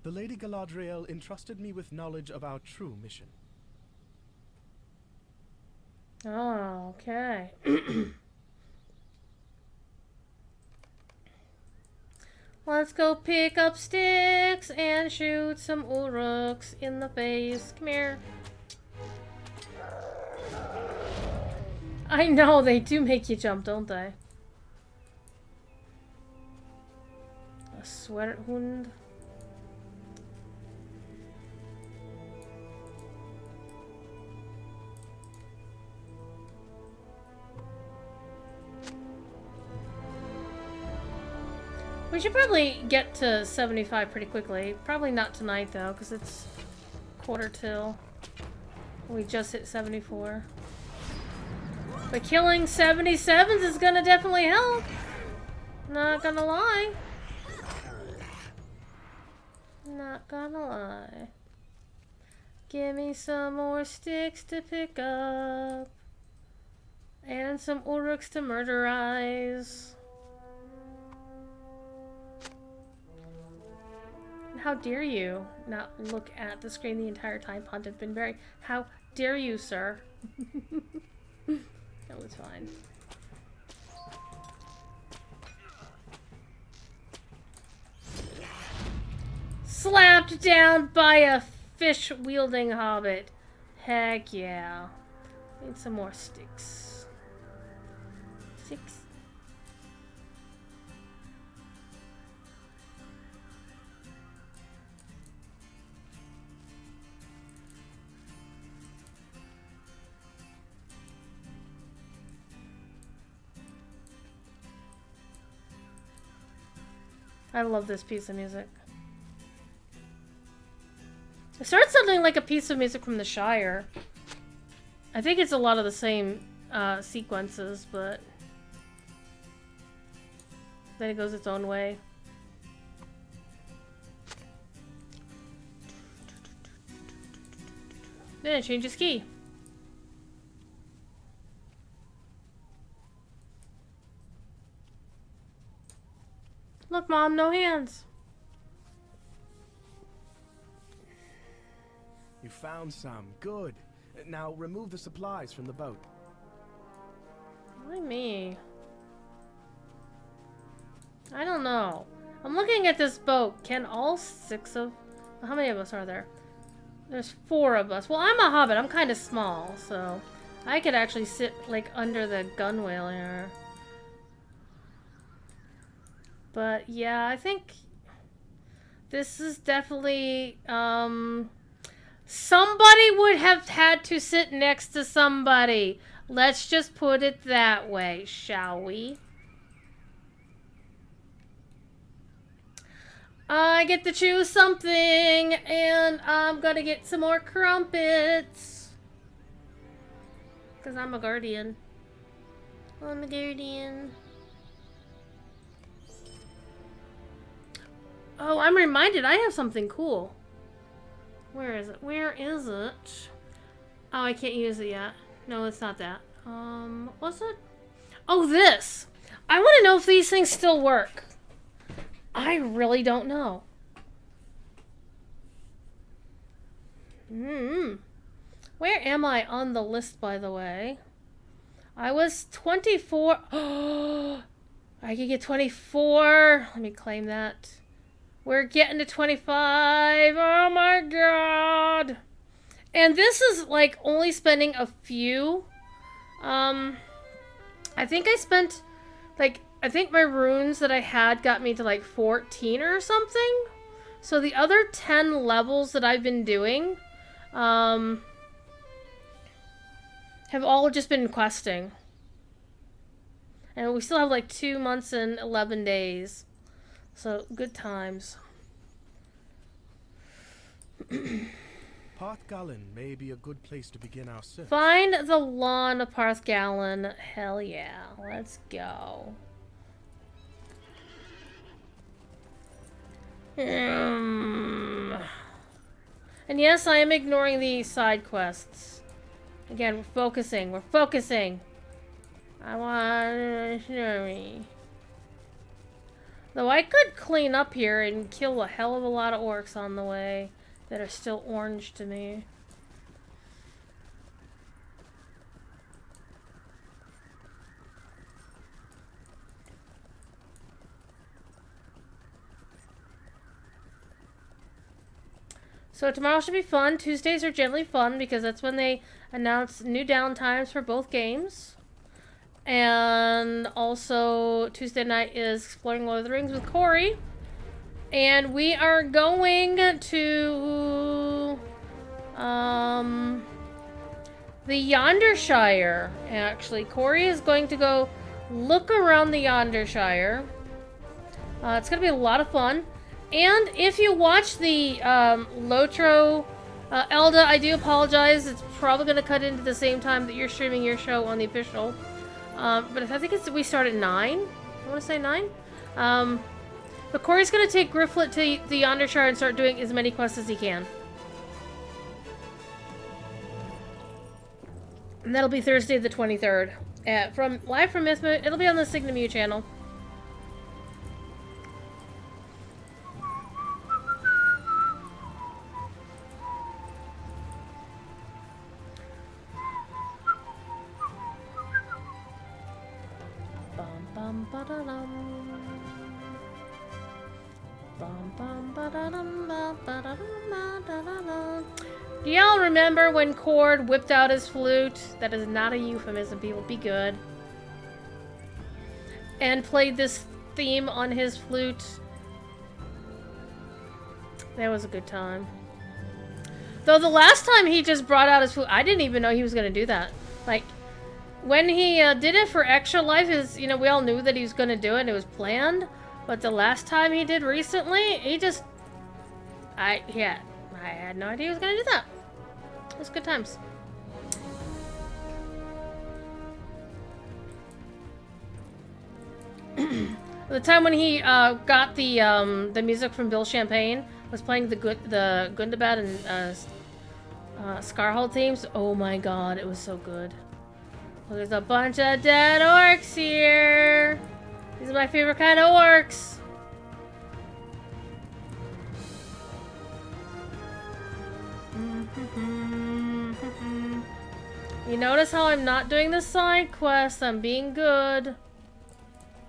The Lady Galadriel entrusted me with knowledge of our true mission. Oh, okay. Let's go pick up sticks and shoot some Uruks in the face. Come here. I know, they do make you jump, don't they? A Swerthund. We should probably get to 75 pretty quickly. Probably not tonight though, because it's quarter till. We just hit 74. But killing 77s is gonna definitely help. Not gonna lie. Not gonna lie. Give me some more sticks to pick up. And some Uruks to murderize. How dare you not look at the screen the entire time? Pontiff been very. How dare you, sir? That was fine. Slapped down by a fish-wielding hobbit. Heck yeah. Need some more sticks. Sticks. I love this piece of music. It starts sounding like a piece of music from the Shire. I think it's a lot of the same sequences, but then it goes its own way. Then it changes key. Look, Mom, no hands. You found some. Good. Now remove the supplies from the boat. Why me? I don't know. I'm looking at this boat. Can all 6 of... How many of us are there? There's 4 of us. Well, I'm a hobbit. I'm kind of small, so... I could actually sit, like, under the gunwale here. But, yeah, I think... This is definitely, somebody would have had to sit next to somebody. Let's just put it that way, shall we? I get to choose something, and I'm gonna get some more crumpets. Because I'm a guardian. I'm a guardian. Oh, I'm reminded I have something cool. Where is it? Where is it? Oh, I can't use it yet. No, it's not that. What's it? Oh, this! I want to know if these things still work. I really don't know. Where am I on the list, by the way? I was 24. Oh, I could get 24. Let me claim that. We're getting to 25. Oh my god. And this is like only spending a few. I think I spent like, I think my runes that I had got me to like 14 or something. So the other 10 levels that I've been doing have all just been questing. And we still have like 2 months and 11 days. So, good times. Parthgalen may be a good place to begin our search. Find the lawn of Parthgalen. Hell yeah. Let's go. And yes, I am ignoring the side quests. Again, we're focusing. We're focusing. I want to... Though I could clean up here and kill a hell of a lot of orcs on the way that are still orange to me. So tomorrow should be fun. Tuesdays are generally fun because that's when they announce new downtimes for both games. And also, Tuesday night is Exploring Lord of the Rings with Corey. And we are going to the Yondershire, actually. Corey is going to go look around the Yondershire. It's going to be a lot of fun. And if you watch the Lotro, Elda, I do apologize. It's probably going to cut into the same time that you're streaming your show on the official. But I think we start at 9. I want to say 9. But Corey's going to take Grifflet to the Yondershire and start doing as many quests as he can. And that'll be Thursday the 23rd. Live from Mythmoot. It'll be on the Signamu channel. ba-da-dum. Bum, bum, ba-da-dum, ba-da-dum, ba-da-dum. Do y'all remember when Cord whipped out his flute? That is not a euphemism, people. Be good. And played this theme on his flute. That was a good time. Though the last time he just brought out his flute, I didn't even know he was going to do that. Like, when he did it for Extra Life, is, you know, we all knew that he was going to do it and it was planned. But the last time he did recently, he just... I had no idea he was going to do that. It was good times. The time when he got the music from Bill Champagne, was playing the Gundabad and Scarhold themes. Oh my god, it was so good. Well, there's a bunch of dead orcs here. These are my favorite kind of orcs. You notice how I'm not doing the side quest? I'm being good.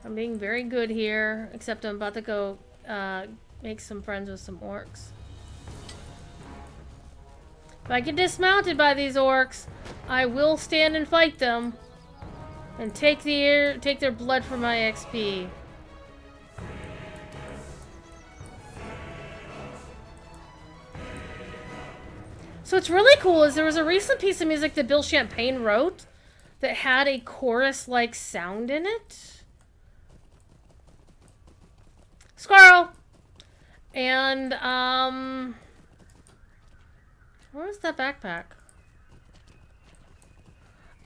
I'm being very good here. Except I'm about to go make some friends with some orcs. If I get dismounted by these orcs, I will stand and fight them. And take their blood for my XP. So what's really cool is there was a recent piece of music that Bill Champagne wrote that had a chorus-like sound in it. Squirrel! And, where's that backpack?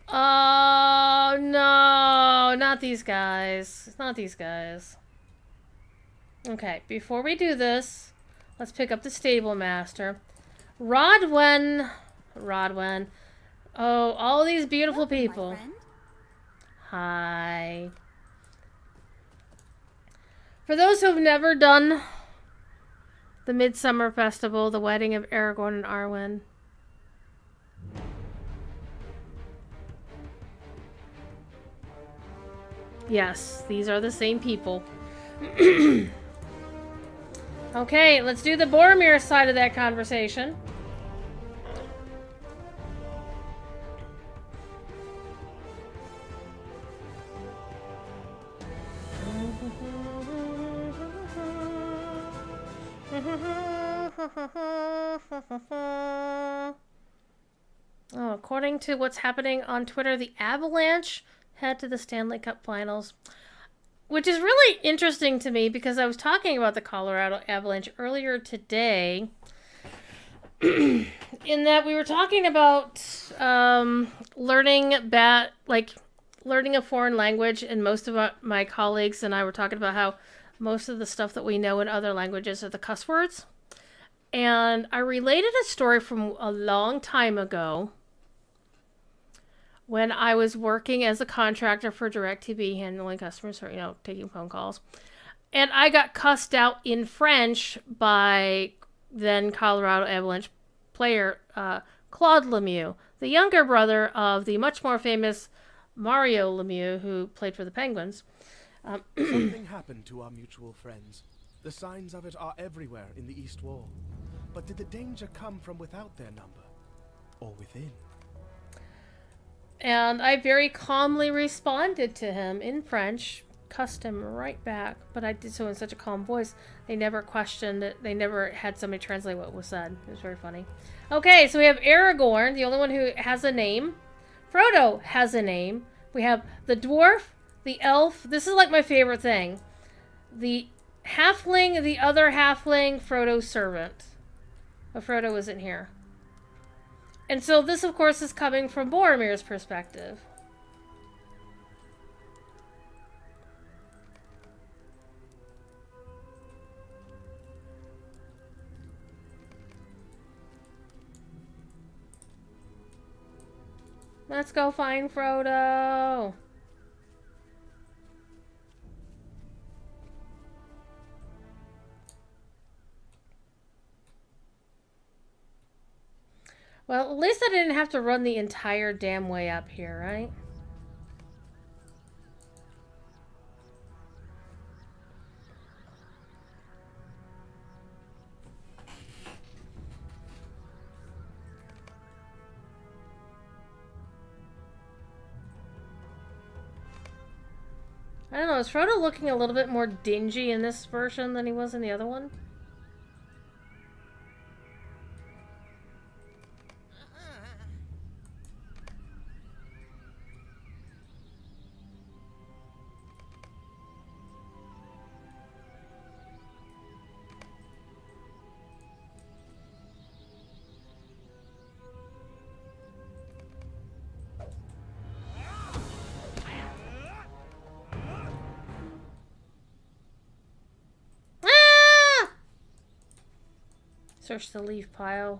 Oh, no, not these guys. Not these guys. Okay, before we do this, let's pick up the Stable Master. Rodwen. Oh, all these beautiful people. Hi. For those who have never done the Midsummer Festival, the wedding of Aragorn and Arwen. Yes, these are the same people. Okay, let's do the Boromir side of that conversation. Oh, according to what's happening on Twitter, the Avalanche head to the Stanley Cup Finals. Which is really interesting to me because I was talking about the Colorado Avalanche earlier today. In that we were talking about learning a foreign language, and most of my colleagues and I were talking about how most of the stuff that we know in other languages are the cuss words. And I related a story from a long time ago when I was working as a contractor for DirecTV, handling customers, or, you know, taking phone calls. And I got cussed out in French by then Colorado Avalanche player Claude Lemieux, the younger brother of the much more famous Mario Lemieux, who played for the Penguins. Something happened to our mutual friends. The signs of it are everywhere in the East Wall. But did the danger come from without their number? Or within? And I very calmly responded to him in French, cussed him right back, but I did so in such a calm voice. They never questioned it. They never had somebody translate what was said. It was very funny. Okay, so we have Aragorn, the only one who has a name. Frodo has a name. We have the dwarf, the elf. This is like my favorite thing. The halfling, the other halfling, Frodo's servant. But Frodo isn't here. And so this, of course, is coming from Boromir's perspective. Let's go find Frodo. Well, at least I didn't have to run the entire damn way up here, right? I don't know, is Frodo looking a little bit more dingy in this version than he was in the other one? Ah! Search the leaf pile.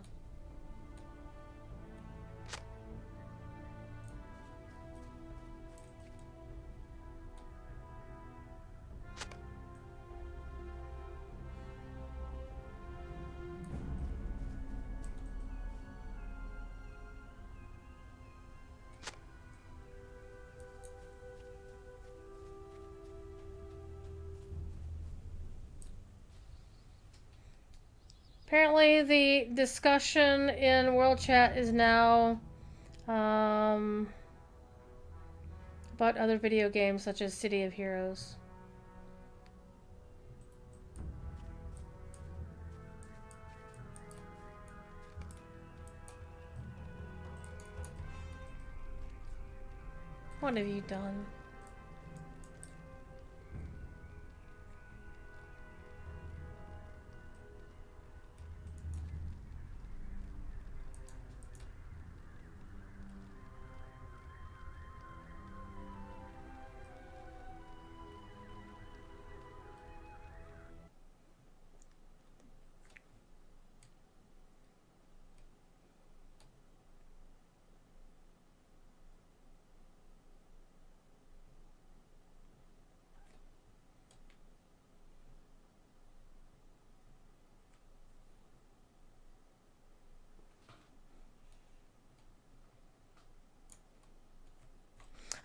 Apparently the discussion in World Chat is now about other video games such as City of Heroes. What have you done?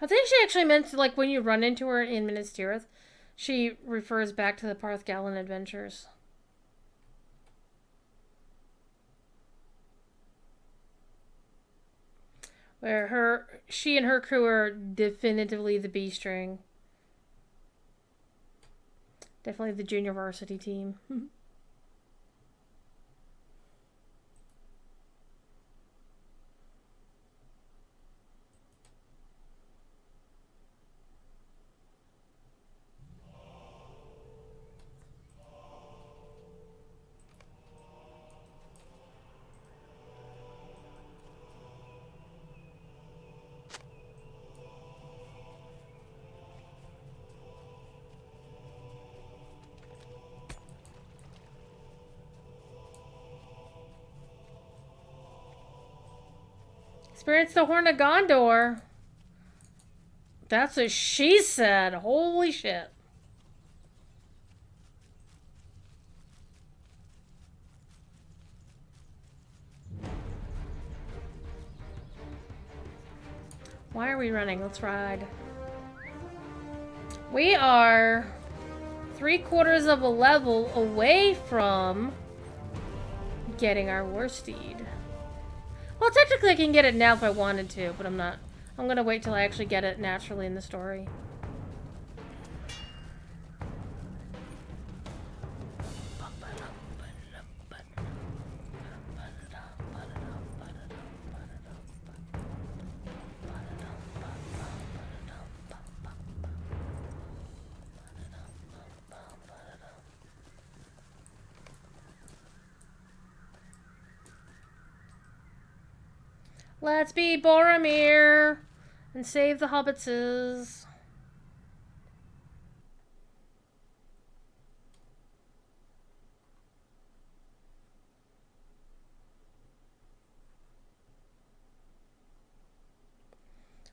I think she actually meant, like, when you run into her in Minas Tirith, she refers back to the Parth Galen adventures. Where she and her crew are definitively the B string. Definitely the junior varsity team. Experience the Horn of Gondor. That's what she said. Holy shit. Why are we running? Let's ride. We are 3/4 of a level away from getting our war steed. Well, technically I can get it now if I wanted to, but I'm not. I'm gonna wait till I actually get it naturally in the story. Let's be Boromir and save the hobbitses.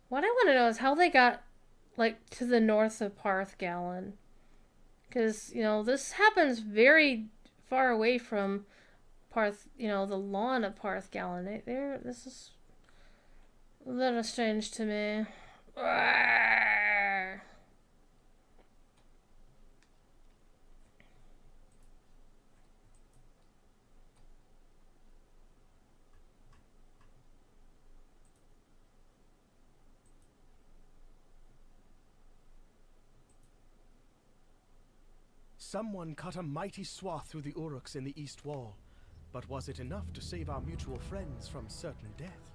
What I want to know is how they got, like, to the north of Parth Galen. Because, you know, this happens very far away from Parth, you know, the lawn of Parth Galen. This is a little strange to me. Arrgh. Someone cut a mighty swath through the Uruks in the east wall. But was it enough to save our mutual friends from certain death?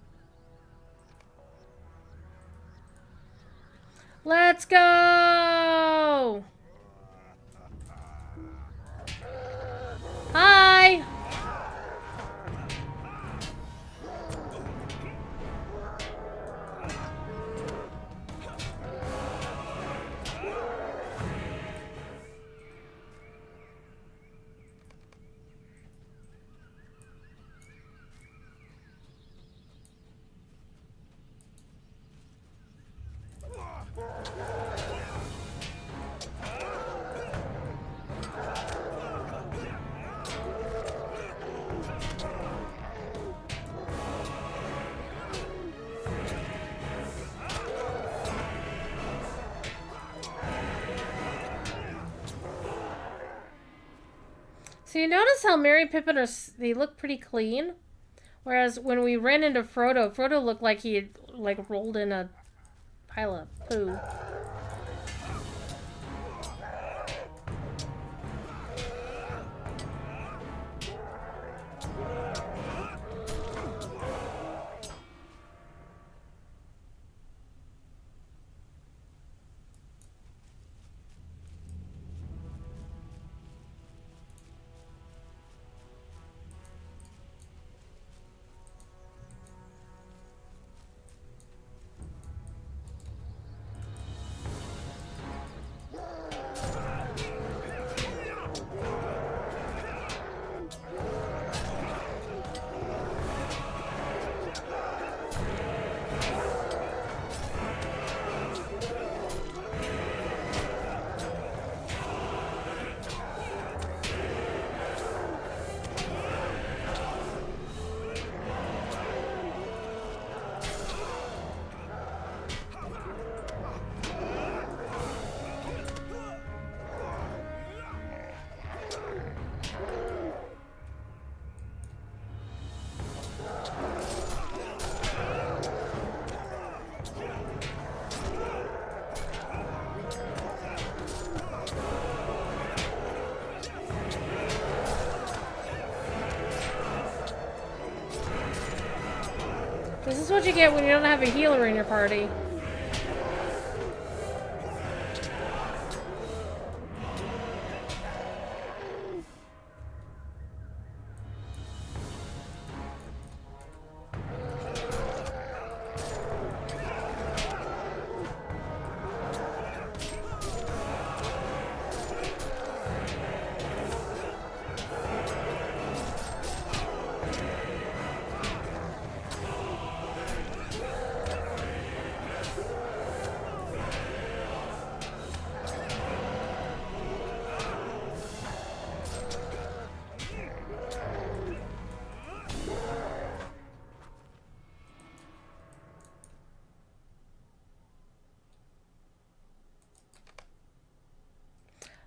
Let's go! Hi! So you notice how Merry and Pippin are, they look pretty clean? Whereas when we ran into Frodo, Frodo looked like he had, like, rolled in a pile of poo. This is what you get when you don't have a healer in your party.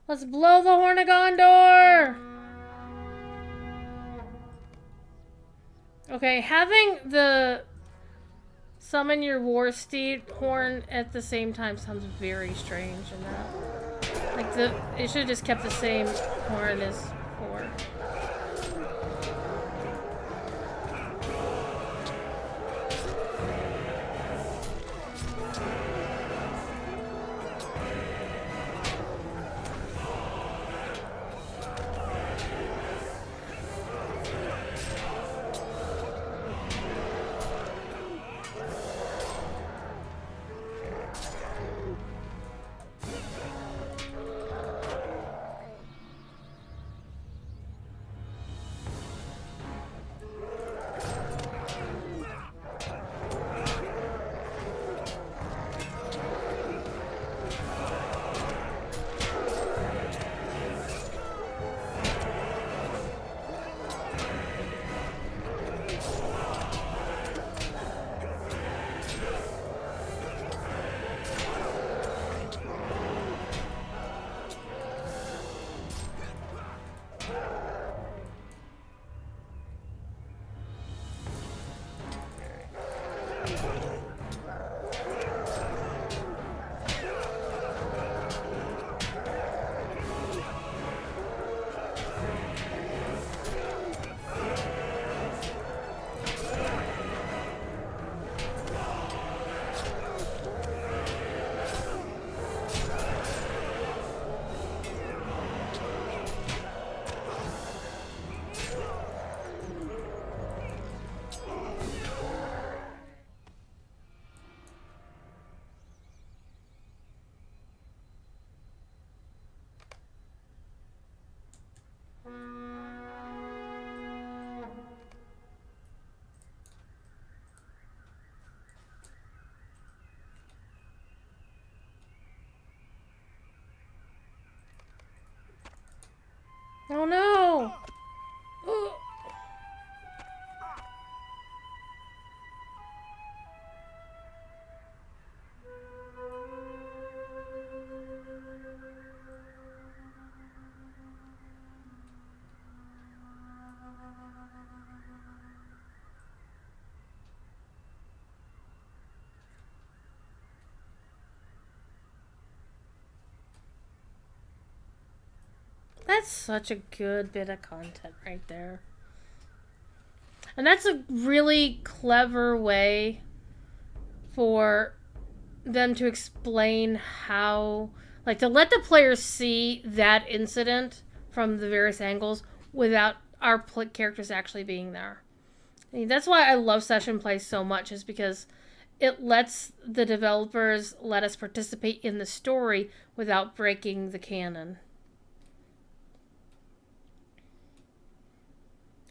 Let's blow the Horn of Gondor! Okay, having the summon your war steed horn at the same time sounds very strange in that. Like, it should have just kept the same horn as before. Oh no! Ugh. That's such a good bit of content right there. And that's a really clever way for them to explain how, like, to let the players see that incident from the various angles without our characters actually being there. I mean, that's why I love session play so much, is because it lets the developers let us participate in the story without breaking the canon.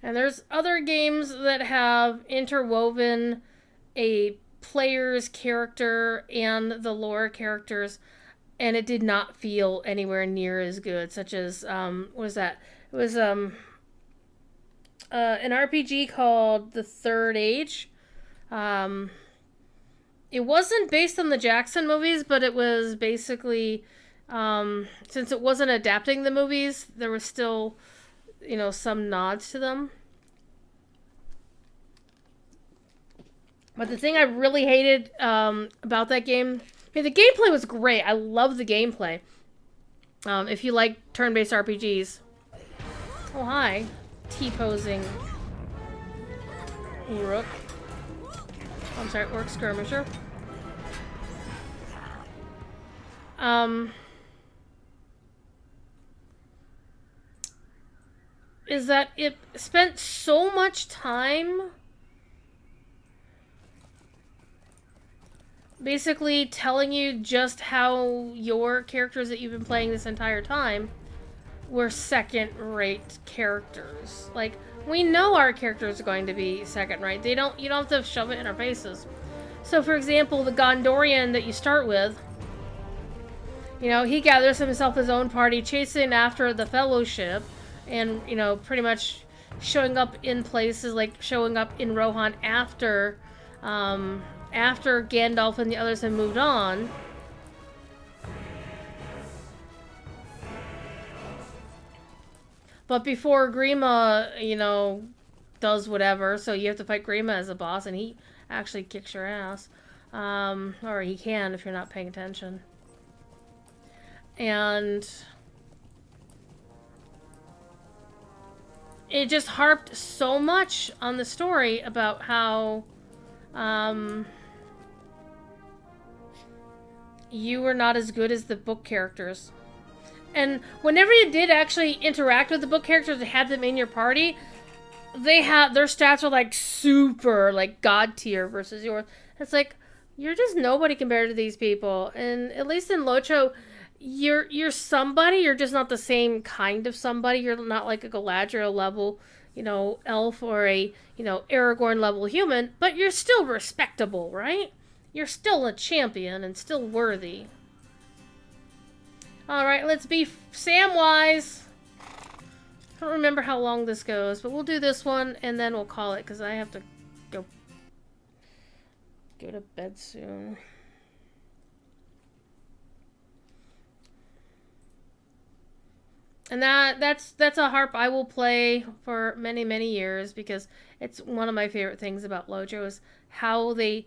And there's other games that have interwoven a player's character and the lore characters, and it did not feel anywhere near as good, such as, what was that? It was an RPG called The Third Age. It wasn't based on the Jackson movies, but it was basically, since it wasn't adapting the movies, there was still, you know, some nods to them. But the thing I really hated about that game, I mean, the gameplay was great. I love the gameplay. If you like turn-based RPGs. Oh, hi. T-posing. Rook. I'm sorry, Orc Skirmisher. Is that it spent so much time basically telling you just how your characters that you've been playing this entire time were second-rate characters. Like, we know our characters are going to be second-rate. You don't have to shove it in our faces. So, for example, the Gondorian that you start with, you know, he gathers himself his own party, chasing after the Fellowship, and, you know, pretty much showing up in places, like showing up in Rohan after Gandalf and the others have moved on. But before Grima, you know, does whatever, so you have to fight Grima as a boss, and he actually kicks your ass. Or he can if you're not paying attention. And it just harped so much on the story about how you were not as good as the book characters. And whenever you did actually interact with the book characters and had them in your party, their stats were like super, like, god tier versus yours. It's like, you're just nobody compared to these people. And at least in Locho, you're somebody, you're just not the same kind of somebody. You're not like a Galadriel level, you know, elf, or a, you know, Aragorn level human, but you're still respectable, right? You're still a champion and still worthy. Alright, let's be Samwise. I don't remember how long this goes, but we'll do this one and then we'll call it, because I have to go to bed soon. And that's a harp I will play for many, many years, because it's one of my favorite things about Lojo, is how they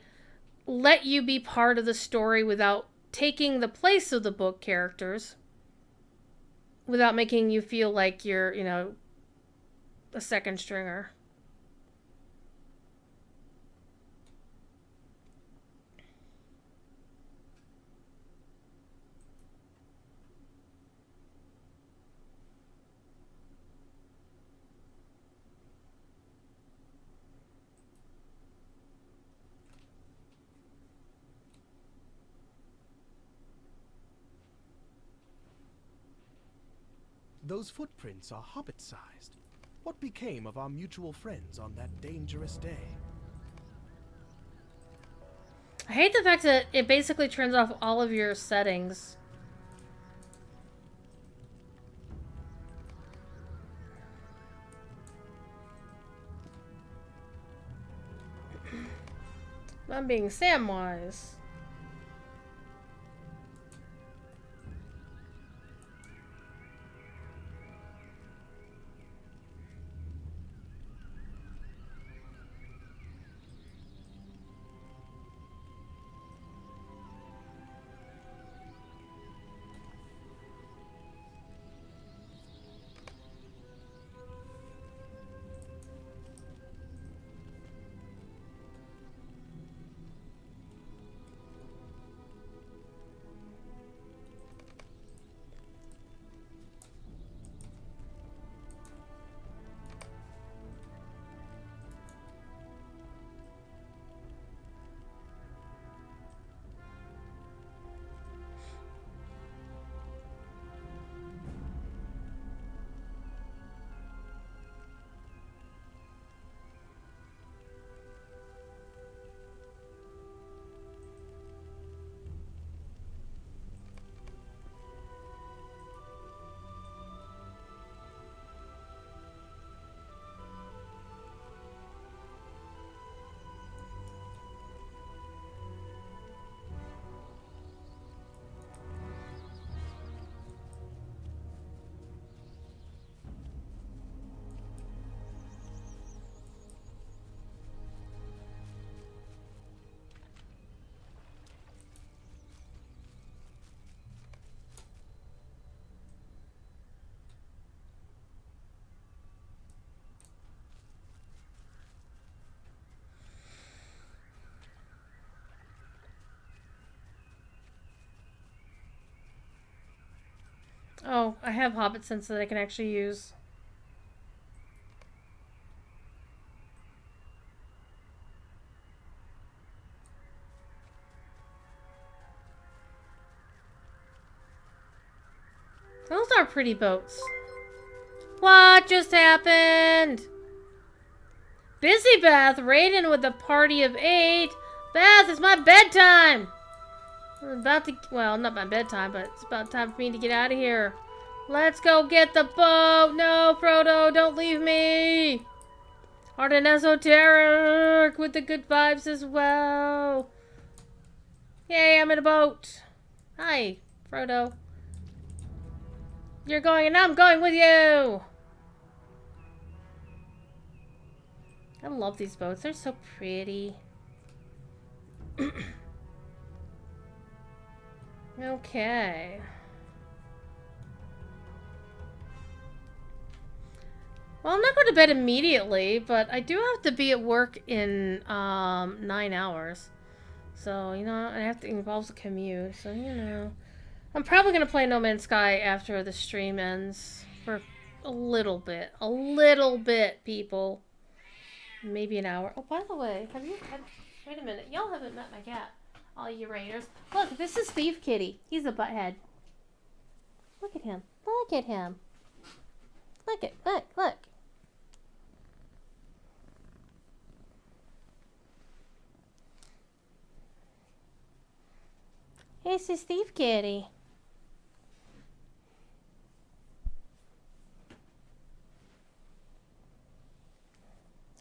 let you be part of the story without taking the place of the book characters, without making you feel like you're, you know, a second stringer. Those footprints are hobbit-sized. What became of our mutual friends on that dangerous day? I hate the fact that it basically turns off all of your settings. I'm being Samwise. Oh, I have Hobbit Sense that I can actually use. Those are pretty boats. What just happened? Busy Beth raiding with a party of 8. Beth, it's my bedtime. I'm about to, well, not my bedtime, but it's about time for me to get out of here. Let's go get the boat. No, Frodo, don't leave me. Arden Esoteric with the good vibes as well. Yay, I'm in a boat. Hi, Frodo. You're going and I'm going with you. I love these boats. They're so pretty. Okay. Well, I'm not going to bed immediately, but I do have to be at work in 9 hours. So, you know, I have to involve the commute. So, you know, I'm probably going to play No Man's Sky after the stream ends for a little bit. A little bit, people. Maybe an hour. Oh, by the way, wait a minute. Y'all haven't met my cat. All you raiders. Look, this is Steve Kitty. He's a butthead. Look at him. Look at him. Look. This is Steve Kitty.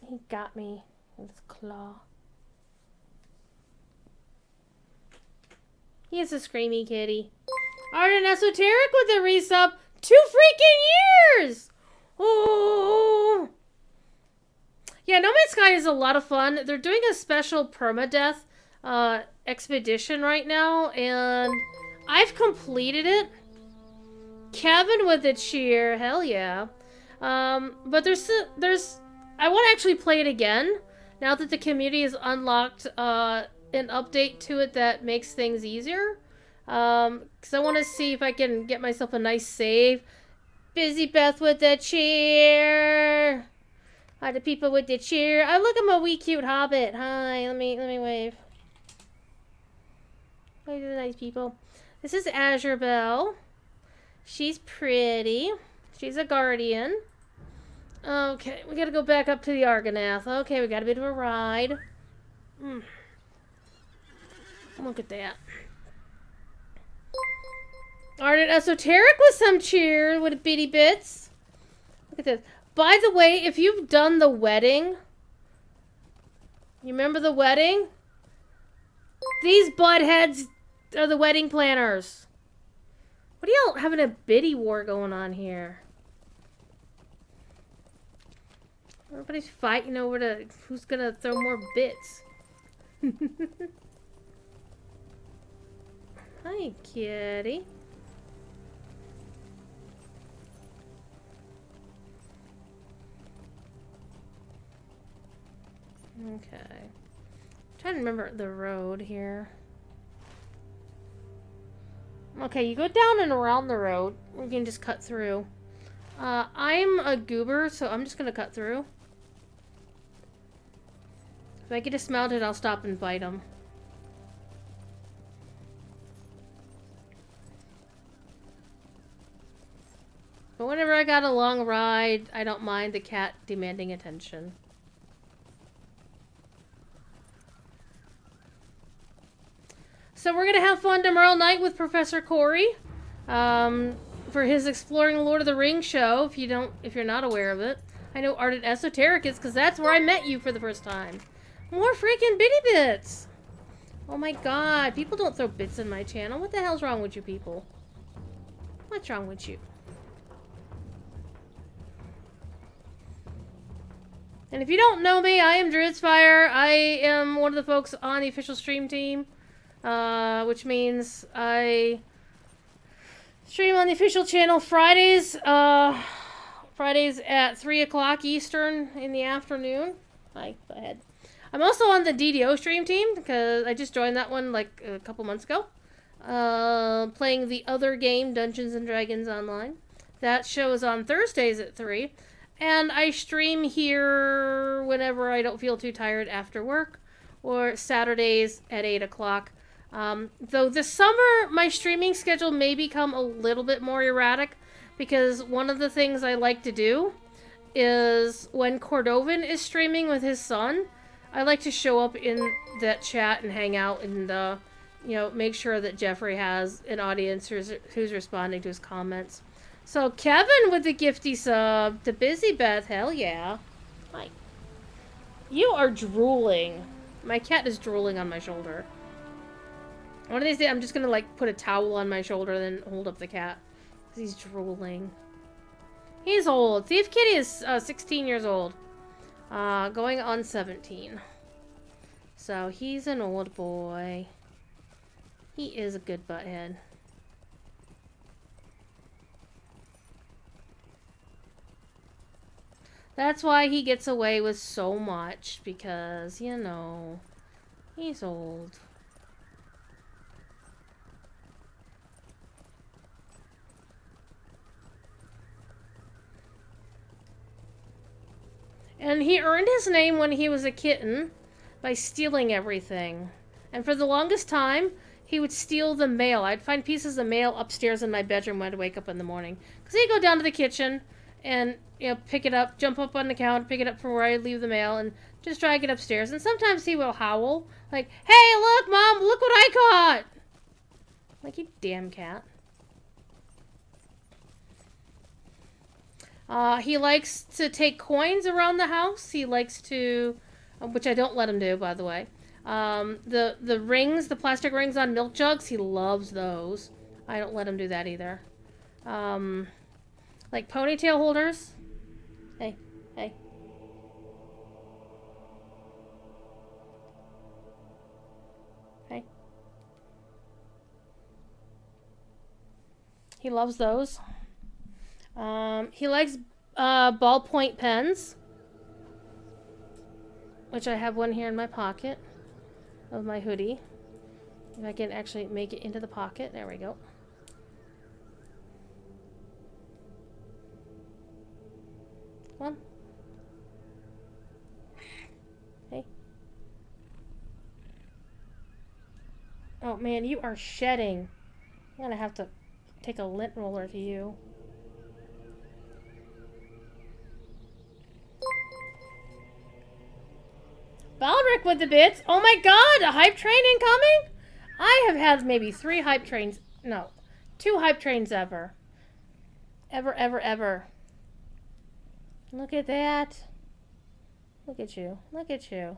He got me with his claw. He is a screamy kitty. Arden Esoteric with a resub. 2 freaking years! Oh! Yeah, No Man's Sky is a lot of fun. They're doing a special permadeath expedition right now, and I've completed it. Kevin with a cheer. Hell yeah. But there's I want to actually play it again now that the community has unlocked an update to it that makes things easier. Because I want to see if I can get myself a nice save. Busy Beth with the cheer. Hi to people with the cheer. Oh, look, I'm a wee cute hobbit. Hi, let me wave. Wave to the nice people. This is Azure Belle. She's pretty. She's a guardian. Okay, we gotta go back up to the Argonath. Okay, we got a bit of a ride. Look at that. Arden Esoteric with some cheer with bitty bits. Look at this. By the way, if you've done the wedding, you remember the wedding? These buttheads are the wedding planners. What are y'all having a biddy war going on here? Everybody's fighting over who's gonna throw more bits. Hi, kitty. Okay. I'm trying to remember the road here. Okay, you go down and around the road. We can just cut through. I'm a goober, so I'm just gonna cut through. If I get dismounted, I'll stop and bite them. But whenever I got a long ride, I don't mind the cat demanding attention. So we're gonna have fun tomorrow night with Professor Corey, for his Exploring Lord of the Rings show. If you're not aware of it, I know Ardent Esoteric is, because that's where I met you for the first time. More freaking bitty bits! Oh my god, people don't throw bits in my channel. What the hell's wrong with you people? What's wrong with you? And if you don't know me, I am Druidsfire. I am one of the folks on the official stream team. Which means I stream on the official channel Fridays. Fridays at 3 o'clock Eastern in the afternoon. Hi, go ahead. I'm also on the DDO stream team because I just joined that one like a couple months ago. Playing the other game, Dungeons and Dragons Online. That show is on Thursdays at 3. And I stream here whenever I don't feel too tired after work. Or Saturdays at 8 o'clock. Though this summer, my streaming schedule may become a little bit more erratic. Because one of the things I like to do is when Cordovan is streaming with his son, I like to show up in that chat and hang out and, make sure that Jeffrey has an audience who's responding to his comments. So Kevin with the gifty sub to Busy Beth, hell yeah. Hi. You are drooling. My cat is drooling on my shoulder. One of these days I'm just gonna put a towel on my shoulder and then hold up the cat. Because he's drooling. He's old. Thief Kitty is 16 years old. Going on 17. So he's an old boy. He is a good butthead. That's why he gets away with so much, because, he's old. And he earned his name when he was a kitten by stealing everything. And for the longest time, he would steal the mail. I'd find pieces of mail upstairs in my bedroom when I'd wake up in the morning. Because he'd go down to the kitchen and pick it up, jump up on the counter, pick it up from where I leave the mail, and just drag it upstairs. And sometimes he will howl, like, "Hey, look, Mom, look what I caught!" Like, you damn cat. He likes to take coins around the house. He likes to, which I don't let him do, by the way. The rings, the plastic rings on milk jugs, he loves those. I don't let him do that either. Like ponytail holders. Hey, hey. Hey. He loves those. He likes ballpoint pens, which I have one here in my pocket of my hoodie. If I can actually make it into the pocket. There we go. Come on. Hey. Oh man, you are shedding. I'm gonna have to take a lint roller to you. Baldric with the bits. Oh my god, a hype train incoming? I have had maybe 3 hype trains. No, 2 hype trains ever. Ever. Look at that. Look at you. Look at you.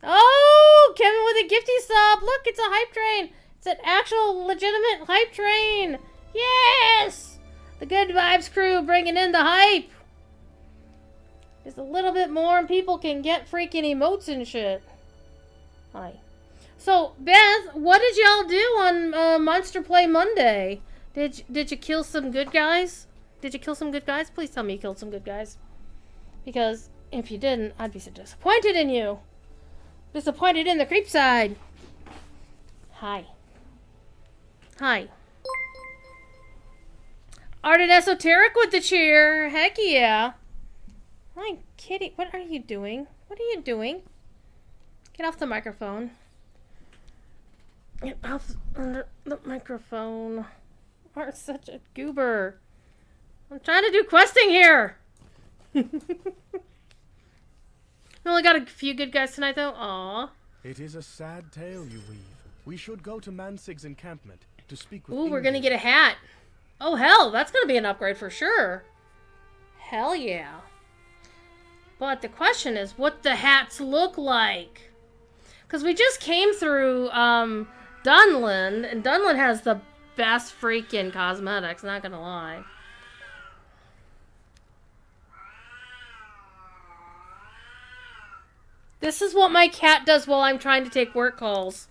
Oh, Kevin a gifty sub. Look, it's a hype train. It's an actual legitimate hype train. Yes! The Good Vibes crew bringing in the hype. Just a little bit more and people can get freaking emotes and shit. Hi. So, Beth, what did y'all do on Monster Play Monday? Did you kill some good guys? Did you kill some good guys? Please tell me you killed some good guys. Because if you didn't, I'd be so disappointed in you. Disappointed in the creep side. Hi. Hi. Art and Esoteric with the cheer. Heck yeah. Hi, kitty. What are you doing? What are you doing? Get off the microphone. Get off the microphone. You are such a goober. I'm trying to do questing here. We only got a few good guys tonight, though. Aww. It is a sad tale you weave. We should go to Mansig's encampment to speak with Ooh, we're Ingi. gonna get a hat. Oh, hell. That's gonna be an upgrade for sure. Hell yeah. But the question is, what the hats look like? Because we just came through Dunland, and Dunland has the best freaking cosmetics, not gonna lie. This is what my cat does while I'm trying to take work calls.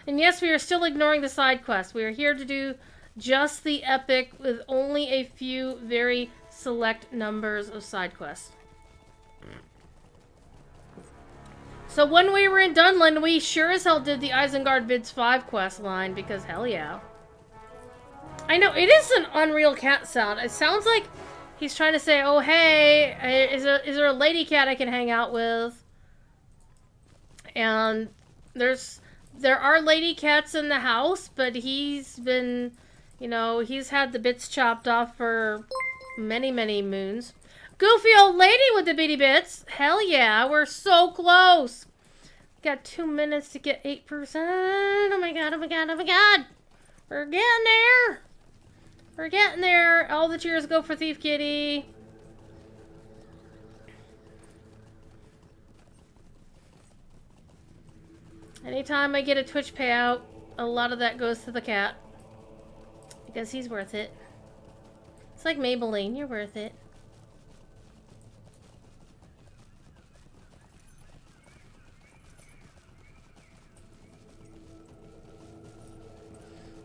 And yes, we are still ignoring the side quests. We are here to do just the epic with only a few very select numbers of side quests. So when we were in Dunland, we sure as hell did the Isengard Bids 5 quest line, because hell yeah. I know, it is an unreal cat sound. It sounds like he's trying to say, oh hey, is there a lady cat I can hang out with? And there are lady cats in the house, but he's been, you know, he's had the bits chopped off for many, many moons. Goofy old lady with the bitty bits. Hell yeah, we're so close. Got 2 minutes to get 8%. Oh my god, oh my god, oh my god. We're getting there. We're getting there. All the cheers go for Thief Kitty. Anytime I get a Twitch payout, a lot of that goes to the cat. Because he's worth it. It's like Maybelline, you're worth it.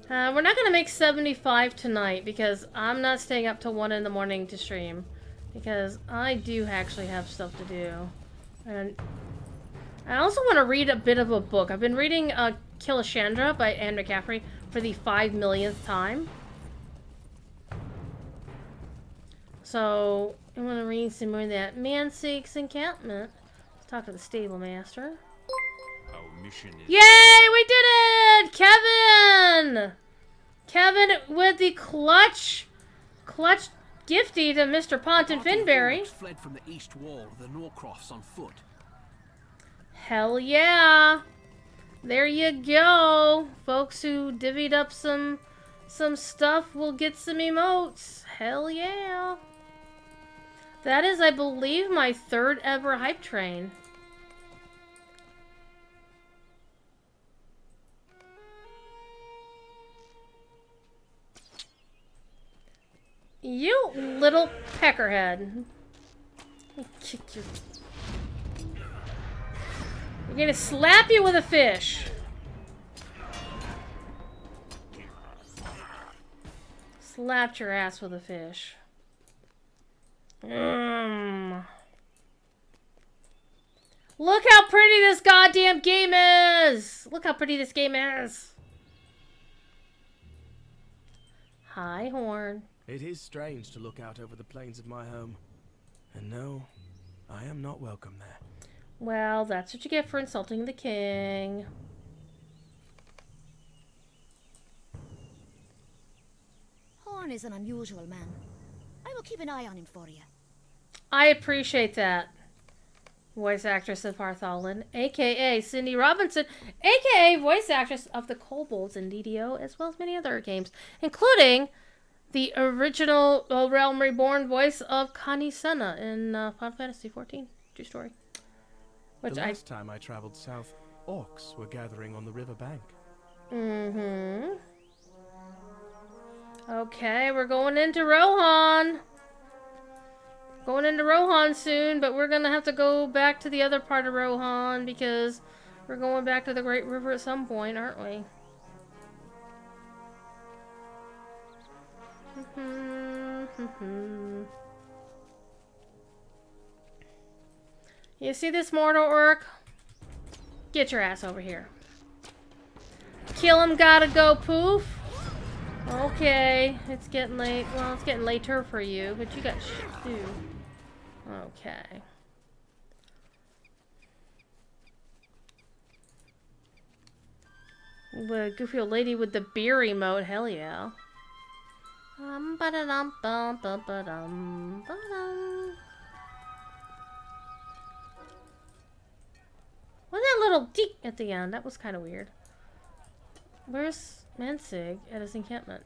We're not going to make 75 tonight because I'm not staying up till 1 in the morning to stream. Because I do actually have stuff to do. And I also want to read a bit of a book. I've been reading Kilishandra by Anne McCaffrey for the 5 millionth time. So, I want to read some more of that. Mansig's encampment. Let's talk to the stable master. Our mission is... Yay! We did it! Kevin! Kevin with the clutch gifty to Mr. Ponton Finberry. Fled from the east wall of the Norcrofts on foot. Hell yeah! There you go. Folks who divvied up some stuff will get some emotes. Hell yeah. That is, I believe, my 3rd ever hype train. You little peckerhead. I'll kick you. I'm gonna slap you with a fish. Slapped your ass with a fish. Look how pretty this goddamn game is! Look how pretty this game is! Hi, Horn. It is strange to look out over the plains of my home. And no, I am not welcome there. Well, that's what you get for insulting the king. Horn is an unusual man. I will keep an eye on him for you. I appreciate that. Voice actress of Partholin, a.k.a. Cindy Robinson, a.k.a. voice actress of the Kobolds in DDO, as well as many other games, including the original Realm Reborn voice of Connie Senna in Final Fantasy XIV. True story. Which The last time I traveled south, orcs were gathering on the river bank. Mm-hmm. Okay, we're going into Rohan. Going into Rohan soon, but we're gonna have to go back to the other part of Rohan because we're going back to the Great River at some point, aren't we? You see this mortal orc? Get your ass over here. Kill him, gotta go, poof. Okay, it's getting late. Well, it's getting later for you, but you got shit to do. Okay. The goofy old lady with the beer emote, hell yeah. Ba-da-dum, bum, ba-ba-dum, ba-dum. What's that little deek at the end? That was kind of weird. Where's Mansig at his encampment?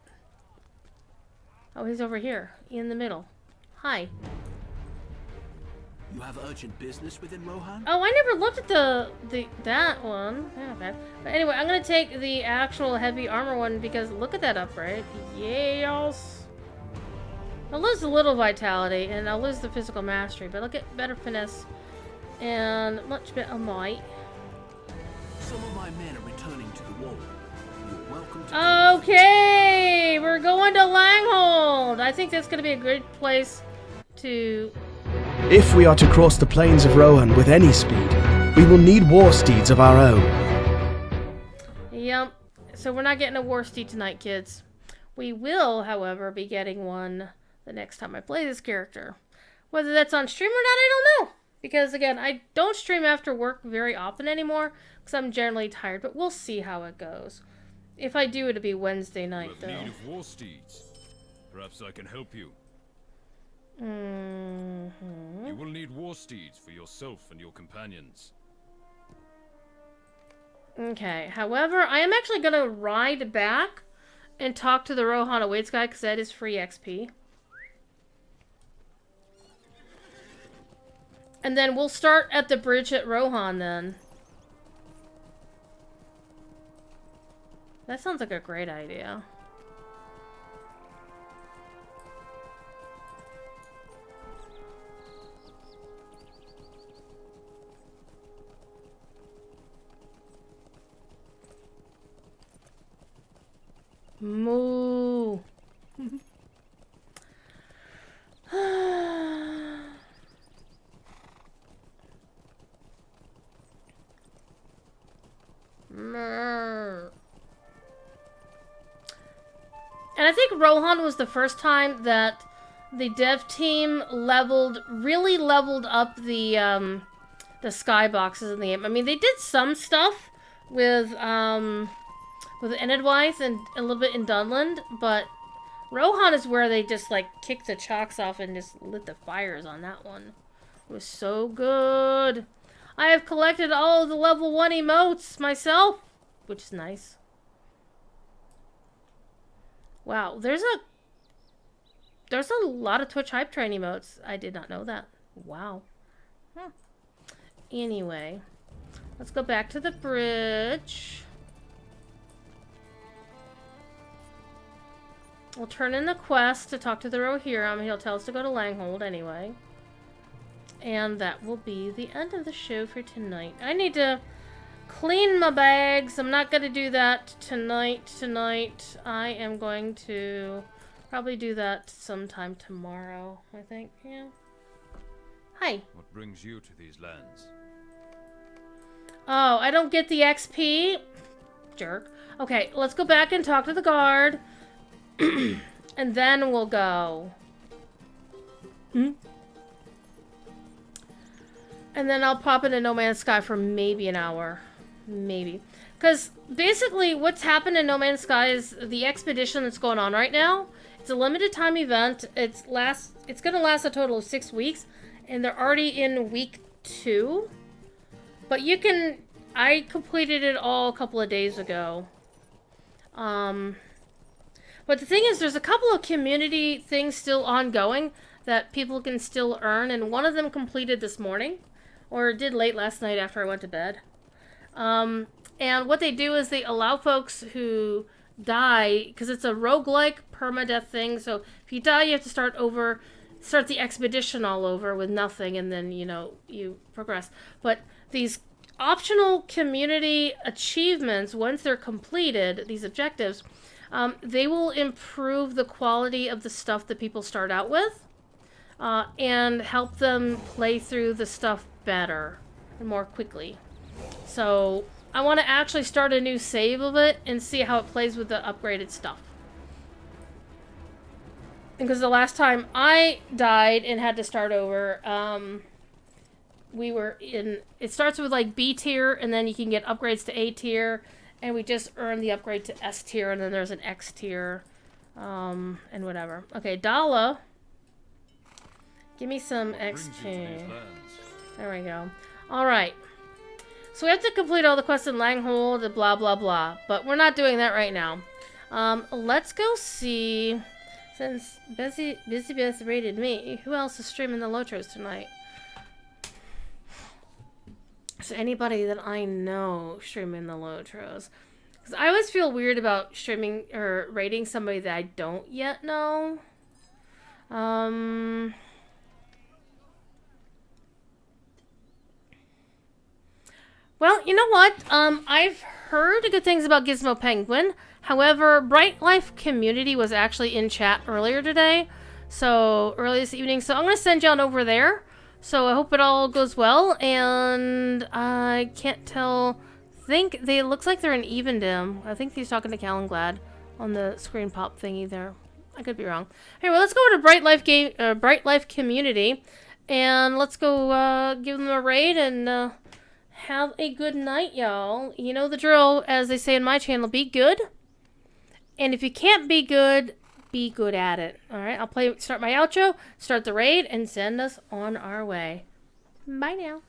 Oh, he's over here, in the middle. Hi. You have urgent business within Rohan? Oh, I never looked at that one. Yeah, okay. But anyway, I'm gonna take the actual heavy armor one because look at that upright. Yes. I'll lose a little vitality and I'll lose the physical mastery, but I'll get better finesse and much better might. Some of my men are returning to the wall. You're welcome to Okay, we're going to Langhold. I think that's gonna be a great place to. If we are to cross the plains of Rohan with any speed, we will need war steeds of our own. Yep. So we're not getting a war steed tonight, kids. We will, however, be getting one the next time I play this character. Whether that's on stream or not, I don't know. Because, again, I don't stream after work very often anymore, because I'm generally tired, but we'll see how it goes. If I do, it'll be Wednesday night, You have though. need of war steeds. Perhaps I can help you. Mm-hmm. You will need war steeds for yourself and your companions. Okay, however, I am actually going to ride back and talk to the Rohan Awaits guy, because that is free XP. And then we'll start at the bridge at Rohan, then. That sounds like a great idea. Moo. And I think Rohan was the first time that the dev team really leveled up the skyboxes in the game. I mean, they did some stuff with Enedwise and a little bit in Dunland, but Rohan is where they just like kicked the chocks off and just lit the fires on that one. It was so good. I have collected all of the level 1 emotes myself, which is nice. Wow, there's a lot of Twitch Hype Train emotes. I did not know that. Wow. Huh. Anyway, let's go back to the bridge. We'll turn in the quest to talk to the Rohirrim. He'll tell us to go to Langhold anyway. And that will be the end of the show for tonight. I need to clean my bags. I'm not going to do that tonight. I am going to probably do that sometime tomorrow, I think. Yeah. Hi. What brings you to these lands? Oh, I don't get the XP? Jerk. Okay, let's go back and talk to the guard. And then we'll go. And then I'll pop into No Man's Sky for maybe an hour. Maybe. Because basically what's happened in No Man's Sky is the expedition that's going on right now. It's a limited time event. It's going to last a total of 6 weeks. And they're already in week 2. But you can... I completed it all a couple of days ago. But the thing is, there's a couple of community things still ongoing that people can still earn, and one of them completed this morning, or did late last night after I went to bed. And what they do is they allow folks who die, because it's a roguelike permadeath thing, so if you die, you have to start the expedition all over with nothing, and then, you progress. But these optional community achievements, once they're completed, these objectives, they will improve the quality of the stuff that people start out with, and help them play through the stuff better and more quickly. So I want to actually start a new save of it and see how it plays with the upgraded stuff. Because the last time I died and had to start over, it starts with like B tier, and then you can get upgrades to A tier, and we just earned the upgrade to S tier, and then there's an X tier, and whatever. Okay, Dala. Give me some XP. There we go. Alright. So we have to complete all the quests in Langhold, blah blah blah. But we're not doing that right now. Let's go see, since Busy Beth rated me, who else is streaming the Lotros tonight? Is there anybody that I know streaming the Lotros? Because I always feel weird about streaming or rating somebody that I don't yet know. Well, you know what? I've heard good things about Gizmo Penguin. However, Bright Life Community was actually in chat earlier today. So, early this evening. So, I'm going to send you on over there. So, I hope it all goes well. And I can't tell. It looks like they're in Evendim. I think he's talking to Calenglad on the screen pop thingy there. I could be wrong. Anyway, let's go over to Bright Life Community. And let's go give them a raid and have a good night, y'all. You know the drill, as they say in my channel, be good. And if you can't be good at it. Alright, I'll start my outro, start the raid, and send us on our way. Bye now.